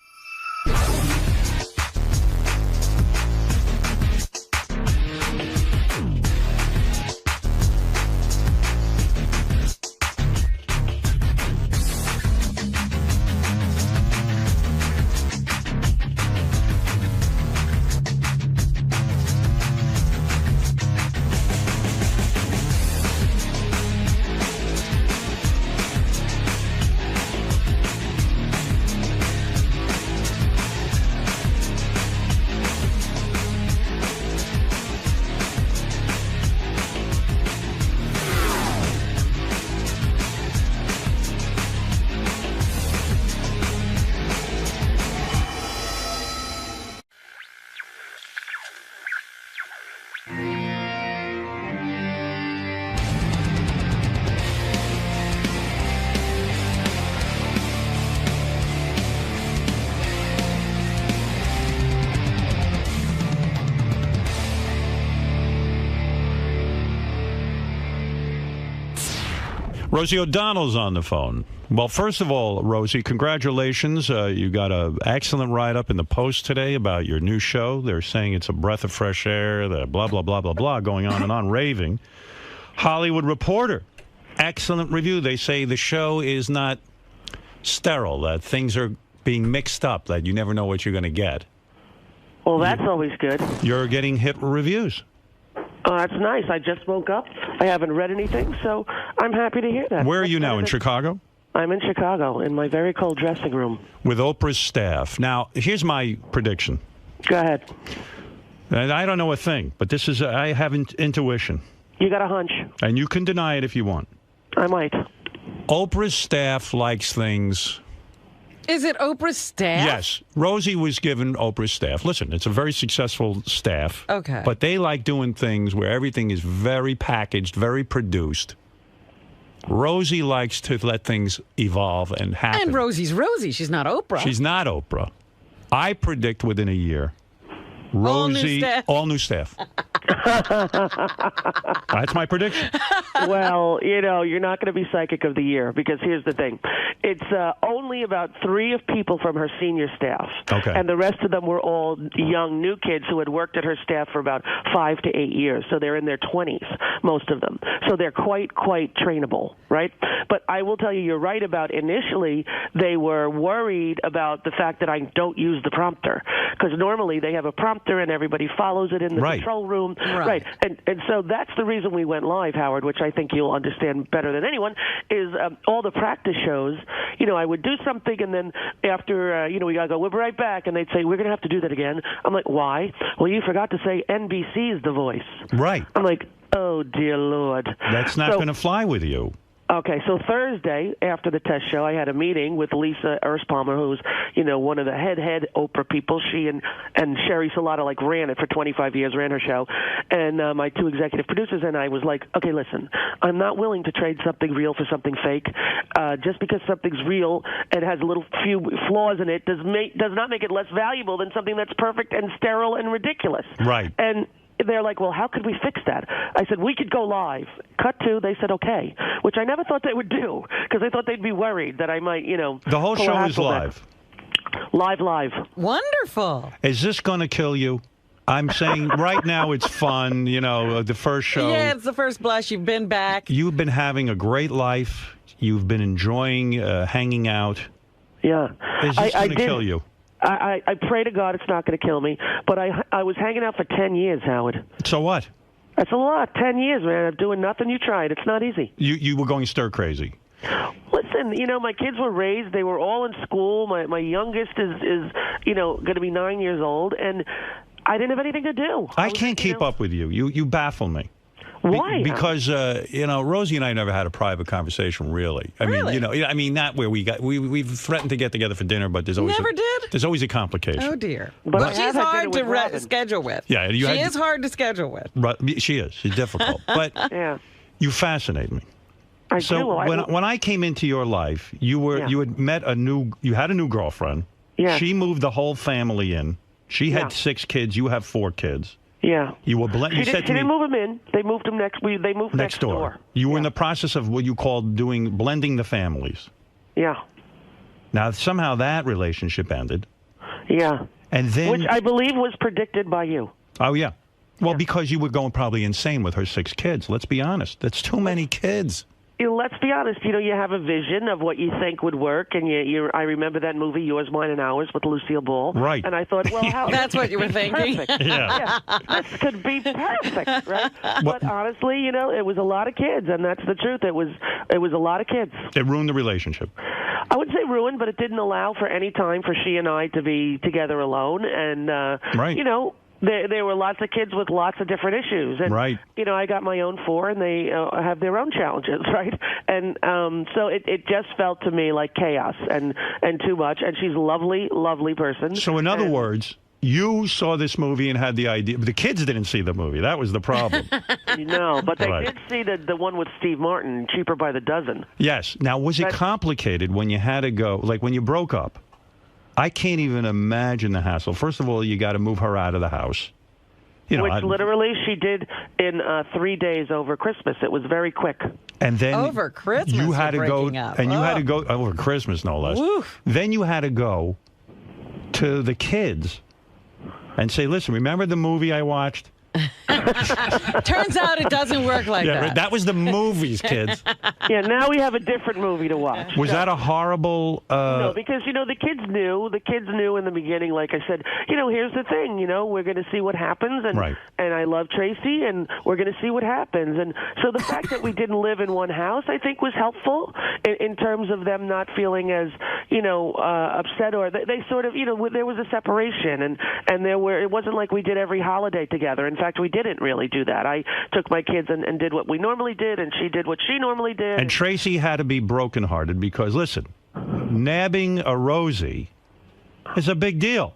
Rosie O'Donnell's on the phone. Well, first of all, Rosie, congratulations. You got an excellent write-up in the Post today about your new show. They're saying it's a breath of fresh air, the blah, blah, blah, blah, blah, going on and on, raving. Hollywood Reporter, excellent review. They say the show is not sterile, that things are being mixed up, that you never know what you're going to get. Well, that's always good. You're getting hit reviews. Oh, that's nice. I just woke up. I haven't read anything, so I'm happy to hear that. Where are you now, in Chicago? I'm in Chicago, in my very cold dressing room. With Oprah's staff. Now, here's my prediction. Go ahead. And I don't know a thing, but this is, I have intuition. You got a hunch. And you can deny it if you want. I might. Oprah's staff likes things. Is it Oprah's staff? Yes. Rosie was given Oprah's staff. Listen, it's a very successful staff. Okay. But they like doing things where everything is very packaged, very produced. Rosie likes to let things evolve and happen. And Rosie's Rosie. She's not Oprah. She's not Oprah. I predict within a year, Rosie, all new staff. That's my prediction. Well, you're not going to be Psychic of the Year because here's the thing. It's only about 3 of people from her senior staff. Okay. And the rest of them were all young, new kids who had worked at her staff for about 5 to 8 years. So they're in their 20s, most of them. So they're quite trainable, right? But I will tell you, you're right about initially they were worried about the fact that I don't use the prompter. Because normally they have a prompter and everybody follows it in the control room. Right. And so that's the reason we went live, Howard, which I think you'll understand better than anyone, is all the practice shows, I would do something and then after, we got to go, we'll be right back. And they'd say, we're going to have to do that again. I'm like, why? Well, you forgot to say NBC's the voice. Right. I'm like, oh, dear Lord. That's not going to fly with you. Okay, so Thursday, after the test show, I had a meeting with Lisa Erspalmer, who's, one of the head Oprah people. She and Sherry Salata, ran it for 25 years, ran her show. And my 2 executive producers and I was like, okay, listen, I'm not willing to trade something real for something fake. Just because something's real and has a little few flaws in it does not make it less valuable than something that's perfect and sterile and ridiculous. Right. And they're like, well, how could we fix that? I said, we could go live. Cut to, they said, okay, which I never thought they would do because I thought they'd be worried that I might, The whole show is live. Live. Wonderful. Is this going to kill you? I'm saying right now it's fun, the first show. Yeah, it's the first blush. You've been back. You've been having a great life. You've been enjoying hanging out. Yeah. Is this going to kill you? I pray to God it's not going to kill me, but I was hanging out for 10 years, Howard. So what? That's a lot. 10 years, man, of doing nothing. You tried. It's not easy. You were going stir crazy. Listen, my kids were raised. They were all in school. My youngest is going to be 9 years old, and I didn't have anything to do. I can't keep up with you. You baffle me. Why? Because Rosie and I never had a private conversation, really. I mean, not where we've threatened to get together for dinner, but there's always there's always a complication. Oh dear. But she's hard to schedule with. Yeah, she is hard to schedule with. She is. She's difficult. But yeah. You fascinate me. I so do. When I came into your life, you had met you had a new girlfriend. Yeah. She moved the whole family in. She had 6 kids. You have 4 kids. Yeah. You were She didn't move them in. They moved them They moved next door. You were in the process of what you called blending the families. Yeah. Now somehow that relationship ended. Yeah. And then, which I believe was predicted by you. Oh yeah. Well, because you were going probably insane with her 6 kids. Let's be honest. That's too many kids. Let's be honest. You have a vision of what you think would work, and I remember that movie, Yours, Mine, and Ours, with Lucille Ball. Right. And I thought, well, how that's what you were thinking. Yeah. This could be perfect, right? But honestly, it was a lot of kids, and that's the truth. It was a lot of kids. It ruined the relationship. I would say ruined, but it didn't allow for any time for she and I to be together alone, and right. There were lots of kids with lots of different issues. And, right. I got my own 4, and they have their own challenges, right? And so it just felt to me like chaos and too much. And she's a lovely, lovely person. So in other words, you saw this movie and had the idea. But the kids didn't see the movie. That was the problem. No, but they did see the one with Steve Martin, Cheaper by the Dozen. Yes. Now, was it complicated when you had to go, like when you broke up? I can't even imagine the hassle. First of all, you got to move her out of the house. Which literally she did in 3 days over Christmas. It was very quick. And then over Christmas, you had to go, up. and you had to go over Christmas, no less. Oof. Then you had to go to the kids and say, "Listen, remember the movie I watched? Turns out it doesn't work like Yeah, that. that was the movies, kids. Yeah, now we have a different movie to watch. Was that a horrible... No, because, the kids knew. The kids knew in the beginning, like I said, here's the thing, we're going to see what happens, and and I love Tracy, and we're going to see what happens. And so the fact that we didn't live in one house, I think, was helpful in terms of them not feeling as, upset, or they sort of, there was a separation, and it wasn't like we did every holiday together. In fact, we didn't really do that. I took my kids and did what we normally did, and she did what she normally did. And Tracy had to be brokenhearted because, listen, nabbing a Rosie is a big deal.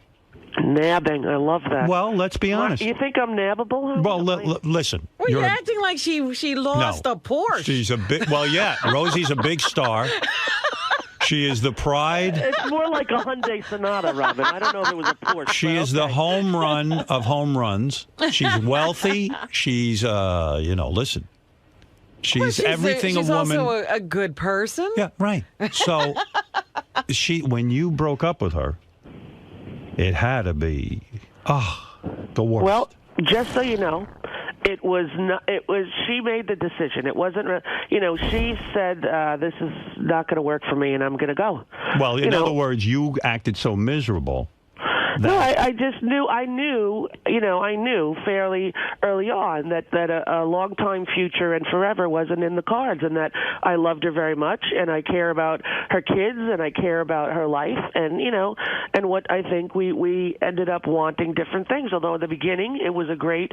Nabbing, I love that. Well, let's be honest. You think I'm nabbable? Well, listen. Well, you're acting like she lost a Porsche. She's a big... Well, yeah, Rosie's a big star. She is the pride. It's more like a Hyundai Sonata, Robin. I don't know if it was a Porsche. She is the home run of home runs. She's wealthy. She's, listen. She's everything she's a woman. She's also a good person. Yeah, right. So, when you broke up with her, it had to be, the worst. Well, just so you know, it was not. It was. She made the decision. It wasn't. She said, "This is not going to work for me, and I'm going to go." Well, in other words, you acted so miserable. No, I just knew. I knew fairly early on that a long-time future and forever wasn't in the cards, and that I loved her very much, and I care about her kids, and I care about her life, and and what I think we ended up wanting different things. Although in the beginning it was a great,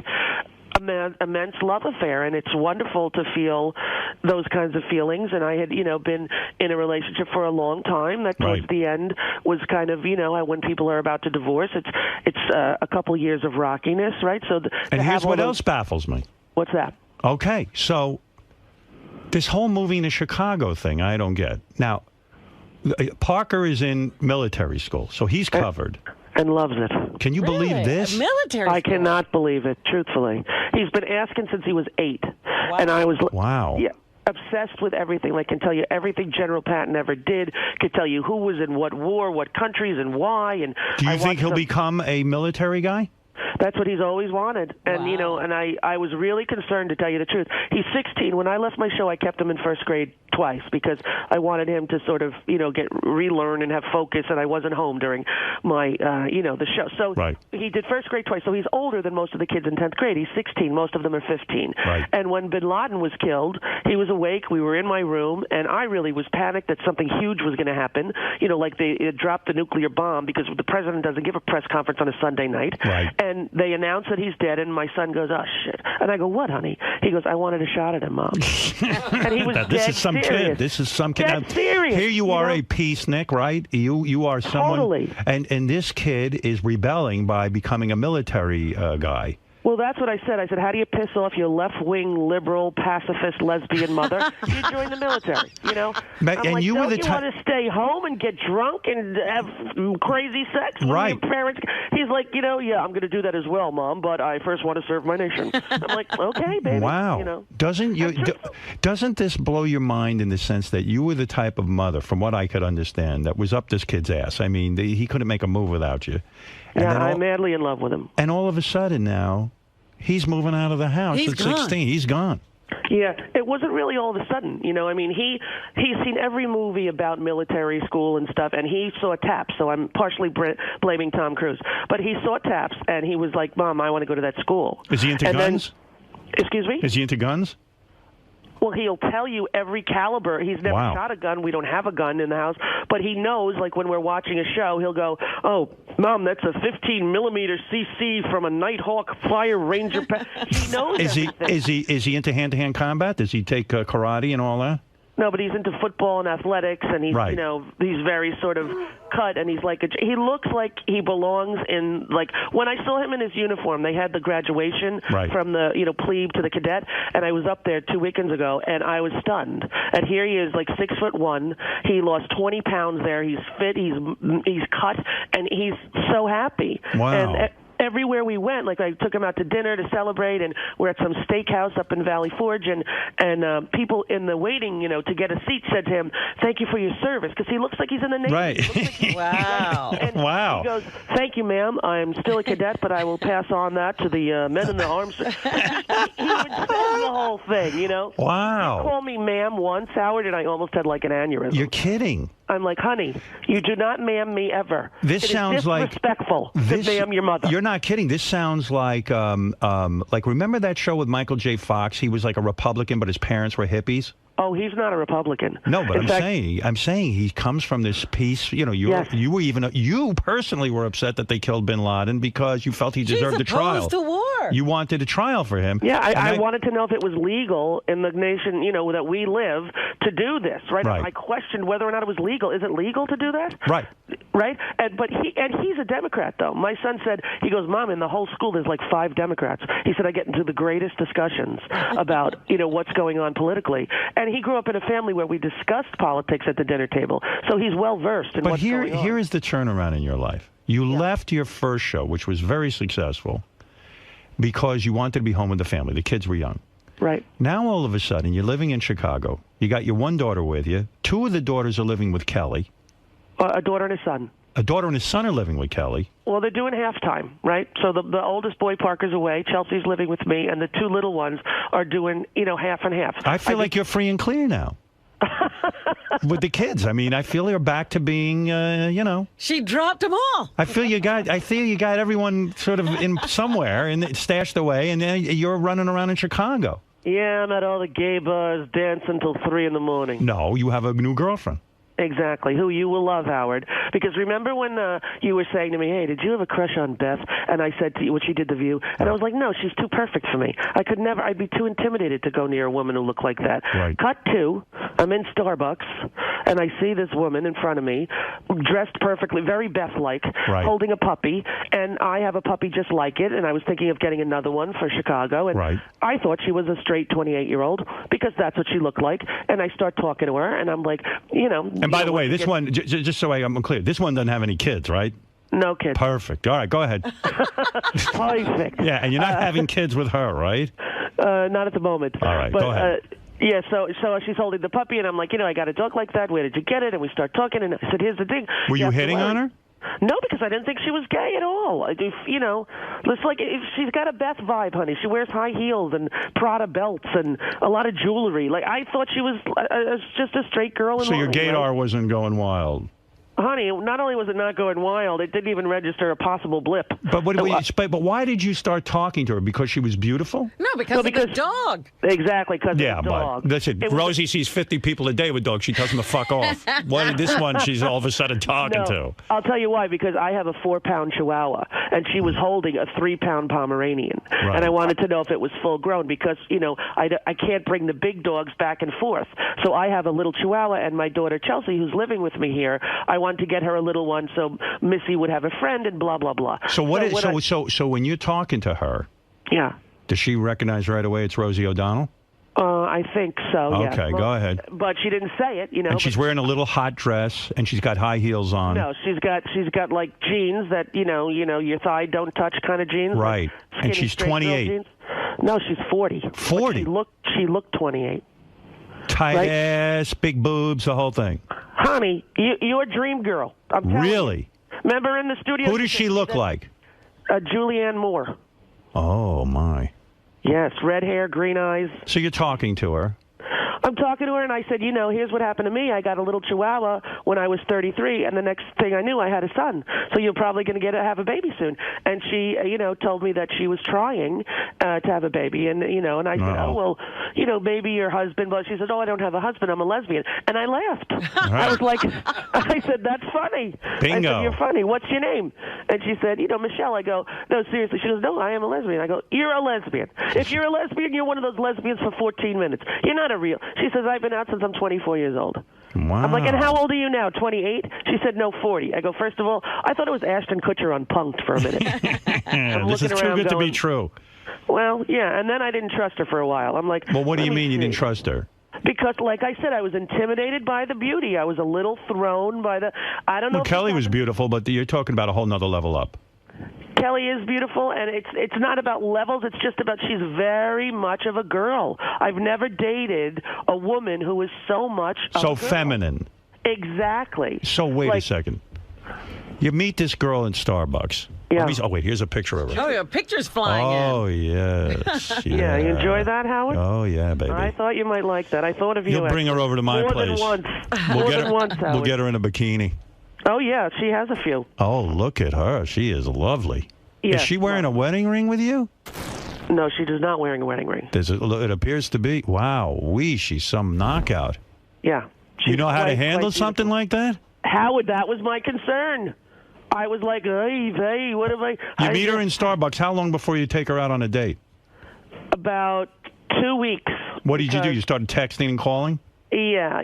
immense love affair, and it's wonderful to feel those kinds of feelings. And I had been in a relationship for a long time that towards the end was kind of when people are about to divorce, it's a couple years of rockiness, right? So and here's what else baffles me. What's that? Okay, so this whole moving to Chicago thing, I don't get. Now, Parker is in military school, so he's covered. And loves it. Can you believe this? Military I cannot believe it, truthfully. He's been asking since he was 8. Wow. And I was... Wow. Yeah. Obsessed with everything, like can tell you everything General Patton ever did, could tell you who was in what war, what countries, and why. And do you think he'll become a military guy? That's what he's always wanted. And, and I was really concerned, to tell you the truth. He's 16. When I left my show, I kept him in first grade twice because I wanted him to sort of, relearn and have focus, and I wasn't home during my, the show. So he did first grade twice. So he's older than most of the kids in 10th grade. He's 16. Most of them are 15. Right. And when bin Laden was killed, he was awake. We were in my room, and I really was panicked that something huge was going to happen. Like they dropped the nuclear bomb, because the president doesn't give a press conference on a Sunday night. Right. And they announced that he's dead, and my son goes, "Oh shit!" And I go, "What, honey?" He goes, "I wanted a shot at him, Mom." And he was This dead is some serious. kid. This is some kid. Dead Now, serious. Here you are, a peacenik, right? You are someone. Totally. And this kid is rebelling by becoming a military guy. Well, that's what I said. I said, how do you piss off your left-wing, liberal, pacifist, lesbian mother? You join the military, I'm and like, you don't were the you type- want to stay home and get drunk and have crazy sex with Right. your parents? He's like, yeah, I'm going to do that as well, Mom, but I first want to serve my nation. I'm like, okay, baby. Wow. Doesn't this blow your mind in the sense that you were the type of mother, from what I could understand, that was up this kid's ass? I mean, he couldn't make a move without you. And Yeah, then I'm madly in love with him. And all of a sudden now, he's moving out of the house He's at gone. 16. He's gone. Yeah, it wasn't really all of a sudden. He's seen every movie about military school and stuff, and he saw TAPS, so I'm partially blaming Tom Cruise. But he saw TAPS, and he was like, Mom, I want to go to that school. Is he into guns? Excuse me? Is he into guns? Well, he'll tell you every caliber. He's never shot a gun. We don't have a gun in the house. But he knows, like when we're watching a show, he'll go, "Oh, Mom, that's a 15-millimeter CC from a Nighthawk Fire Ranger." He knows everything. Is he into hand-to-hand combat? Does he take karate and all that? No, but he's into football and athletics, and he's Right. He's very sort of cut, and he's like he looks like he belongs in, like when I saw him in his uniform, they had the graduation from the plebe to the cadet, and I was up there 2 weekends ago, and I was stunned. And here he is, like 6'1". He lost 20 pounds there. He's fit. He's cut, and he's so happy. Wow. everywhere we went, like I took him out to dinner to celebrate, and we're at some steakhouse up in Valley Forge, and people in the waiting, to get a seat said to him, "Thank you for your service," because he looks like he's in the Navy. Right. Wow. And wow. He goes, "Thank you, ma'am. I'm still a cadet, but I will pass on that to the men in the arms." He would say the whole thing, Wow. He called me ma'am once, Howard, and I almost had like an aneurysm. You're kidding. I'm like, honey, you do not ma'am me ever. This It sounds is like disrespectful to ma'am your mother. You're not kidding. This sounds like remember that show with Michael J. Fox? He was like a Republican, but his parents were hippies. Oh, he's not a Republican. No, but In fact, I'm saying he comes from this piece. You personally were upset that they killed Bin Laden because you felt he deserved a trial. Opposed to war. You wanted a trial for him. Yeah, I wanted to know if it was legal in the nation, that we live to do this, right? Right. I questioned whether or not it was legal. Is it legal to do that? Right. Right? But he's a Democrat, though. My son said, he goes, Mom, in the whole school there's like 5 Democrats. He said, I get into the greatest discussions about, what's going on politically. And he grew up in a family where we discussed politics at the dinner table. So he's well-versed in what's going on. Here is the turnaround in your life. You left your first show, which was very successful, because you wanted to be home with the family. The kids were young. Right. Now, all of a sudden, you're living in Chicago. You got your one daughter with you. 2 of the daughters are living with Kelly. A daughter and a son. A daughter and a son are living with Kelly. Well, they're doing halftime, right? So the oldest boy, Parker's away. Chelsea's living with me, and the 2 little ones are doing, half and half. I feel like you're free and clear now. With the kids. I mean, I feel you're back to being, She dropped them all. I feel you got everyone sort of in somewhere and stashed away, and then you're running around in Chicago. Yeah, I'm at all the gay bars dancing till 3 in the morning. No, you have a new girlfriend. Exactly, who you will love, Howard. Because remember when you were saying to me, hey, did you have a crush on Beth? And I said to you, when she did The View, and I was like, no, she's too perfect for me. I'd be too intimidated to go near a woman who looked like that. Right. Cut to, I'm in Starbucks, and I see this woman in front of me, dressed perfectly, very Beth-like, right, holding a puppy, and I have a puppy just like it, and I was thinking of getting another one for Chicago, and right, I thought she was a straight 28-year-old, because that's what she looked like, and I start talking to her, and I'm like, And by the way, this one, just so I'm clear, this one doesn't have any kids, right? No kids. Perfect. All right, go ahead. Perfect. Yeah, and you're not having kids with her, right? Not at the moment. All right, but, go ahead. Yeah, so she's holding the puppy, and I'm like, I got a dog like that. Where did you get it? And we start talking, and I said, here's the thing. Were you hitting on her? No, because I didn't think she was gay at all. It's like she's got a Beth vibe, honey. She wears high heels and Prada belts and a lot of jewelry. Like I thought she was just a straight girl. So your gaydar wasn't going wild. Honey, not only was it not going wild, it didn't even register a possible blip. But but why did you start talking to her? Because she was beautiful? No, because of the dog. Exactly, because of the dog. But listen, Rosie sees 50 people a day with dogs. She tells them to fuck off. Why did this one she's all of a sudden talking to? I'll tell you why, because I have a 4-pound Chihuahua, and she was holding a 3-pound Pomeranian. Right. And I wanted to know if it was full grown because, I can't bring the big dogs back and forth. So I have a little Chihuahua, and my daughter Chelsea, who's living with me here, I want to get her a little one so Missy would have a friend and blah, blah, blah. So when you're talking to her, yeah, does she recognize right away it's Rosie O'Donnell? I think so, yes. Okay, go ahead. But she didn't say it, And she's wearing a little hot dress, and she's got high heels on. No, she's got like jeans that, your thigh don't touch kind of jeans. Right. Like and she's 28. No, she's 40. 40? She looked 28. Tight ass, big boobs, the whole thing. Honey, you're a dream girl. I'm telling Really? You. Remember in the studio? Who does she look like? Julianne Moore. Oh, my. Yes, red hair, green eyes. So you're talking to her. I'm talking to her, and I said, here's what happened to me. I got a little Chihuahua when I was 33, and the next thing I knew, I had a son. So you're probably going to have a baby soon. And she, told me that she was trying to have a baby, and I said, oh, well, maybe your husband. But she said, oh, I don't have a husband. I'm a lesbian. And I laughed. Right. I was like, I said, that's funny. Bingo. I said, you're funny. What's your name? And she said, Michelle. I go, no, seriously. She goes, no, I am a lesbian. I go, you're a lesbian. If you're a lesbian, you're one of those lesbians for 14 minutes. You're not a real. She says, I've been out since I'm 24 years old. Wow. I'm like, and how old are you now, 28? She said, no, 40. I go, first of all, I thought it was Ashton Kutcher on Punk'd for a minute. This is too good to be true. Well, yeah, and then I didn't trust her for a while. I'm like, well, what do you mean you didn't trust her? Because, like I said, I was intimidated by the beauty. I was a little thrown by the, I don't know. Well, Kelly was beautiful, but you're talking about a whole nother level up. Kelly is beautiful, and it's not about levels. It's just about she's very much of a girl. I've never dated a woman who is so much of So a girl. feminine. Exactly. So wait a second. You meet this girl in Starbucks. Yeah. Oh, wait, here's a picture of her. Oh, yeah, pictures flying Oh, yes. Yeah, you enjoy that, Howard? Oh, yeah, baby. I thought you might like that. I thought of you. You'll bring her over to my more place. Than once. We'll More get than her, once, we'll Howard. get her in a bikini. Oh, yeah, she has a few. Oh, look at her. She is lovely. Yes, Is she wearing a wedding ring with you? No, she is not wearing a wedding ring. It appears to be. Wow, she's some knockout. Yeah. You know how to quite handle something like that? Howard, that was my concern. I was like, hey, what have I... You meet her in Starbucks. How long before you take her out on a date? About 2 weeks. What did you do? You started texting and calling? Yeah,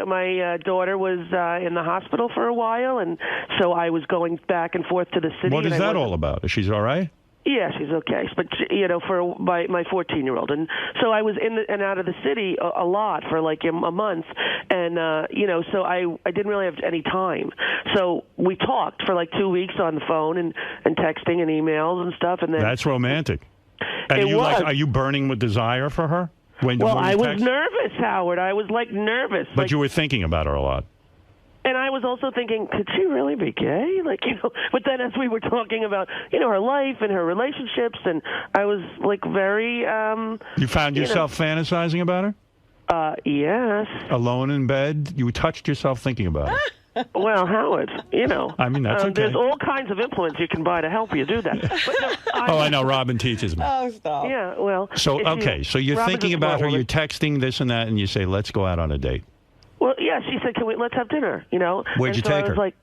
my daughter was in the hospital for a while, and so I was going back and forth to the city. What is that all about? Is she all right? Yeah, she's okay. But for my 14-year-old, and so I was in and out of the city a lot for like a month, and so I didn't really have any time. So we talked for like 2 weeks on the phone and texting and emails and stuff, and then That's romantic. And It was. are you burning with desire for her? Well, I was nervous, Howard. I was like nervous. But you were thinking about her a lot. And I was also thinking, could she really be gay? But then as we were talking about, her life and her relationships, and I was like very... You found yourself fantasizing about her? Yes. Alone in bed? You touched yourself thinking about her? Well, Howard, I mean, that's okay. There's all kinds of implements you can buy to help you do that. But no, I know. Robin teaches me. Oh, stop. Yeah, well... So, so you're Robin's thinking a about smart her, woman. you're texting this and that, and you say, let's go out on a date. Well, yeah, she said, let's have dinner, Where'd you so take I was her? like,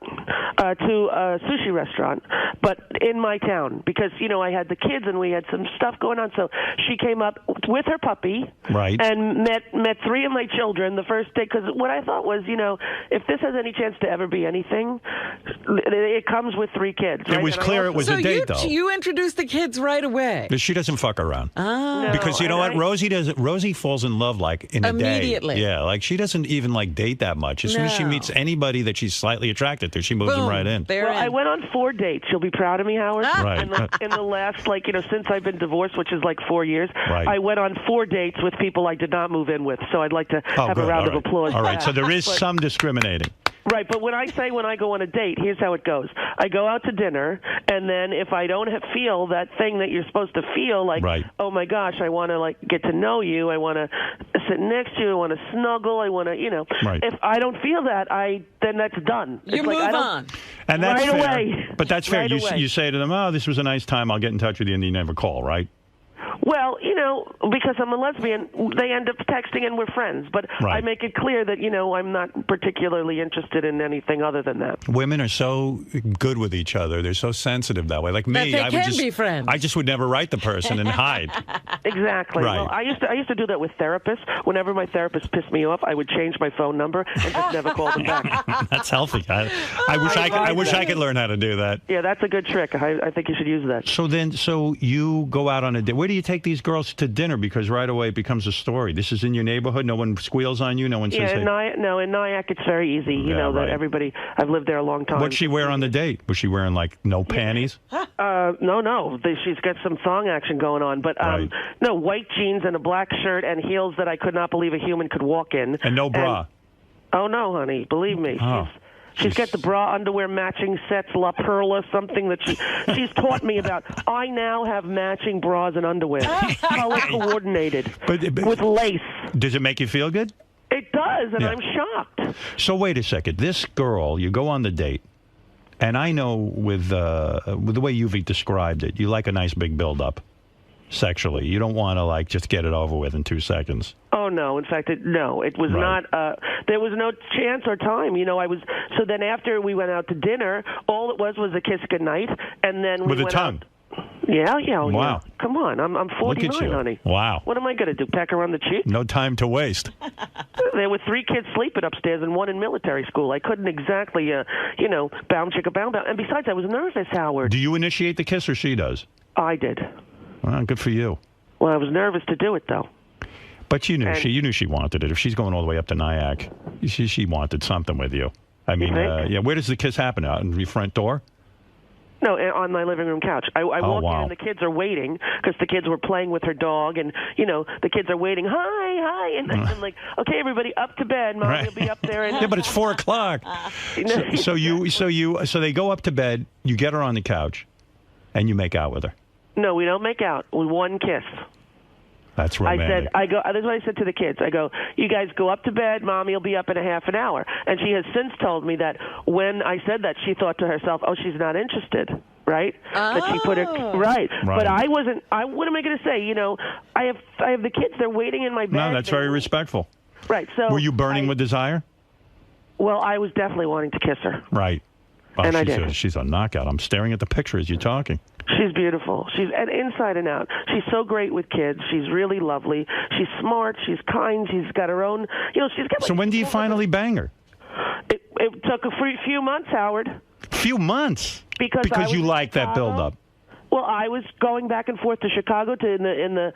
to a sushi restaurant, but in my town, because, I had the kids and we had some stuff going on, so she came up with her puppy. Right. And met three of my children the first day, because what I thought was, if this has any chance to ever be anything, it comes with three kids. Right? It was And clear it was a date, though. You introduced the kids right away. She doesn't fuck around. Oh. Because you know what? Rosie falls in love like in a day. Immediately. Yeah, like she doesn't even like date that much. As soon as she No. meets anybody that she's slightly attracted to, she moves them right in. Well, I went on 4 dates. You'll be proud of me, Howard. Right. And in the last, since I've been divorced, which is like 4 years, Right. I went on 4 dates with people I did not move in with. So I'd like to have a good. round All of right. applause. All for right, that. so there is But- some discriminating. Right, but when I go on a date, here's how it goes. I go out to dinner, and then if I don't feel that thing that you're supposed to feel, like, Right. oh my gosh, I want to get to know you, I want to sit next to you, I want to snuggle, I want to, Right. If I don't feel that, then that's done. You It's like, move I don't- on. And that's right fair. away. But that's fair. Right You, away. you say to them, oh, this was a nice time. I'll get in touch with you, and you never call, right? Well, because I'm a lesbian, they end up texting and we're friends. But Right. I make it clear that, I'm not particularly interested in anything other than that. Women are so good with each other. They're so sensitive that way. Like me, That they I would can just be friends. I just would never write the person and hide. Exactly. Right. Well, I used to do that with therapists. Whenever my therapist pissed me off, I would change my phone number and just never call them back. That's healthy. I wish I could learn how to do that. Yeah, that's a good trick. I think you should use that. So you go out on a date. Where do you take these girls to dinner? Because right away it becomes a story. This is in your neighborhood. No one squeals on you. No one says, Yeah, hey. in Nyack it's very easy. You Yeah, know that right. everybody. I've lived there a long time. What'd she wear on the date? Was she wearing like no panties? No. She's got some thong action going on, but Right. no, white jeans and a black shirt and heels that I could not believe a human could walk in. And no bra. Oh no, honey, believe me. Oh. She's got the bra underwear matching sets, La Perla, something that she's taught me about. I now have matching bras and underwear, color coordinated, with lace. Does it make you feel good? It does, and Yeah. I'm shocked. So wait a second. This girl, you go on the date, and I know with the way you've described it, you like a nice big build-up sexually. You don't want to just get it over with in 2 seconds. Oh no! In fact, it was Right. not. There was no chance or time. I was. So then after we went out to dinner, all it was a kiss goodnight, and then we With a went tongue. Out. Yeah. Wow. Come on, I'm Look 49, at you. honey. Wow. What am I going to do? Peck her on the cheek? No time to waste. There were 3 kids sleeping upstairs and 1 in military school. I couldn't exactly, bound chicka bound. And besides, I was nervous, Howard. Do you initiate the kiss or she does? I did. Well, good for you. Well, I was nervous to do it though. But you knew she wanted it. If she's going all the way up to Nyack, she wanted something with you. I mean, think? yeah. Where does the kiss happen? Out in your front door? No, on my living room couch. I walk in and the kids are waiting because the kids were playing with her dog, and the kids are waiting. Hi, and I'm like, okay, everybody, up to bed. Mom will be up there. And yeah, but it's 4 o'clock. So they go up to bed. You get her on the couch, and you make out with her. No, we don't make out. One kiss. That's romantic. This is what I said to the kids. I go, you guys go up to bed. Mommy will be up in a half an hour. And she has since told me that when I said that, she thought to herself, oh, she's not interested, right? That she put her right. But I wasn't. What am I going to say? I have the kids. They're waiting in my bed. No, that's very respectful. Right. So were you burning with desire? Well, I was definitely wanting to kiss her. Right. Oh, and I did. She's a knockout. I'm staring at the picture as you're talking. She's beautiful. She's inside and out. She's so great with kids. She's really lovely. She's smart. She's kind. She's got her own. She's got. So when do you finally bang her? It took a few months, Howard. Few months. Because you like that build-up. Well, I was going back and forth to Chicago in the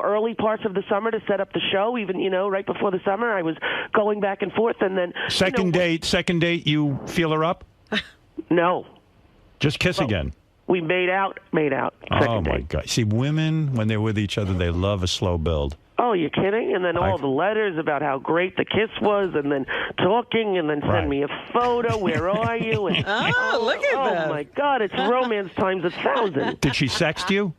early parts of the summer to set up the show. Even right before the summer, I was going back and forth, and then second date, you feel her up? No. Just kiss again. We made out. Oh, my God. See, women, when they're with each other, they love a slow build. Oh, you're kidding? And then all the letters about how great the kiss was, and then talking, and then send me a photo. Where are you? And, look at that. Oh, my God. It's romance times 1,000. Did she sext you?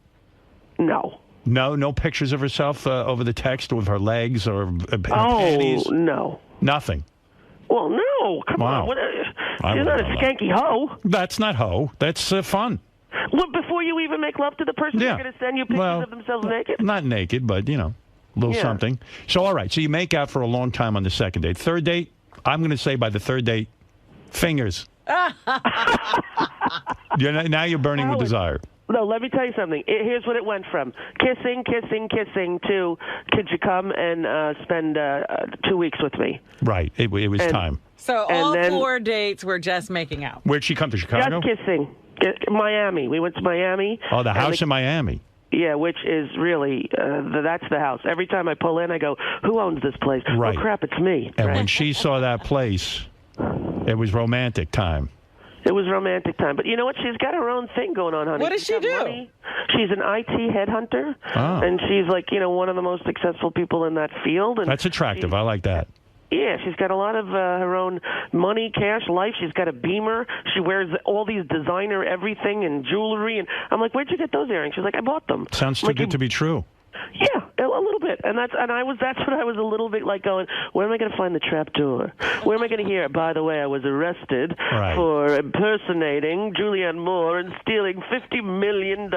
No. No pictures of herself over the text with her legs or panties? Oh, no. Nothing? Well, no. Come on. She's not a skanky hoe. That's not hoe. That's fun. Well, before you even make love to the person, they're going to send you pictures of themselves naked? Not naked, but, a little something. So, all right. So you make out for a long time on the second date. Third date, I'm going to say by the third date, fingers. Now you're burning with desire. No, let me tell you something. Here's what it went from. Kissing to, could you come and spend 2 weeks with me? Right. It was time. So all 4 dates were just making out. Where'd she come to, Chicago? Just kissing. Miami. We went to Miami. Oh, the house in Miami. Yeah, which is really, that's the house. Every time I pull in, I go, who owns this place? Right. Oh, crap, it's me. And when she saw that place, it was romantic time. It was romantic time. But you know what? She's got her own thing going on, honey. What does she do? Money. She's an IT headhunter, and she's like, one of the most successful people in that field. And that's attractive. I like that. Yeah, she's got a lot of her own money, cash, life. She's got a Beamer. She wears all these designer everything and jewelry. And I'm like, where'd you get those earrings? She's like, I bought them. Sounds too good to be true. Yeah, a little bit, and that's what I was a little bit like going. Where am I going to find the trap door? Where am I going to hear? By the way, I was arrested for impersonating Julianne Moore and stealing $50 million.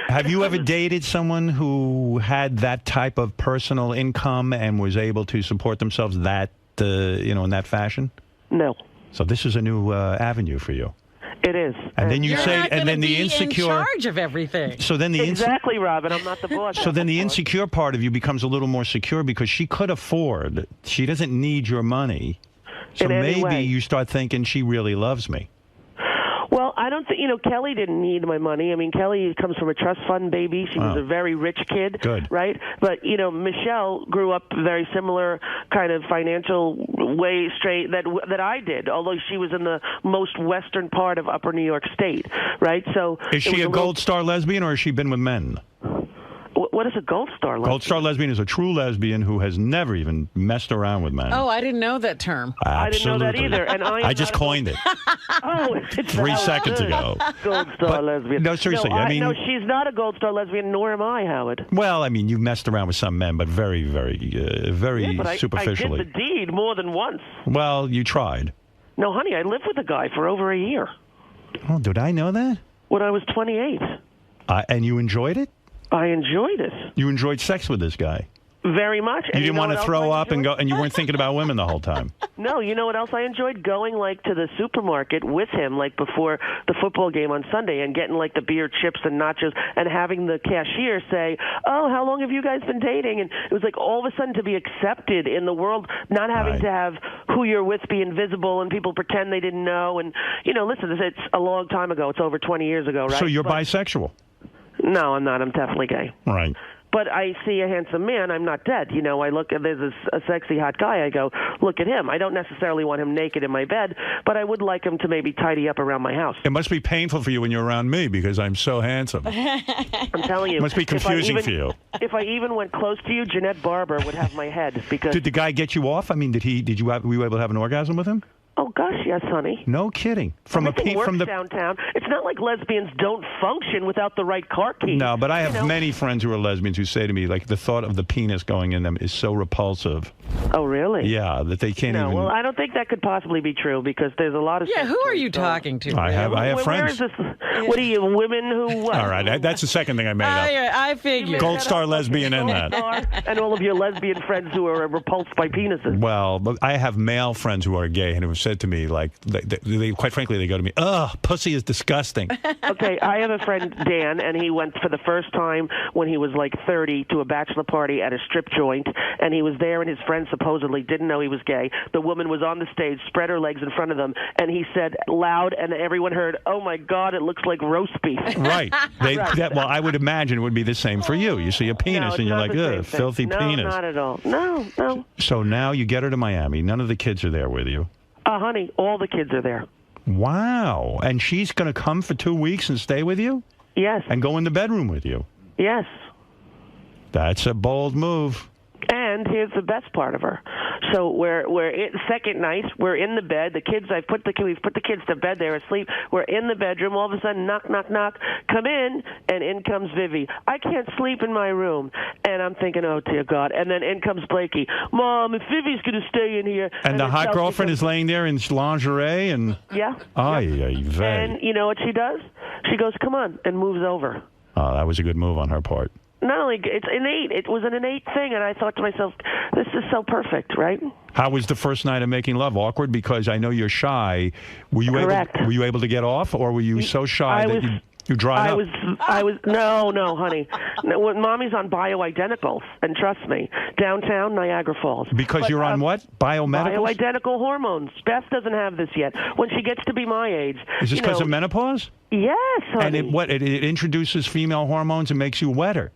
Have you ever dated someone who had that type of personal income and was able to support themselves in that fashion? No. So this is a new avenue for you. It is. And then you You're say, not and then the be insecure. in charge of everything. So then the exactly, Robin. I'm not the boss. So then the insecure part of you becomes a little more secure because she could afford. She doesn't need your money. So maybe you start thinking she really loves me. Well, I don't think, Kelly didn't need my money. I mean, Kelly comes from a trust fund baby. She was a very rich kid. Good. Right? But, Michelle grew up very similar kind of financial way straight that I did, although she was in the most western part of upper New York State. Right? So is she a gold star lesbian or has she been with men? What is a gold star lesbian? Gold star lesbian is a true lesbian who has never even messed around with men. Oh, I didn't know that term. Absolutely. I didn't know that either. And I just coined it. It's 3 seconds ago. Gold star lesbian. No, seriously. No, she's not a gold star lesbian, nor am I, Howard. Well, I mean, you've messed around with some men, but very, very, very superficially. I did the deed more than once. Well, you tried. No, honey, I lived with a guy for over a year. Oh, did I know that? When I was 28. And you enjoyed it? I enjoyed it. You enjoyed sex with this guy? Very much. You didn't want to throw up and go, and you weren't thinking about women the whole time? No, you know what else I enjoyed? Going, to the supermarket with him, before the football game on Sunday and getting, the beer, chips, and nachos and having the cashier say, oh, how long have you guys been dating? And it was all of a sudden to be accepted in the world, not having to have who you're with be invisible and people pretend they didn't know. And, listen, it's a long time ago. It's over 20 years ago, right? So you're bisexual? No, I'm not. I'm definitely gay. Right. but I see a handsome man, I'm not dead. You know, I look at there's a sexy hot guy, I go, look at him. I don't necessarily want him naked in my bed, but I would like him to maybe tidy up around my house. It must be painful for you when you're around me because I'm so handsome. I'm telling you. It must be confusing for you. If I even went close to you, Jeanette Barber would have my head because. Did the guy get you off? I mean, were you able to have an orgasm with him? Oh gosh, yes, honey. No kidding. Everything works downtown. It's not like lesbians don't function without the right car key. No, but I have many friends who are lesbians who say to me, like, the thought of the penis going in them is so repulsive. Oh, really? Yeah, that they can't even. Well, I don't think that could possibly be true because there's a lot of. Yeah, who are you talking to? I have friends. Where is this? What are you, women who? What? All right, that's the second thing I made up. I figured. Gold star lesbian in that. And all of your lesbian friends who are repulsed by penises. Well, but I have male friends who are gay and who have said to me, like, they quite frankly, they go to me, ugh, pussy is disgusting. Okay, I have a friend, Dan, and he went for the first time when he was like 30 to a bachelor party at a strip joint, and he was there, and his friend supposedly didn't know he was gay. The woman was on the stage, spread her legs in front of them, and he said loud, and everyone heard, oh my God, it looks like roast beef. Right. Well, I would imagine it would be the same for you. You see a penis, and you're like, ugh, filthy penis. No, not at all. No. So now you get her to Miami. None of the kids are there with you. Honey, all the kids are there. Wow. And she's going to come for 2 weeks and stay with you? Yes. And go in the bedroom with you? Yes. That's a bold move. And here's the best part of her. So we're second night. We're in the bed. The kids. We've put the kids to bed. They're asleep. We're in the bedroom. All of a sudden, knock, knock, knock. Come in, and in comes Vivi. I can't sleep in my room, and I'm thinking, oh dear God. And then in comes Blakey. Mom, if Vivi's going to stay in here. And the hot girlfriend is laying there in lingerie and. Yeah. And you know what she does? She goes, come on, and moves over. Oh, that was a good move on her part. Not only it's innate, it was an innate thing, and I thought to myself, this is so perfect, right? How was the first night of making love? Awkward because I know you're shy. Were you able to get off, or were you so shy that you dried up? I was no, honey. No, Mommy's on bioidenticals, and trust me, downtown Niagara Falls. Because you're on what? Biomedicals? Bioidentical hormones. Beth doesn't have this yet. When she gets to be my age. Is this because of menopause? Yes, honey. And it introduces female hormones and makes you wetter.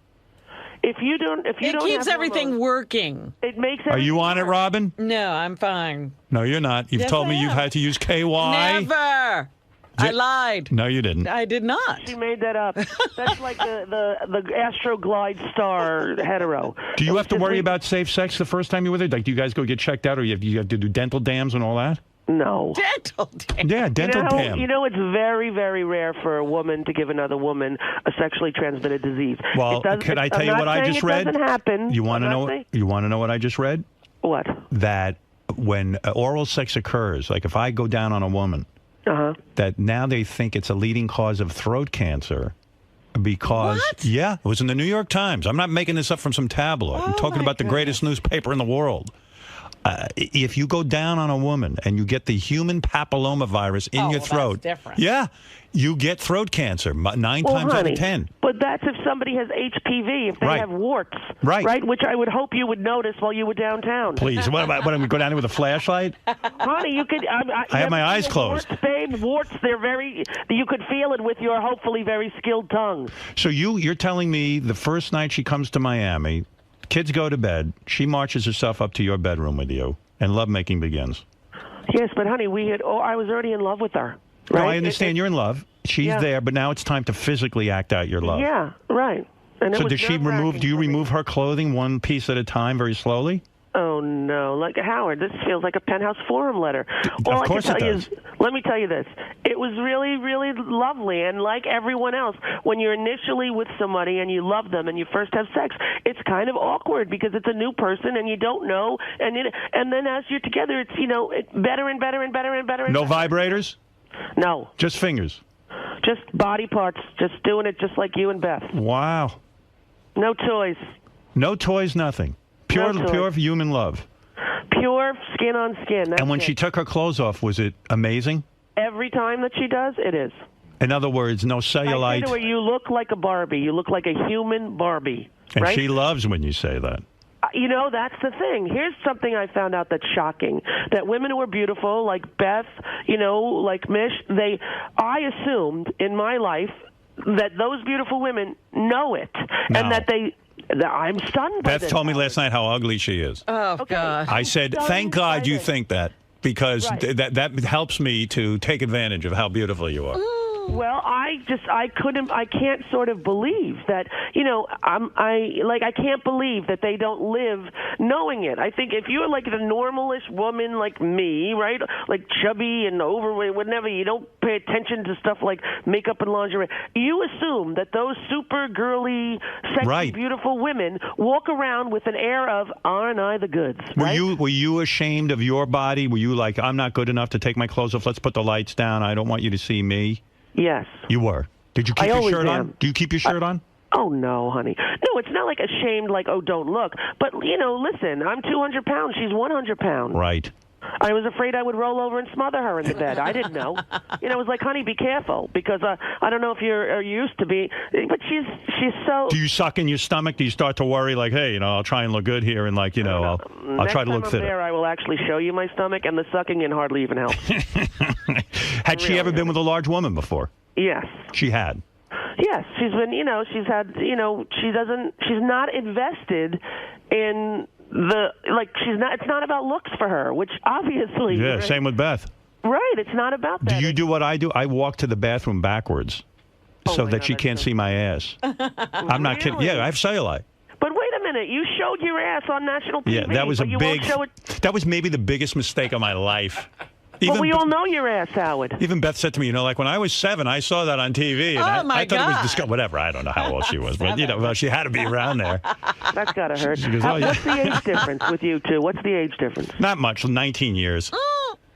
If you don't it keeps everything working. It makes. Are you on it, Robin? No, I'm fine. No, you're not. You've told me you've had to use KY. Never. I lied. No, you didn't. I did not. She made that up. That's like the Astro Glide Star hetero. Do you have to worry about safe sex the first time you're with her? Like, do you guys go get checked out, or you have to do dental dams and all that? No. Dental dam. Yeah, dental dam. You know, it's very, very rare for a woman to give another woman a sexually transmitted disease. Well, could I tell you what I just read? It doesn't happen. You want to know? You want to know what I just read? What? That when oral sex occurs, like if I go down on a woman, that now they think it's a leading cause of throat cancer. Because, yeah, it was in the New York Times. I'm not making this up from some tabloid. I'm talking about the greatest newspaper in the world. If you go down on a woman and you get the human papillomavirus in your throat, that's different. Yeah, you get throat cancer 9 times out of 10. But that's if somebody has HPV, if they have warts, right? Which I would hope you would notice while you were downtown. Please, what am I going to go down there with a flashlight? Honey, you could. I have my eyes closed. Warts, babe, warts. They're very. You could feel it with your hopefully very skilled tongue. So you're telling me the first night she comes to Miami. Kids go to bed. She marches herself up to your bedroom with you, and lovemaking begins. Yes, but honey, I was already in love with her. Right? No, I understand you're in love. She's there, but now it's time to physically act out your love. Yeah, right. And so does she remove? Do you remove her clothing one piece at a time, very slowly? Oh no, like Howard, this feels like a Penthouse Forum letter. All of course I can tell it you is, let me tell you this: it was really, really lovely, and like everyone else, when you're initially with somebody and you love them and you first have sex, it's kind of awkward because it's a new person and you don't know, and then as you're together, it's better and better and better and better. No vibrators? No. Just fingers? Just body parts, just doing it just like you and Beth. Wow. No toys. No toys, nothing. Pure human love. Pure skin on skin. That's and when it. she took her clothes off, was it amazing? Every time that she does, it is. In other words, no cellulite. I say to her, you look like a Barbie. You look like a human Barbie. And right? she loves when you say that. That's the thing. Here's something I found out that's shocking. That women who are beautiful, like Beth, like Mish, I assumed in my life that those beautiful women know it. No. And that they... I'm stunned by Beth this. told me last night how ugly she is. Oh, God. I said, thank God you think that, because that helps me to take advantage of how beautiful you are. Well, I can't sort of believe that, I can't believe that they don't live knowing it. I think if you're like the normalish woman like me, right, like chubby and overweight, whatever, you don't pay attention to stuff like makeup and lingerie, you assume that those super girly, sexy, beautiful women walk around with an air of, aren't I the goods? Were you ashamed of your body? Were you like, I'm not good enough to take my clothes off, let's put the lights down, I don't want you to see me? Yes. You were. Did you keep your shirt on? Do you keep your shirt on? Oh, no, honey. No, it's not like ashamed, like, oh, don't look. But, listen, I'm 200 pounds. She's 100 pounds. Right. I was afraid I would roll over and smother her in the bed. I didn't know. It was like, honey, be careful, because I don't know if you're used to be, but she's so... Do you suck in your stomach? Do you start to worry, like, hey, I'll try and look good here, and, like, I'll try to look thinner? Next time I'm there, I will actually show you my stomach, and the sucking in hardly even helps. Had she ever been with a large woman before? Yes. She had? Yes, she's been, she's had, she's not invested in it's not about looks for her, which obviously... Yeah, right? Same with Beth. Right, it's not about that. Do you do what I do? I walk to the bathroom backwards so that she can't see my ass. I'm not kidding. Yeah, I have cellulite. But wait a minute, you showed your ass on national TV. Yeah, that was but you won't show it... That was maybe the biggest mistake of my life. Well, we all know your ass, Howard. Even Beth said to me, like when I was 7, I saw that on TV. And I thought it was disgusting. Whatever, I don't know how old she was, but well, she had to be around there. That's gotta hurt. She goes, What's the age difference with you two? What's the age difference? Not much, 19 years.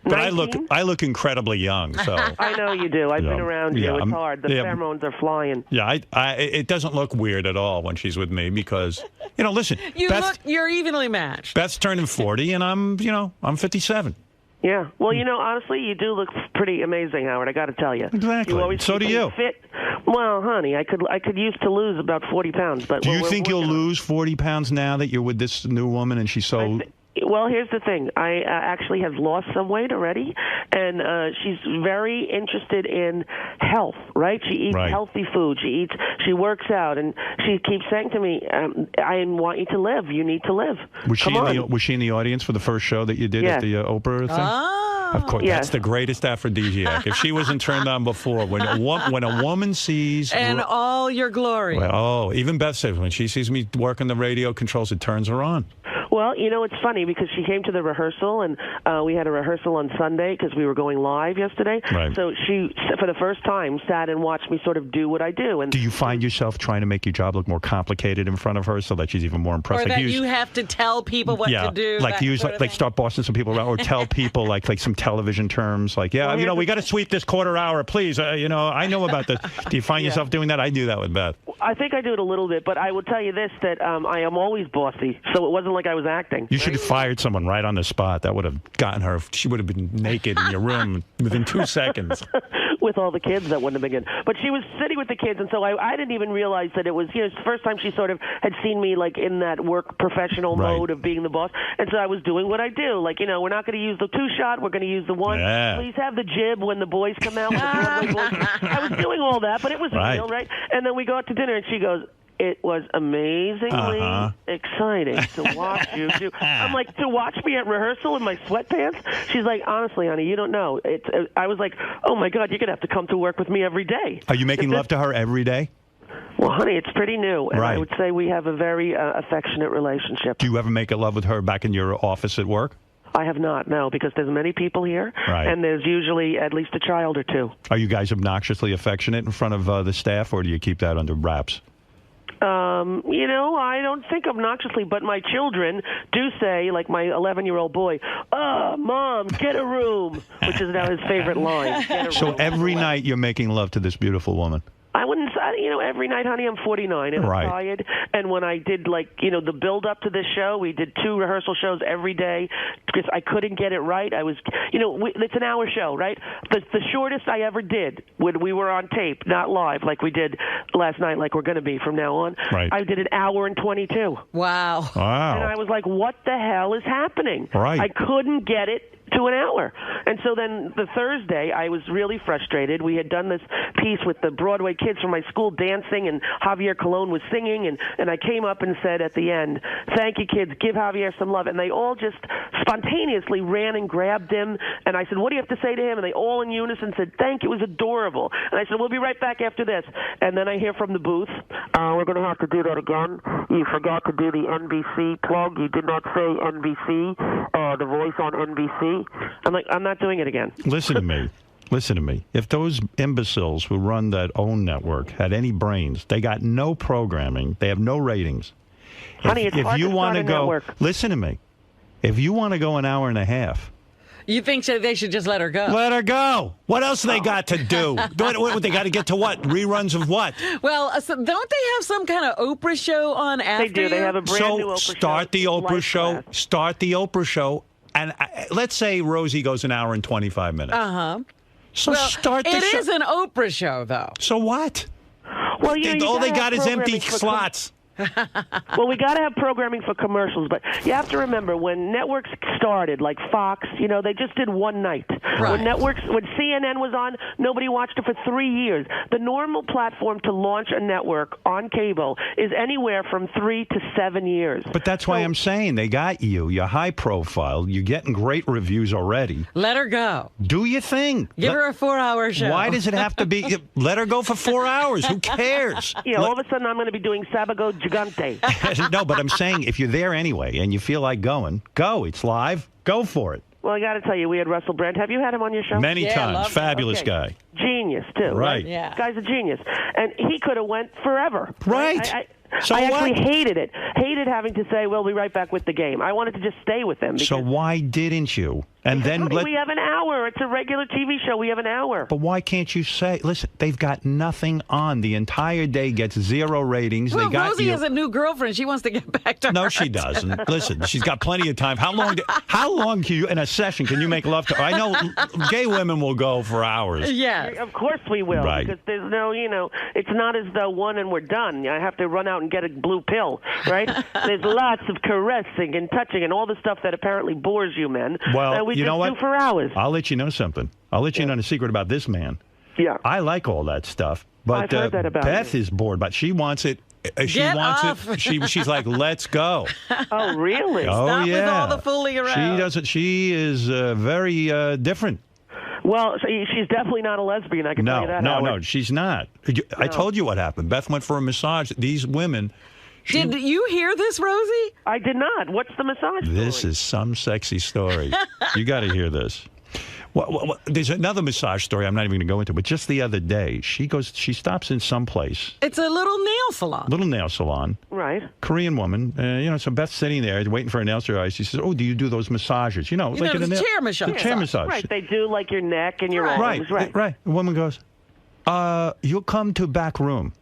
But 19? I look incredibly young. So I know you do. I've been around you. Yeah, it's hard. The pheromones are flying. Yeah, it doesn't look weird at all when she's with me because, listen. You're evenly matched. Beth's turning 40, and I'm 57. Yeah. Well, honestly, you do look pretty amazing, Howard. I got to tell you. Exactly. You always so do you. Fit. Well, honey, I could use to lose about 40 pounds, but do you think you'll lose 40 pounds now that you're with this new woman and she's so? Well, here's the thing. I actually have lost some weight already, and she's very interested in health, right? She eats healthy food. She works out, and she keeps saying to me, I want you to live. You need to live. Was she in the audience for the first show that you did at the Oprah thing? Of course, that's the greatest aphrodisiac. If she wasn't turned on before, when a woman sees... And all your glory. Well, even Beth says when she sees me working the radio controls, it turns her on. Well, it's funny because she came to the rehearsal, and we had a rehearsal on Sunday because we were going live yesterday. Right. So she, for the first time, sat and watched me sort of do what I do. And do you find yourself trying to make your job look more complicated in front of her so that she's even more impressed? Or that you have to tell people what to do? Like use start bossing some people around, or tell people like some television terms, like we got to sweep this quarter hour, please. I know about this. Do you find yourself doing that? I do that with Beth. I think I do it a little bit, but I will tell you this, that I am always bossy, so it wasn't like I was acting. You should have fired someone right on the spot. That would have gotten her. She would have been naked in your room within 2 seconds. With all the kids, that wouldn't have been good. But she was sitting with the kids, and so I didn't even realize that it was, it's the first time she sort of had seen me, like, in that work professional mode of being the boss. And so I was doing what I do. Like, we're not going to use the 2-shot. We're going to use the 1. Yeah. Please have the jib when the boys come out. With the Broadway boys. I was doing all that, but it was real, right? And then we go out to dinner, and she goes, it was amazingly exciting to watch you do. I'm like, to watch me at rehearsal in my sweatpants? She's like, honestly, honey, you don't know. I was like, oh, my God, you're going to have to come to work with me every day. Are you making love to her every day? Well, honey, it's pretty new. And I would say we have a very affectionate relationship. Do you ever make love with her back in your office at work? I have not, no, because there's many people here, and there's usually at least a child or two. Are you guys obnoxiously affectionate in front of the staff, or do you keep that under wraps? I don't think obnoxiously, but my children do say, like my 11-year-old boy, Mom, get a room, which is now his favorite line. So every night you're making love to this beautiful woman? I wouldn't say, every night, honey, I'm 49 and I'm tired. And when I did, the build-up to this show, we did 2 rehearsal shows every day because I couldn't get it right. I was, it's an hour show, right? The shortest I ever did when we were on tape, not live like we did last night, like we're going to be from now on. Right. I did an hour and 22. Wow. And I was like, what the hell is happening? Right. I couldn't get it to an hour. And so then the Thursday, I was really frustrated. We had done this piece with the Broadway kids from my school dancing, and Javier Colon was singing, and I came up and said at the end, thank you, kids, give Javier some love. And they all just spontaneously ran and grabbed him, and I said, what do you have to say to him? And they all in unison said, thank you, it was adorable. And I said, we'll be right back after this. And then I hear from the booth, we're going to have to do that again. You forgot to do the NBC plug. You did not say NBC, the voice on NBC. I'm like, I'm not doing it again. Listen to me. Listen to me. If those imbeciles who run that OWN network had any brains, they got no programming. They have no ratings. Honey, it's hard to start a network. Listen to me. If you want to go an hour and a half, you think they should just let her go? Let her go. What else do they got to do? They got to get to what? Reruns of what? Well, so don't they have some kind of Oprah show on after? They do. They have a brand new Oprah show. Start the Oprah show. Start the Oprah show. And let's say Rosie goes an hour and 25 minutes. Uh-huh. So start the show. It is an Oprah show, though. So what? Well, all they got is empty slots. Well, we got to have programming for commercials, but you have to remember when networks started, like Fox, they just did one night. Right. When CNN was on, nobody watched it for 3 years. The normal platform to launch a network on cable is anywhere from 3 to 7 years. But that's why I'm saying they got you. You're high profile. You're getting great reviews already. Let her go. Do your thing. Give her a 4-hour show. Why does it have to be? Let her go for 4 hours. Who cares? All of a sudden I'm going to be doing Sabago Gigante. No, but I'm saying if you're there anyway and you feel like going, go. It's live. Go for it. Well, I got to tell you, we had Russell Brand. Have you had him on your show? Many times. Fabulous guy. Genius, too. Right. Yeah. Guy's a genius. And he could have went forever. Right. I actually hated it. Hated having to say, we'll be right back with the game. I wanted to just stay with them. So why didn't you? And then we have an hour. It's a regular TV show. We have an hour. But why can't you say, listen, they've got nothing on. The entire day gets 0 ratings. Well, they got Rosie has a new girlfriend. She wants to get back to her. No, she doesn't. Listen, she's got plenty of time. How long can you, in a session, can you make love to her? I know gay women will go for hours. Yeah. Of course we will. Right. Because there's no, it's not as though one and we're done. I have to run out and get a blue pill, right? There's lots of caressing and touching and all the stuff that apparently bores you men. Well, we you know what? do for hours. I'll let you know something. I'll let you know a secret about this man. Yeah. I like all that stuff. But I've heard that about Beth you. is bored, but she wants it. She's like, let's go. Oh, really? Stop yeah. with all the fooling around. She doesn't. She is very different. Well, she's definitely not a lesbian. I can tell you that. No, she's not. I told you what happened. Beth went for a massage. These women. Did you hear this, Rosie? I did not. What's the massage story? This is some sexy story. You got to hear this. Well, there's another massage story I'm not even going to go into, but just the other day, she stops in some place. It's a little nail salon. Right. Korean woman. So Beth's sitting there waiting for her nails to dry. She says, oh, do you do those massages? Like the chair massage. The chair massage. Right. They do like your neck and your arms. Right. Right. The woman goes, you'll come to back room.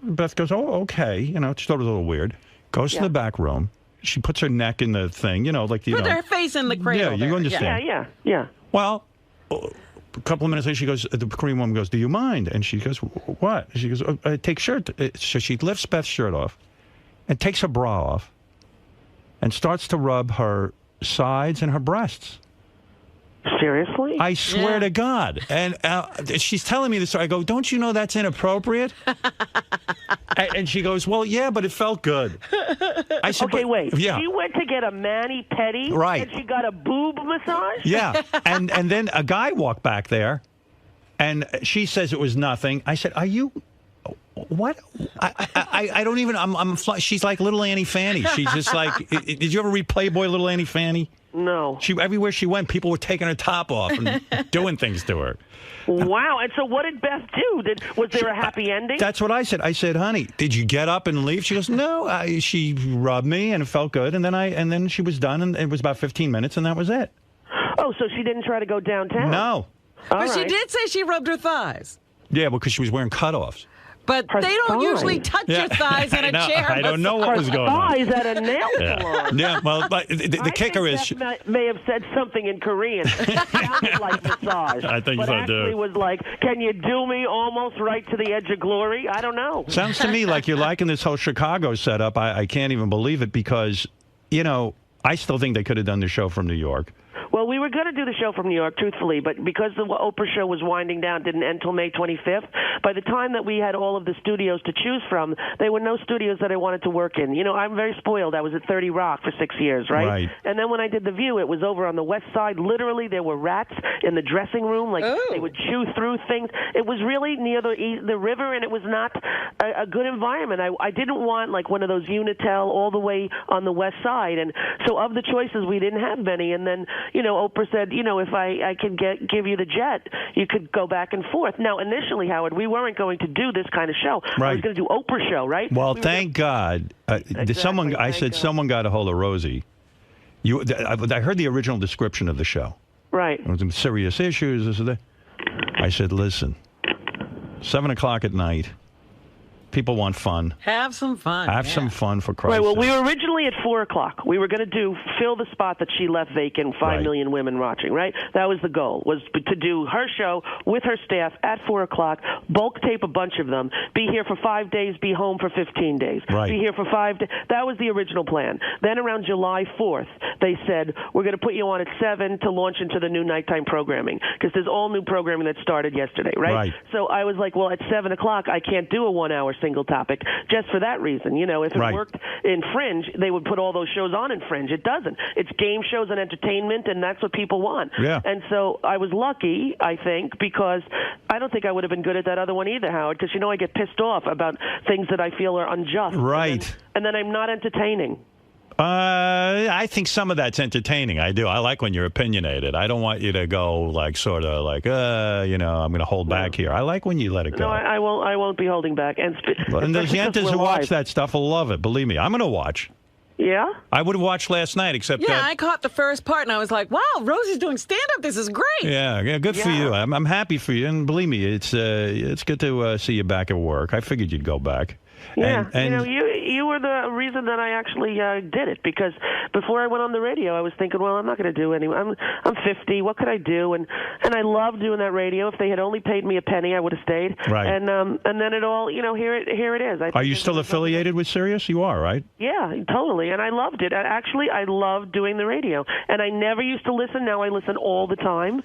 Beth goes, oh, okay. She thought it was a little weird. Goes to the back room. She puts her neck in the thing, Put her face in the cradle. Yeah, you understand. Yeah. Well, a couple of minutes later, she goes, the Korean woman goes, do you mind? And she goes, what? She goes, take shirt. So she lifts Beth's shirt off and takes her bra off and starts to rub her sides and her breasts. Seriously? I swear to God. And she's telling me this. I go, don't you know that's inappropriate? And she goes, well, yeah, but it felt good. I said, okay, wait. Yeah. She went to get a mani-pedi, right, and she got a boob massage? Yeah. And then a guy walked back there, and she says it was nothing. I said, are you... What? I don't even... she's like little Annie Fanny. She's just like... Did you ever read Playboy Little Annie Fanny? No. Everywhere she went, people were taking her top off and doing things to her. Wow. And so what did Beth do? Was there a happy ending? That's what I said. I said, honey, did you get up and leave? She goes, no. She rubbed me and it felt good. And then she was done, and it was about 15 minutes, and that was it. Oh, so she didn't try to go downtown? No. But she did say she rubbed her thighs. Yeah, because she was wearing cutoffs. But they don't usually touch your thighs in a chair. I don't know what was going on. Thighs at a nail salon. Yeah, well, the kicker is... Beth may have said something in Korean. It sounded like massage. I think so, actually was like, can you do me almost right to the edge of glory? I don't know. Sounds to me like you're liking this whole Chicago setup. I can't even believe it because, I still think they could have done the show from New York. Well, we were going to do the show from New York, truthfully, but because the Oprah show was winding down, didn't end until May 25th, by the time that we had all of the studios to choose from, there were no studios that I wanted to work in. You know, I'm very spoiled. I was at 30 Rock for 6 years, right? Right. And then when I did The View, it was over on the west side. Literally, there were rats in the dressing room. Like, they would chew through things. It was really near the river, and it was not a good environment. I didn't want, like, one of those Unitel all the way on the west side. And so of the choices, we didn't have many. And then, you know, Oprah said, you know, if I can give you the jet, you could go back and forth. Now, initially, Howard, we weren't going to do this kind of show. I was going to do Oprah show, right? Well, thank God. Someone got a hold of Rosie. I heard the original description of the show. Right. It was some serious issues. This and that. I said, listen, 7 o'clock at night. People want fun. Have some fun. Have some fun, for Christ's Right, well, sake. we were originally at 4 o'clock. We were going to fill the spot that she left vacant, 5 million women watching, right? That was the goal, was to do her show with her staff at 4 o'clock, bulk tape a bunch of them, be here for 5 days, be home for 15 days. Right. Be here for 5 days. That was the original plan. Then around July 4th, they said, we're going to put you on at 7 to launch into the new nighttime programming, because there's all new programming that started yesterday, right? So I was like, well, at 7 o'clock, I can't do a 1 hour single topic, just for that reason. You know, if it worked in Fringe, they would put all those shows on in Fringe. It doesn't. It's game shows and entertainment, and that's what people want. Yeah. And so I was lucky, I think, because I don't think I would have been good at that other one either, Howard, because, you know, I get pissed off about things that I feel are unjust. Right. And then I'm not entertaining. I think some of that's entertaining. I do. I like when you're opinionated. I don't want you to go like sort of like, you know, I'm going to hold back here. I like when you let it go. No, I won't be holding back. And the Yentas who watch that stuff will love it. Believe me, I'm going to watch. Yeah? I would have watched last night, except Yeah, I caught the first part, and I was like, wow, Rosie's doing stand-up. This is great. Yeah, good for you. I'm happy for you. And believe me, it's good to see you back at work. I figured you'd go back. Yeah, and you know, you were the reason that I actually did it, because before I went on the radio, I was thinking, well, I'm not going to do any. I'm 50. What could I do? And I love doing that radio. If they had only paid me a penny, I would have stayed. Right. And then it all, you know, here it is. Are you still affiliated with Sirius? You are, right? Yeah, totally. And I loved it. Actually, I loved doing the radio. And I never used to listen. Now I listen all the time.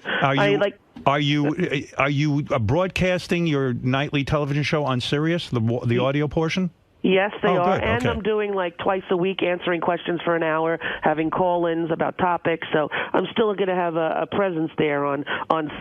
Are you broadcasting your nightly television show on Sirius, the audio portion? Yes, they are. Good. And Okay. I'm doing like twice a week answering questions for an hour, having call-ins about topics. So I'm still going to have a presence there on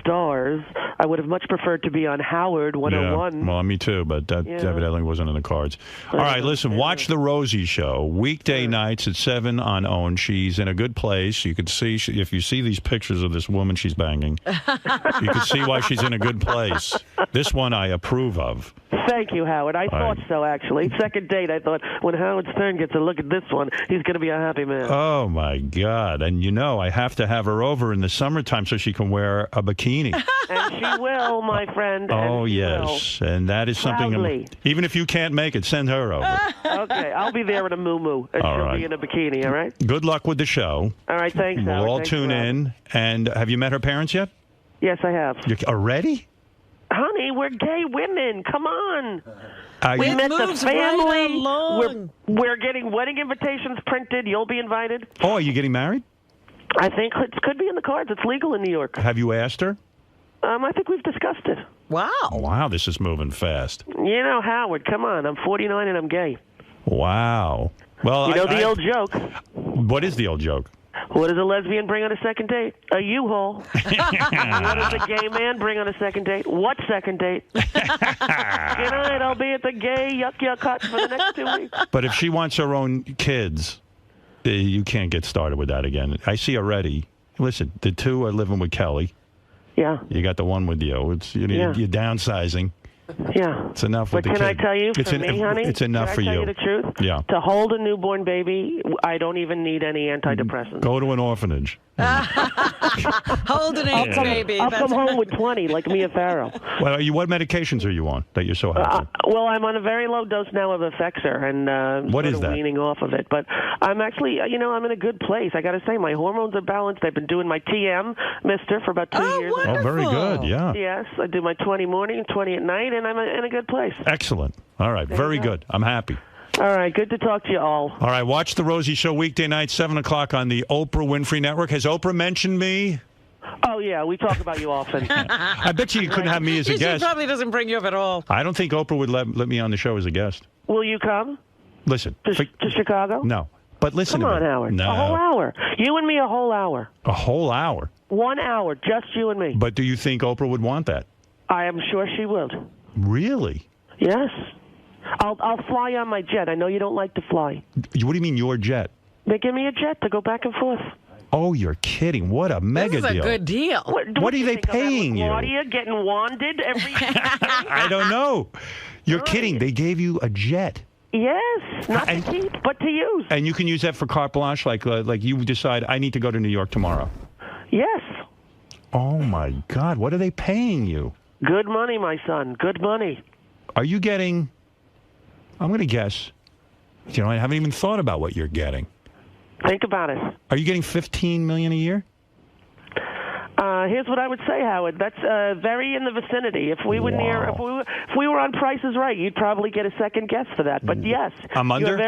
Stars. I would have much preferred to be on Howard 101. Yeah, well, me too, but that evidently wasn't in the cards. All right, listen, watch The Rosie Show, weekday nights at 7 on OWN. She's in a good place. You can see, if you see these pictures of this woman she's banging, you can see why she's in a good place. This one I approve of. Thank you, Howard. I thought so, actually. Second date, I thought, when Howard Stern gets a look at this one, he's going to be a happy man. Oh, my God. And, you know, I have to have her over in the summertime so she can wear a bikini. And she will, my friend. Oh, yes. And that is something, Proudly. even if you can't make it, send her over. Okay, I'll be there in a muumuu, and All she'll right. be in a bikini, all right? Good luck with the show. All right, thanks, We'll Howard. all Thanks tune for having me. in. And have you met her parents yet? Yes, I have. Already? Honey, we're gay women. Come on. We you- met the moves right family. along. We're getting wedding invitations printed. You'll be invited. Oh, are you getting married? I think it could be in the cards. It's legal in New York. Have you asked her? I think we've discussed it. Wow. Wow, this is moving fast. You know, Howard, come on. I'm 49 and I'm gay. Wow. Well, You know the old joke. What is the old joke? What does a lesbian bring on a second date? A U-Haul. What does a gay man bring on a second date? What second date? Good night. I'll be at the gay yuck hut for the next 2 weeks. But if she wants her own kids, you can't get started with that again. I see already. Listen, the two are living with Kelly. Yeah. You got the one with you. It's you're downsizing. Yeah. It's enough But with the can kid. I tell you, it's for me, honey, it's enough can for I tell you. you the truth? Yeah. To hold a newborn baby, I don't even need any antidepressants. Go to an orphanage. Hold an age, baby. I'll come home with 20, like Mia Farrow. Well, what medications are you on that you're so happy? Well, I'm on a very low dose now of Effexor, and What sort is of that? weaning off of it. But I'm actually, I'm in a good place. I got to say, my hormones are balanced. I've been doing my TM, Mister, for about 2 years. Oh, very good. Yeah. Yes, I do my 20 morning, 20 at night, and I'm in a good place. Excellent. All right. Very good. I'm happy. All right, good to talk to you all. All right, watch the Rosie Show weekday night, 7 o'clock on the Oprah Winfrey Network. Has Oprah mentioned me? Oh, yeah, we talk about you often. I bet you couldn't have me as a She guest. probably doesn't bring you up at all. I don't think Oprah would let me on the show as a guest. Will you come Listen. to Chicago? No. But listen Come to on, me. Howard. No. A whole hour. You and me a whole hour. A whole hour? 1 hour, just you and me. But do you think Oprah would want that? I am sure she would. Really? Yes. I'll fly on my jet. I know you don't like to fly. What do you mean your jet? They give me a jet to go back and forth. Oh, you're kidding. What a mega This is a deal. good deal. What are they paying you? Claudia getting wanded every I don't know. You're kidding. They gave you a jet. Yes, not to keep, but to use. And you can use that for carte blanche, like you decide, I need to go to New York tomorrow. Yes. Oh, my God. What are they paying you? Good money, my son. Good money. Are you getting, I'm going to guess, I haven't even thought about what you're getting. Think about it. Are you getting $15 million a year? Here's what I would say, Howard. That's very in the vicinity. If we were near, if we were on Price is Right, you'd probably get a second guess for that. But yes, I'm under?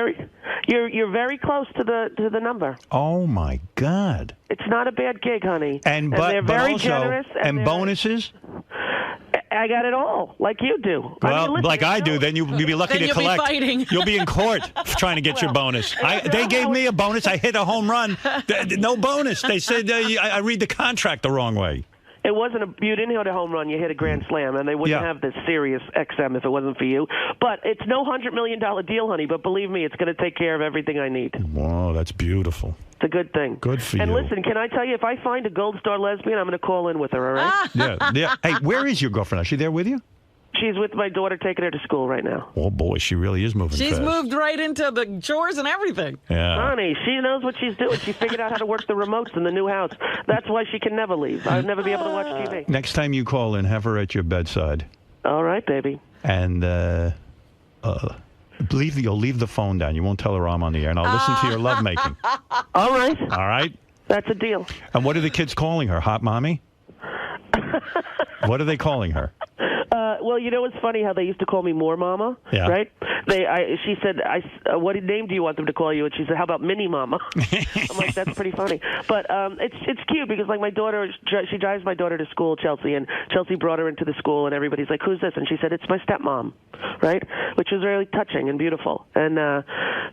You're very close to the number. Oh my God! It's not a bad gig, honey. And they're very also, generous. And bonuses. I got it all, like you do. Well, I mean, listen, like I do, then you'll be lucky to Then you'll be collect. fighting. You'll be in court trying to get your bonus. They gave me a bonus. I hit a home run. No bonus. They said I read the contract the wrong way. It wasn't you didn't hit a home run. You hit a grand slam, and they wouldn't have this Sirius XM if it wasn't for you. But it's no $100 million deal, honey. But believe me, it's going to take care of everything I need. Whoa, that's beautiful. It's a good thing. Good for and you. listen, can I tell you, if I find a Gold Star lesbian, I'm going to call in with her. All right? Yeah. Hey, where is your girlfriend? Is she there with you? She's with my daughter, taking her to school right now. Oh boy, she really is moving She's fast. moved right into the chores and everything. Yeah. Honey, she knows what she's doing. She figured out how to work the remotes in the new house. That's why she can never leave. I'll never be able to watch TV. Next time you call in, have her at your bedside. All right, baby. And you'll leave the phone down. You won't tell her I'm on the air, and I'll listen to your lovemaking. All right. All right? That's a deal. And what are the kids calling her? Hot mommy? What are they calling her? Well, you know, it's funny how they used to call me More Mama, Yeah. right? She said, what name do you want them to call you? And she said, how about Mini Mama? I'm like, that's pretty funny. But it's cute because, like, my daughter, she drives my daughter to school, Chelsea, and Chelsea brought her into the school, and everybody's like, who's this? And she said, it's my stepmom, right? Which was really touching and beautiful. And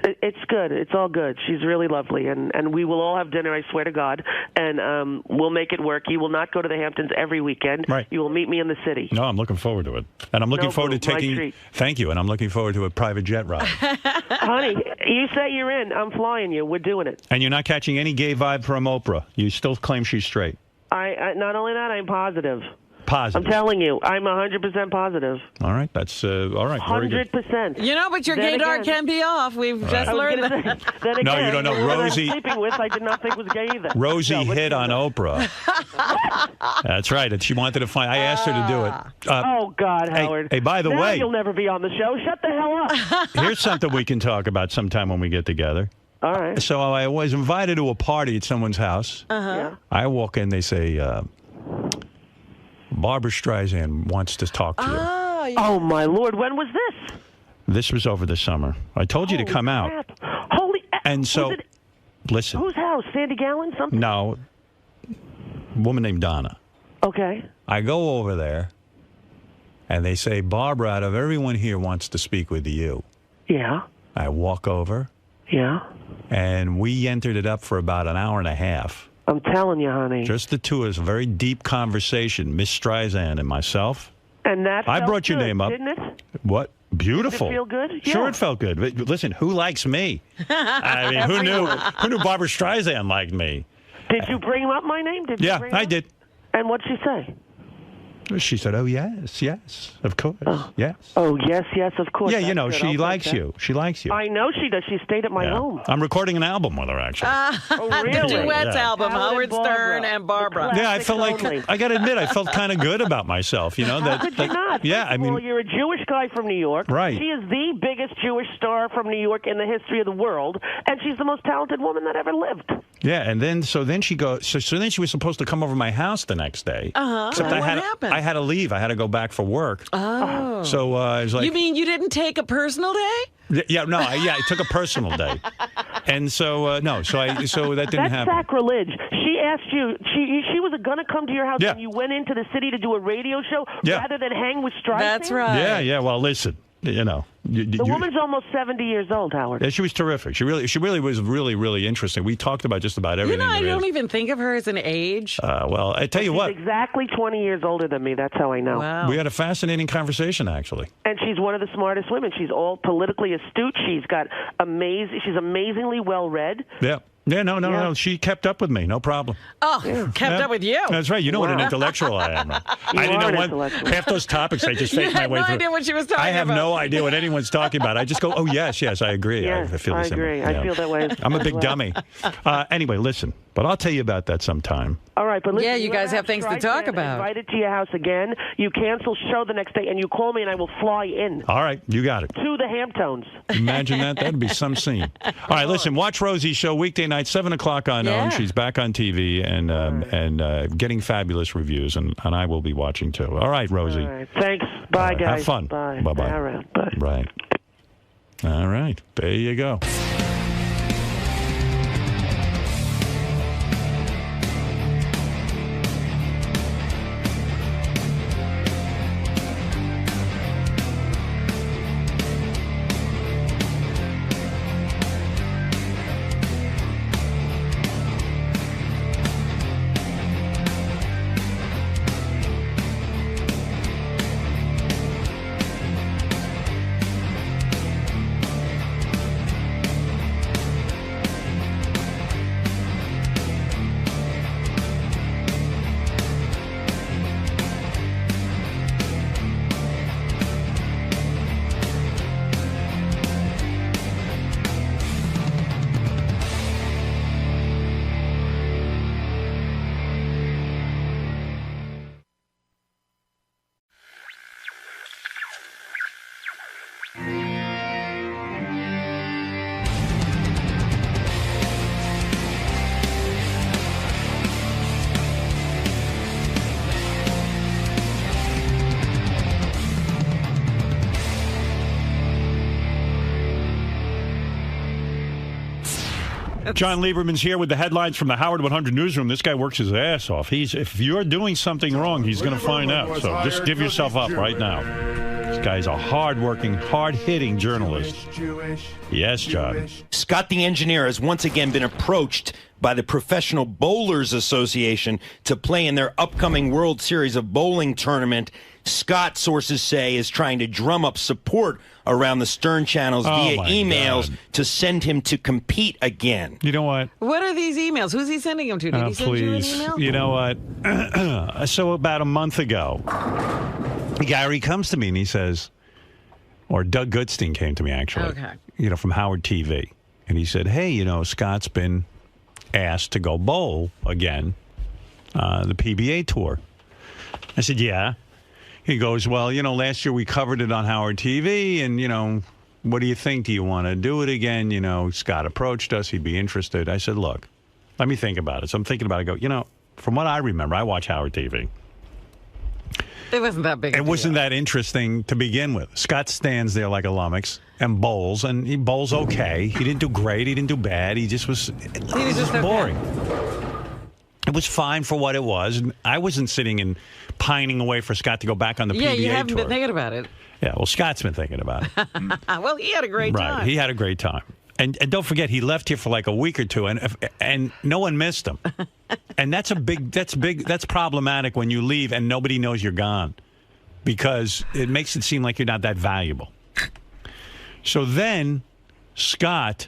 it's good. It's all good. She's really lovely. And we will all have dinner, I swear to God, and we'll make it work. You will not go to the Hamptons every weekend. Right. You will meet me in the city. No, I'm looking forward to it. And I'm looking forward to my taking... treat. Thank you. And I'm looking forward to a private jet ride. Honey, you say you're in. I'm flying you. We're doing it. And you're not catching any gay vibe from Oprah. You still claim she's straight. I not only that, I'm positive. Positive. I'm telling you, I'm 100% positive. All right. That's all right. Very good. 100%. You know, but your Then gaydar again- can be off. We've just I was learned gonna that. say, then again, No, you don't know. the one I'm Rosie- sleeping with, I did not think was gay either. Rosie No, but- hit on Oprah. That's right. And she wanted to find... I asked her to do it. Oh, God, hey, Howard. hey, by the Now way- you'll never be on the show. Shut the hell up. Here's something we can talk about sometime when we get together. All right. So I was invited to a party at someone's house. Yeah. I walk in, they say, Barbara Streisand wants to talk to you. Oh, my Lord. When was this? This was over the summer. I told you to come out. Crap. Holy... And so, Was it- listen, Whose house? Sandy Gallen? Something? no, woman named Donna. Okay. I go over there, and they say, Barbara, out of everyone here, wants to speak with you. Yeah. I walk over, Yeah. and we entered it up for about an hour and a half. I'm telling you, honey. Just the two of us, a very deep conversation, Miss Streisand and myself. And that I felt brought your good, name up. Didn't it? What? Beautiful. Did it feel good? Sure, Yeah. it felt good. But listen, who likes me? I mean, who knew? Who knew Barbara Streisand liked me? Did you bring up my name? Did you Yeah, bring I up? did. And what'd she say? She said, "Oh yes, yes, of course, yes." Oh, yes, yes, of course. Yeah, you That's know, good. she I'll likes take that. you. She likes you. I know she does. She stayed at my Yeah. home. I'm recording an album with her, actually. Oh, really? The duets Yeah. album, Howard Stern and Barbara. Yeah, I felt like I got to admit, I felt kind of good about myself. You know that. How could you not? Yeah, First I of mean, all, you're a Jewish guy from New York. Right. She is the biggest Jewish star from New York in the history of the world, and she's the most talented woman that ever lived. Yeah, and then she goes. So then she was supposed to come over to my house the next day. Except What happened? I had to leave. I had to go back for work. Oh. So I was like, you mean you didn't take a personal day? Yeah, no, I took a personal day, and so that didn't That's happen. sacrilege. She asked you. She was going to come to your house, Yeah. and you went into the city to do a radio show rather than hang with Streisand. That's right. Yeah. Well, listen, The woman's almost 70 years old, Howard. Yeah, she was terrific. She really was really interesting. We talked about just about everything. I don't even think of her as an age. Well, I tell you what. She's exactly 20 years older than me. That's how I know. Wow. We had a fascinating conversation, actually. And she's one of the smartest women. She's all politically astute. She's She's amazingly well read. Yeah. Yeah, no. She kept up with me, no problem. Oh, kept up with you. That's right. You know what an intellectual I am. Right? I didn't know half those topics. I just faked my way You had through. no idea what she was talking about. I have no idea what anyone's talking about. I just go, oh yes, I agree. Yes, I feel the same. agree. I feel that way. I'm a big dummy. Anyway, listen. But I'll tell you about that sometime. All right, but listen, Yeah, you guys have things to talk about. Invited to your house again. You cancel show the next day, and you call me, and I will fly in. All right, you got it. To the Hamptons. Imagine that. That'd be some scene. All right, listen. Watch Rosie's show weekday night, 7 o'clock on OWN. She's back on TV and getting fabulous reviews, and I will be watching too. All right, Rosie. All right, thanks. Bye, guys. Have fun. Bye. Bye-bye. All right. Bye. Right. All right. There you go. John Lieberman's here with the headlines from the Howard 100 newsroom. This guy works his ass off. If you're doing something wrong, he's going to find out. So just give yourself up right now. This guy's a hard-working, hard-hitting journalist. Yes, John. Scott the engineer has once again been approached by the Professional Bowlers Association to play in their upcoming World Series of Bowling tournament. Scott, sources say, is trying to drum up support around the Stern channels via emails to send him to compete again. You know what? What are these emails? Who's he sending them to? Did he send you an email? You know what? So about a month ago, Gary comes to me and he says, or Doug Goodstein came to me, actually, from Howard TV. And he said, hey, Scott's been asked to go bowl again, the PBA tour. I said, yeah. He goes, well, last year we covered it on Howard TV, and, what do you think? Do you want to do it again? Scott approached us. He'd be interested. I said, look, let me think about it. So I'm thinking about it. I go, from what I remember, I watch Howard TV. It wasn't that big. It wasn't that interesting to begin with. Scott stands there like a lummox and bowls, and he bowls okay. He didn't do great. He didn't do bad. He just was boring. It was fine for what it was. I wasn't sitting and pining away for Scott to go back on the PBA tour. Yeah, you haven't been thinking about it. Yeah, well, Scott's been thinking about it. Well, he had a great time. Right, he had a great time. And don't forget, he left here for like a week or two, and no one missed him. And that's problematic when you leave and nobody knows you're gone, because it makes it seem like you're not that valuable. So then, Scott.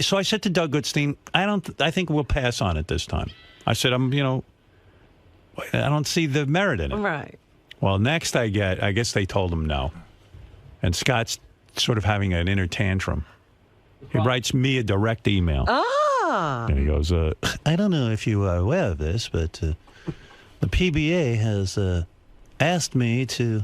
So I said to Doug Goodstein, I think we'll pass on it this time. I said, I don't see the merit in it. Right. Well, next I guess they told him no. And Scott's sort of having an inner tantrum. He writes me a direct email. Ah. And he goes, I don't know if you are aware of this, but the PBA has asked me to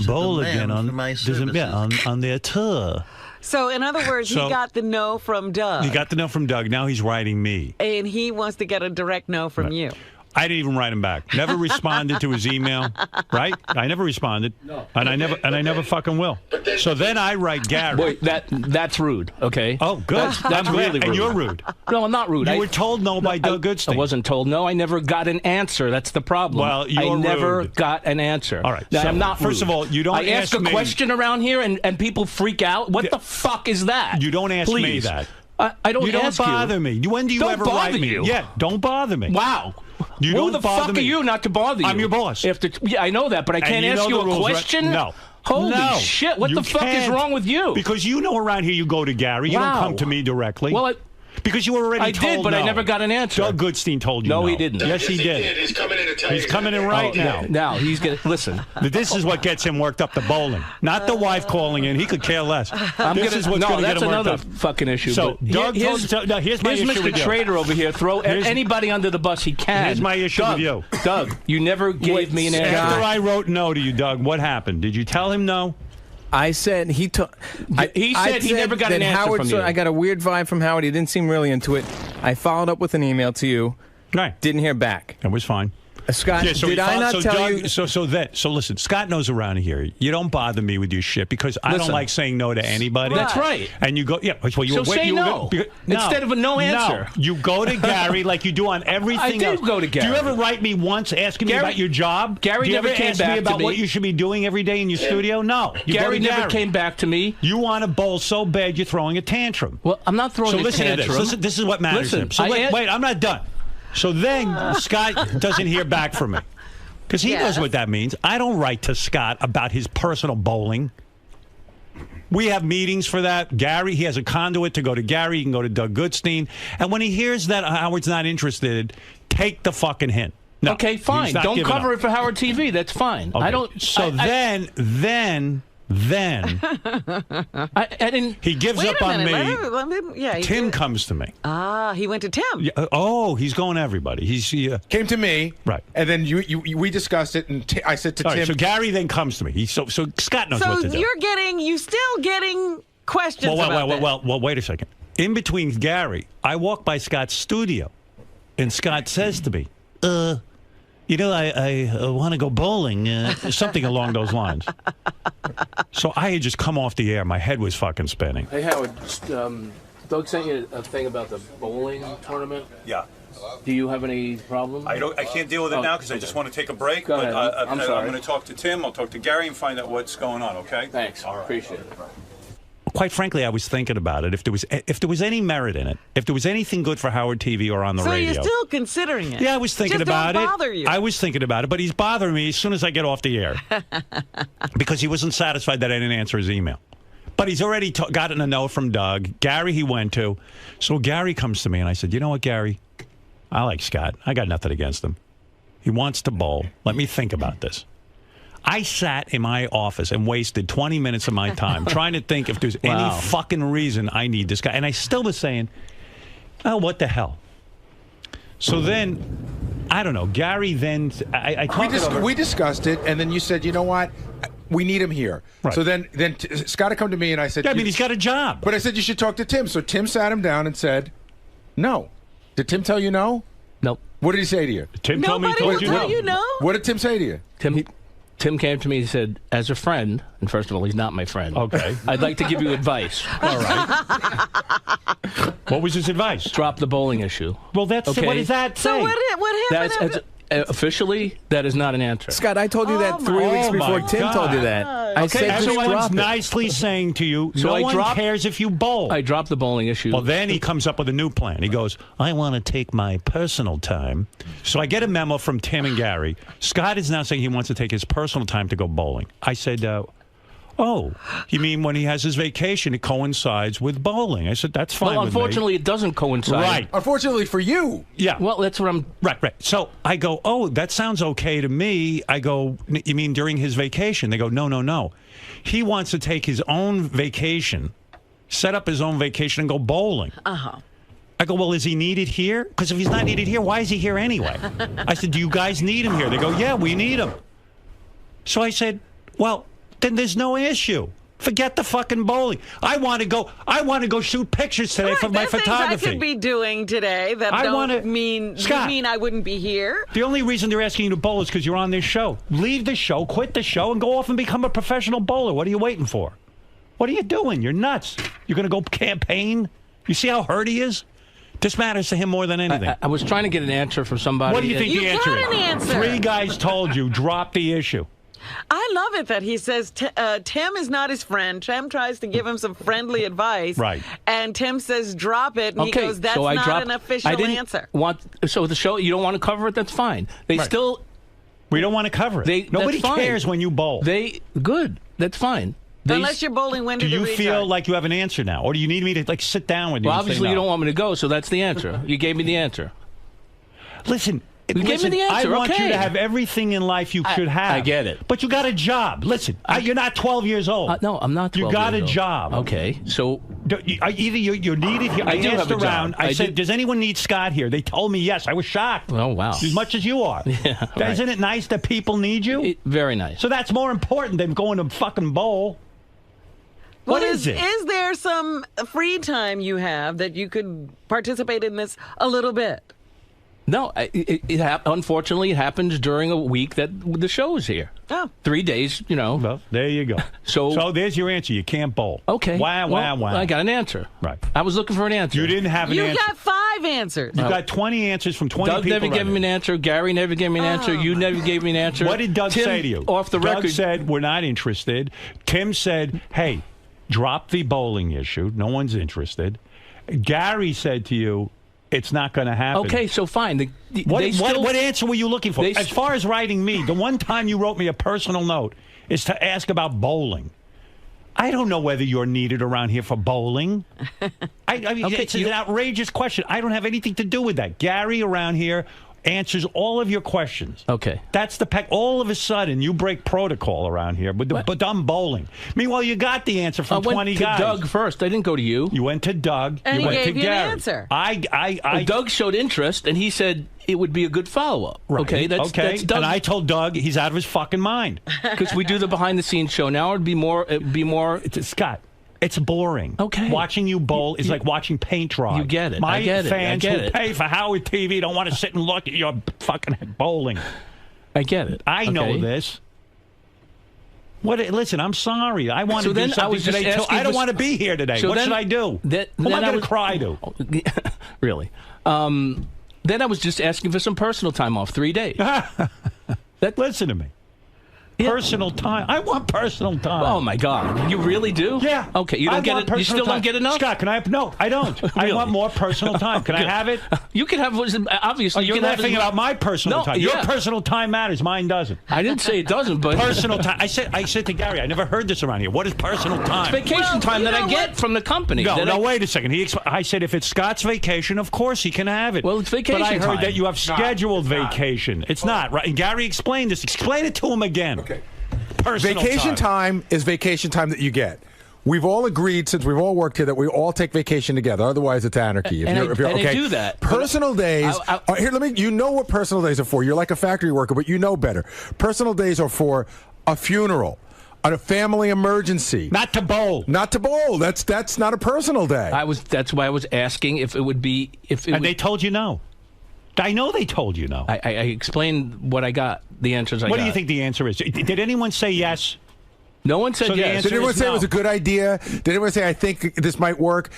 bowl demand again on for my services. on their tour. So, in other words, he So- got the no from Doug. He got the no from Doug. Now he's writing me. And he wants to get a direct no from you. I didn't even write him back. Never responded to his email. Right? I never responded. No. And I never fucking will. So then I write Gary. Wait, that's rude. Okay. Oh, good. That's I'm glad. really rude. And you're rude. No, I'm not rude. You were told no by Doug Goodstein. I wasn't told no. I never got an answer. That's the problem. Well, you're I never rude. got an answer. All right. Now, So, I'm not first rude. of all, you don't I ask ask a me- question around here and people freak out. What the fuck is that? You don't ask me Please. that. I don't You don't ask bother me. When do you Don't ever bother write me? you. Yeah, don't bother me. Wow. You Who don't the bother fuck me. are you not to bother you? I'm your boss. Yeah, I know that, but I And can't you ask know you the a rules, right? question? No. Holy No. shit, what You the fuck is can't. wrong with you? Because you know around here you go to Gary. You Wow. don't come to me directly. Well, because you were already I told did, but I no. never got an answer. Doug Goodstein told you no. No, he didn't. Yes, he did. He's coming in to tell you. He's coming in right now. Now, he's going to... Listen. This is what gets him worked up to bowling. Not the wife calling in. He could care less. This is what's no, going to get that's him worked another up. fucking issue. So, but Doug here's, told... No, here's my issue Mr. with you. Trader over here. Throw anybody under the bus he can. Here's my issue Doug, with you. Doug, you never gave me an answer. After I wrote no to you, Doug, what happened? Did you tell him no? I said he took. He said he never got an that answer Howard, from you. I got a weird vibe from Howard. He didn't seem really into it. I followed up with an email to you. Right. Didn't hear back. That was fine. Scott, Yeah, so did he I found- not so tell Doug, you? So listen, Scott knows around here. You don't bother me with your shit because I don't Listen. like saying no to anybody. That's right. And you go, yeah. Well, you So were, say you were no. gonna- Instead of a no answer. No, you go to Gary like you do on everything I did else. go to Gary. Do you ever write me once asking me Gary- about your job? Gary Do you never ever came ask back me to about me. what you should be doing every day in your studio? No. You Gary go to never came back to me. You want to bowl so bad you're throwing a tantrum. Well, I'm not throwing So a listen tantrum. to this. Listen, this is what matters to Listen, him. So I wait, I'm not done. So then Scott doesn't hear back from me. Because he knows what that means. I don't write to Scott about his personal bowling. We have meetings for that. Gary, he has a conduit to go to Gary. He can go to Doug Goodstein. And when he hears that Howard's not interested, take the fucking hint. No, Okay, fine. he's not Don't giving cover up. it for Howard TV. That's fine. Okay. I don't. So then I didn't. he gives Wait up a on minute. me. Let him, yeah. Tim comes to me. He went to Tim. Yeah, he's going to everybody. Came to me, right? And then we discussed it, and I said to All right, Tim. so Gary then comes to me. So Scott knows So what to do. you still getting questions about this. Well, wait a second. In between Gary, I walk by Scott's studio, and Scott says to me, you know, I want to go bowling, something along those lines. So I had just come off the air. My head was fucking spinning. Hey Howard, Doug sent you a thing about the bowling tournament. Yeah. Do you have any problem? I can't deal with it now because I just want to take a break. Go ahead. I'm sorry. I'm going to talk to Tim. I'll talk to Gary and find out what's going on. Okay. Thanks. Appreciate it. Quite frankly, I was thinking about it. If there was any merit in it, if there was anything good for Howard TV or on the So radio. you're still considering it? Yeah, I was thinking Just about don't it. bother you. I was thinking about it, but he's bothering me as soon as I get off the air because he wasn't satisfied that I didn't answer his email. But he's already gotten a no from Doug. Gary he went to. So Gary comes to me, and I said, you know what, Gary? I like Scott. I got nothing against him. He wants to bowl. Let me think about this. I sat in my office and wasted 20 minutes of my time trying to think if there's any fucking reason I need this guy. And I still was saying, oh, what the hell? So then, I don't know. Gary then, I talked it over. We discussed it, and then you said, you know what? We need him here. Right. So then Scott had come to me, and I said, Yeah, I mean, he's got a job. But I said, you should talk to Tim. So Tim sat him down and said, no. Did Tim tell you no? Nope. What did he say to you? Tim told me he Nobody told will you tell no. you no? What did Tim say to you? Tim came to me and said, as a friend, and first of all, he's not my friend. Okay. I'd like to give you advice. All right. What was his advice? Drop the bowling issue. Well, what does that say? So what happened? That's officially, that is not an answer. Scott, I told you that 3 weeks before Tim told you that. I said, just everyone's drop it. nicely saying to you, So no I one dropped- cares if you bowl. I dropped the bowling issue. Well, then he comes up with a new plan. He goes, I want to take my personal time. So I get a memo from Tim and Gary. Scott is now saying he wants to take his personal time to go bowling. I said, oh, you mean when he has his vacation, it coincides with bowling? I said, that's fine Well, with me. unfortunately, it doesn't coincide. Right. Unfortunately for you. Yeah. Well, that's what I'm... Right. So I go, oh, that sounds okay to me. I go, you mean during his vacation? They go, no. He wants to take his own vacation, set up his own vacation, and go bowling. Uh-huh. I go, well, is he needed here? Because if he's not needed here, why is he here anyway? I said, do you guys need him here? They go, yeah, we need him. So I said, well, then there's no issue. Forget the fucking bowling. I want to go shoot pictures today for my photography. Things I could be doing today that don't mean I wouldn't be here. The only reason they're asking you to bowl is because you're on this show. Leave the show, quit the show, and go off and become a professional bowler. What are you waiting for? What are you doing? You're nuts. You're going to go campaign? You see how hurt he is? This matters to him more than anything. I was trying to get an answer from somebody. What do you think the answer is? You got an answer. 3 guys told you, drop the issue. I love it that he says Tim is not his friend. Tim tries to give him some friendly advice. Right. And Tim says, drop it. And he goes, that's not an official answer. So the show, you don't want to cover it? That's fine. We don't want to cover it. Nobody cares when you bowl. Good. That's fine. Unless you're bowling window to retard. Do you feel like you have an answer now? Or do you need me to sit down with you? Well, obviously you don't want me to go, so that's the answer. You gave me the answer. Listen. You gave me the answer. I want you to have everything in life you should have. I get it. But you got a job. Listen, you're not 12 years old. No, I'm not 12 You got years a old. job. Okay, so... Either you're needed here. I asked around. I said, does anyone need Scott here? They told me yes. I was shocked. Oh, wow. As much as you are. Yeah, right. Isn't it nice that people need you? Very nice. So that's more important than going to fucking bowl. What is it? Is there some free time you have that you could participate in this a little bit? No, unfortunately, it happens during a week that the show is here. Oh. 3 days, Well, there you go. So there's your answer. You can't bowl. Okay. Wow. I got an answer. Right. I was looking for an answer. You didn't have an answer. You got 5 answers. You got 20 answers from 20 Doug people. Doug never gave me an answer. Gary never gave me an answer. You never gave me an answer. What did Doug Tim, say to you? Off the Doug record. said, we're not interested. Tim said, hey, drop the bowling issue. No one's interested. Gary said to you, it's not going to happen. Okay, so fine. What answer were you looking for? As far as writing me, the one time you wrote me a personal note is to ask about bowling. I don't know whether you're needed around here for bowling. I mean, it's an outrageous question. I don't have anything to do with that. Gary around here answers all of your questions. Okay. That's the pack. All of a sudden, you break protocol around here, but I'm bowling. Meanwhile, you got the answer from 20 guys. I went to Doug first. I didn't go to you. You went to Doug. And you he went gave to you Gary. an answer. Doug showed interest, and he said it would be a good follow-up. Right. Okay, that's Doug. And I told Doug he's out of his fucking mind. Because we do the behind-the-scenes show. Now it'd be more... Scott, it's boring. Okay. Watching you bowl is like watching paint dry. You get it. My I get fans it. who pay for Howard TV don't want to sit and look at your fucking bowling. I get it. I know this. Listen, I'm sorry. I want to do something today. I don't want to be here today. What should I do? Who am I going to cry to? Really? Then I was just asking for some personal time off, 3 days. Listen to me. Personal time. I want personal time. Oh my God! You really do? Yeah. Okay. You don't get it. You still don't get enough. Scott, can I have? No, I don't. Really? I want more personal time. Can I have it? You can have. Obviously, you're laughing about my personal time. Yeah. Your personal time matters. Mine doesn't. I didn't say it doesn't, but personal time. I said to Gary, I never heard this around here. What is personal time? It's vacation time that I get from the company. No, wait a second. I said if it's Scott's vacation, of course he can have it. Well, it's vacation time. But I heard time. that you have scheduled vacation. It's not right. And Gary explained this. Explain it to him again. Okay. Vacation time is vacation time that you get. We've all agreed, since we've all worked here, that we all take vacation together. Otherwise, it's anarchy. I do that. Personal days. Here, you know what personal days are for. You're like a factory worker, but you know better. Personal days are for a funeral, a family emergency. Not to bowl. Not to bowl. That's not a personal day. That's why I was asking if it would be they told you no. I know they told you no. I explained what I got. The answers I got. What do you think the answer is? Did anyone say yes? No one said yes. Did anyone say it was a good idea? Did anyone say, I think this might work?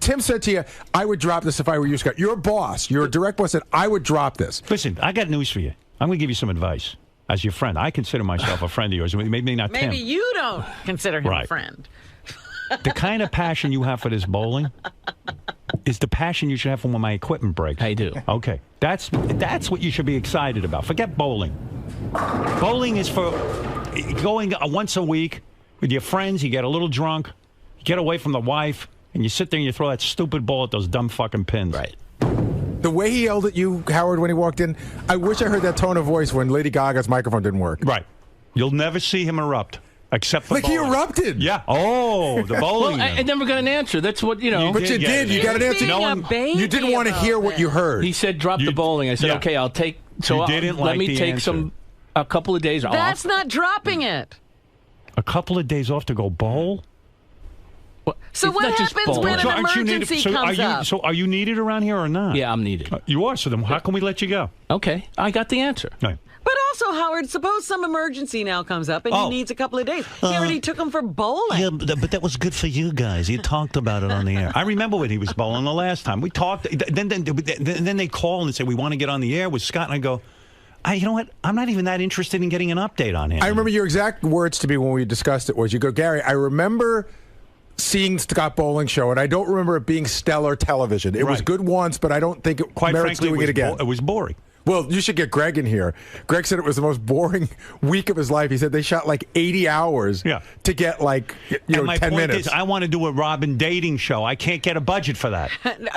Tim said to you, I would drop this if I were you, Scott. Your boss, your direct boss said, I would drop this. Listen, I got news for you. I'm going to give you some advice. As your friend, I consider myself a friend of yours. Maybe not Tim. Maybe you don't consider him a friend. The kind of passion you have for this bowling is the passion you should have for when my equipment breaks. I do. Okay. That's what you should be excited about. Forget bowling. Bowling is for going once a week with your friends. You get a little drunk. You get away from the wife. And you sit there and you throw that stupid ball at those dumb fucking pins. Right. The way he yelled at you, Howard, when he walked in, I wish I heard that tone of voice when Lady Gaga's microphone didn't work. Right. You'll never see him erupt. Except for he erupted. Yeah. Oh, the bowling. Well, I never got an answer. That's what, But you did. You got an answer. You didn't want to hear what you heard. He said, drop the bowling. I said, okay, I'll take. So you didn't let like me the take answer. a couple of days off. That's not dropping it. A couple of days off to go bowl? So what happens when an emergency comes up? So are you needed around here or not? Yeah, I'm needed. You are. So then how can we let you go? Okay, I got the answer. Right. But also, Howard, suppose some emergency now comes up and he needs a couple of days. He already took him for bowling. Yeah, but that was good for you guys. You talked about it on the air. I remember when he was bowling the last time. We talked. Then they call and say, we want to get on the air with Scott. And I go, you know what? I'm not even that interested in getting an update on him. I remember your exact words to me when we discussed it was, you go, Gary, I remember seeing Scott Bowling show, and I don't remember it being stellar television. It was good once, but I don't think it merits doing it again. It was boring. Well, you should get Greg in here. Greg said it was the most boring week of his life. He said they shot like 80 hours to get like 10 my point minutes. is, I want to do a Robin dating show. I can't get a budget for that.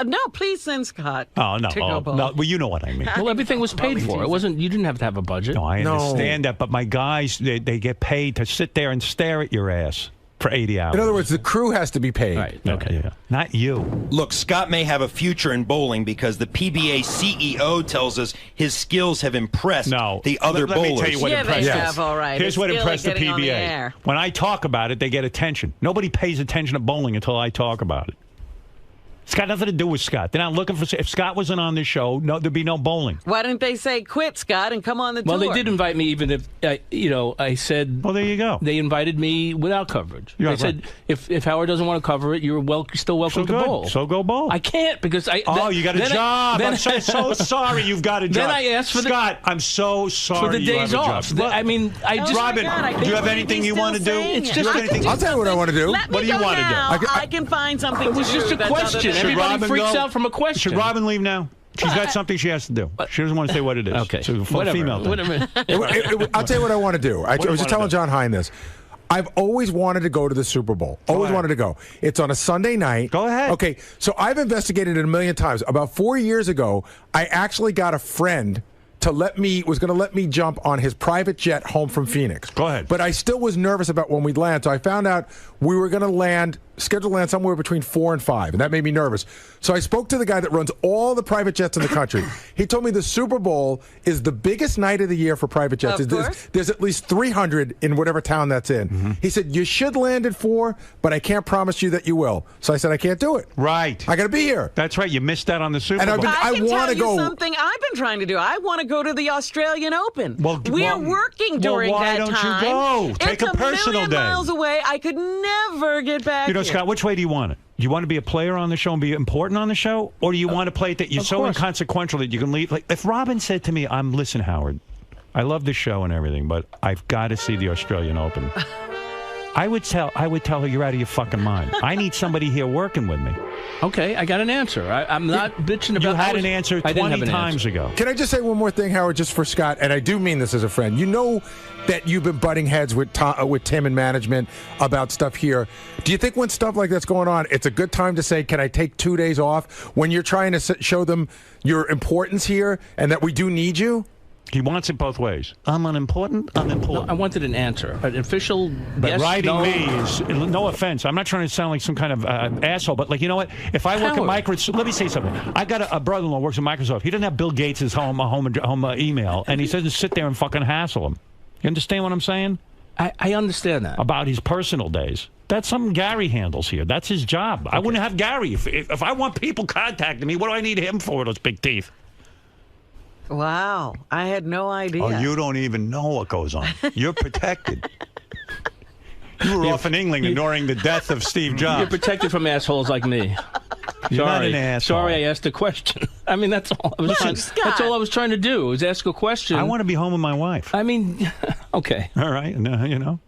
No, please send Scott. Oh, no. to go bowling. No. Well, you know what I mean. Well, everything was paid for. It wasn't. You didn't have to have a budget. No, I understand that, but my guys, they get paid to sit there and stare at your ass for 80 hours. In other words, the crew has to be paid. Right. Okay. Yeah. Not you. Look, Scott may have a future in bowling because the PBA CEO tells us his skills have impressed the other bowlers. Let me tell you what impressed they have, all right. Here's His what skill impressed at the getting on the PBA. air. When I talk about it, they get attention. Nobody pays attention to bowling until I talk about it. It's got nothing to do with Scott. They're not looking for... If Scott wasn't on this show, there'd be no bowling. Why didn't they say, quit, Scott, and come on the Well, tour? they did invite me, even if, I said... Well, there you go. They invited me without coverage. Yeah, they said, if Howard doesn't want to cover it, you're still welcome to bowl. So go bowl. I can't because I... you got a job. I'm so sorry you've got a job. Then I asked for Scott, I'm so sorry for the days off. I mean, I just... Robin, do you have anything you want to do? It's just... I'll tell you what I want to do. Let What me do you go want to do? now. I can find something It was to do just a that's other question. than- Everybody freaks out from a question. Should Robin leave now? She's got something she has to do. She doesn't want to say what it is. Okay. It's a full Whatever. female thing. I'll tell you what I want to do. I was just telling John Hine this. I've always wanted to go to the Super Bowl. Always wanted to go. It's on a Sunday night. Go ahead. Okay, so I've investigated it a million times. About 4 years ago, I actually got a friend was going to let me jump on his private jet home from Phoenix. Go ahead. But I still was nervous about when we'd land, so I found out we were going to scheduled to land somewhere between 4 and 5, and that made me nervous. So I spoke to the guy that runs all the private jets in the country. He told me the Super Bowl is the biggest night of the year for private jets. Of course. There's at least 300 in whatever town that's in. Mm-hmm. He said, you should land at 4, but I can't promise you that you will. So I said, I can't do it. Right. I got to be here. That's right. You missed out on the Super Bowl. I can want tell to you go. something I've been trying to do. I want to go to the Australian Open. We're working during why that don't time. you go? Take it's a personal million day. miles away. I could never get back. You know, here. Scott, which way do you want it? Do you want to be a player on the show and be important on the show? Or do you want to play it that you're so inconsequential that you can leave? Like, if Robin said to me, listen, Howard, I love the show and everything, but I've got to see the Australian Open. I would tell her you're out of your fucking mind. I need somebody here working with me. Okay, I got an answer. I'm not bitching about. You had an answer 20 times ago. Can I just say one more thing, Howard, just for Scott? And I do mean this as a friend. You know that you've been butting heads with Tim and management about stuff here. Do you think when stuff like that's going on, it's a good time to say, can I take 2 days off when you're trying to show them your importance here and that we do need you? He wants it both ways. I'm unimportant. I'm important. No, I wanted an answer. An official But yes, writing no. me is, no offense, I'm not trying to sound like some kind of asshole, but like, you know what? If I work at Microsoft, let me say something. I got a brother-in-law who works at Microsoft. He doesn't have Bill Gates' home email, and he doesn't sit there and fucking hassle him. You understand what I'm saying? I understand that. About his personal days. That's something Gary handles here. That's his job. Okay. I wouldn't have Gary. If I want people contacting me, what do I need him for, those big teeth? Wow, I had no idea. Oh, you don't even know what goes on. You're protected. You were off in England during the death of Steve Jobs. You're protected from assholes like me. You're not Sorry. an asshole. Sorry, I asked a question. I mean, that's all I was trying. That's all I was trying to do. Was ask a question. I want to be home with my wife. I mean, okay. All right. You know.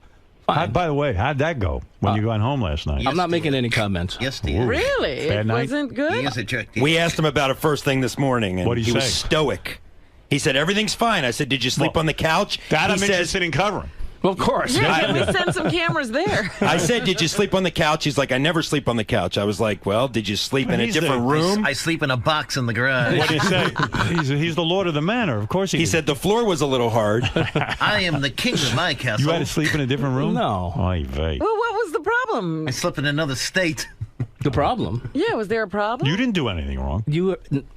By the way, how'd that go when you got home last night? I'm not making any comments. Yes, Ooh. Really? Bad It night? wasn't good? He is a jerk. We asked him about it first thing this morning, and What'd he was say? stoic. He said, everything's fine. I said, did you sleep on the couch? That He I'm says, interested in covering. Well, of course. Yeah, can we send some cameras there? I said, did you sleep on the couch? He's like, I never sleep on the couch. I was like, well, did you sleep in a different room? I sleep in a box in the garage. What do you say? He's the lord of the manor. Of course He said the floor was a little hard. I am the king of my castle. You had to sleep in a different room? No. Oy vey. Well, what was the problem? I slept in another state. The problem? Yeah, was there a problem? You didn't do anything wrong.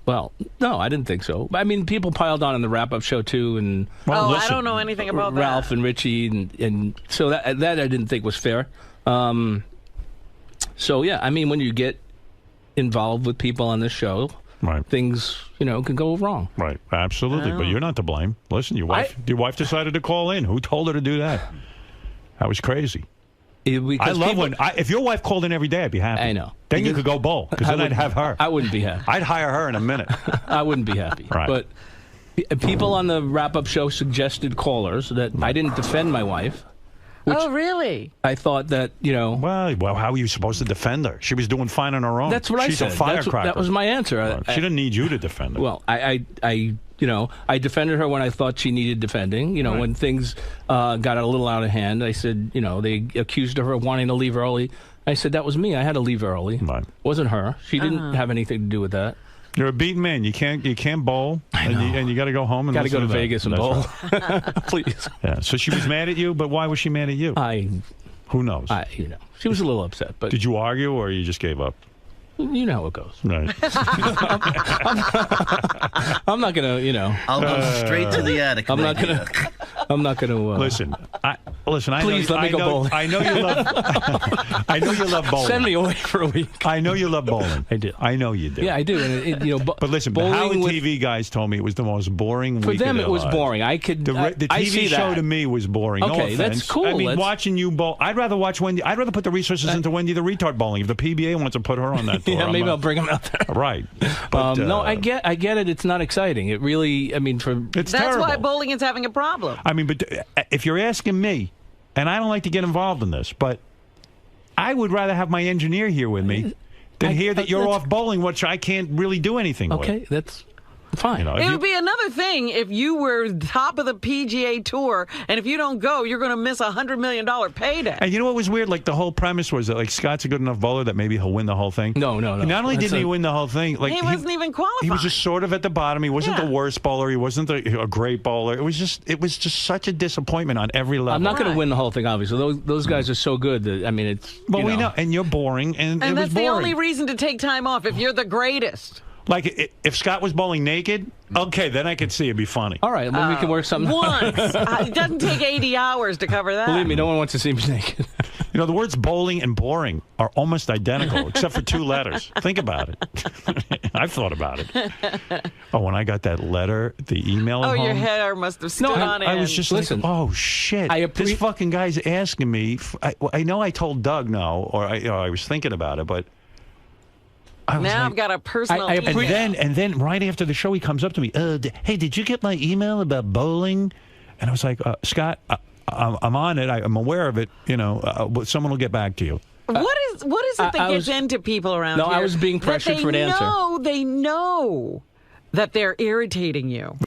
Well, no, I didn't think so. I mean, people piled on in the wrap-up show, too. And I don't know anything about Ralph that. and Richie, and so that I didn't think was fair. So, yeah, I mean, when you get involved with people on this show, things, can go wrong. Right, absolutely. But you're not to blame. Listen, your wife decided to call in. Who told her to do that? That was crazy. I love when if your wife called in every day, I'd be happy. I know. Then you could go bowl because then I'd have her. I wouldn't be happy. I'd hire her in a minute. I wouldn't be happy. Right. But people on the wrap-up show suggested callers that I didn't defend my wife. Oh, really? I thought that, Well, how are you supposed to defend her? She was doing fine on her own. That's what I said. She's a firecracker. That was my answer. She didn't need you to defend her. Well, I defended her when I thought she needed defending. When things got a little out of hand, I said, they accused her of wanting to leave early. I said, that was me. I had to leave early. It wasn't her. She didn't have anything to do with that. You're a beaten man. You can't bowl, and you got to go home and got to go to Vegas and bowl. Right. Please. Yeah. So she was mad at you, but why was she mad at you? Who knows? She was a little upset. But did you argue, or you just gave up? You know how it goes. Right. I'm not gonna, I'll go straight to the attic. I'm not gonna. Listen. Listen. Please let me go bowling. I know you love. I know you love bowling. Send me away for a week. I know you love bowling. I do. I know you do. Yeah, I do. And but listen, the Howard TV guys told me it was the most boring week for them. of their It was lives. boring. I could. The TV show that. to me was boring. Okay, no offense. that's cool. I mean, watching you bowl. I'd rather watch Wendy. I'd rather put the resources into Wendy the retard bowling. If the PBA wants to put her on that tour, yeah, maybe I'll bring them out there. Right. But, no, I get it. It's not exciting. It really. I mean, it's That's terrible. why bowling is having a problem. I mean, but if you're asking me, and I don't like to get involved in this, but I would rather have my engineer here with me than hear that you're off bowling, which I can't really do anything with. Okay, that's fine. It would be another thing if you were top of the PGA Tour, and if you don't go, you're going to miss $100 million payday. And you know what was weird? Like, the whole premise was that, like, Scott's a good enough bowler that maybe he'll win the whole thing. No. Not only didn't he win the whole thing, like he wasn't even qualified. He was just sort of at the bottom. He wasn't the worst bowler. He wasn't a great bowler. It was just such a disappointment on every level. I'm not going to win the whole thing, obviously. Those guys are so good that, I mean, it's. Well, we know. And you're boring, and it was that's boring. the only reason to take time off if you're the greatest. Like, if Scott was bowling naked, okay, then I could see it'd be funny. All right, maybe we can work something once. It doesn't take 80 hours to cover that. Believe me, no one wants to see me naked. You know, the words bowling and boring are almost identical, except for 2 letters. Think about it. I've thought about it. Oh, when I got that letter, the email at home. Your hair must have stood on end. I was just like, oh, shit. This fucking guy's asking me. I know I told Doug no, or I was thinking about it, but... Now I've got a personal email. And then right after the show, he comes up to me. Hey, did you get my email about bowling? And I was like, Scott, I'm on it. I'm aware of it. But someone will get back to you. What is it that gets into people around here? No, I was being pressured for an answer. They know that they're irritating you.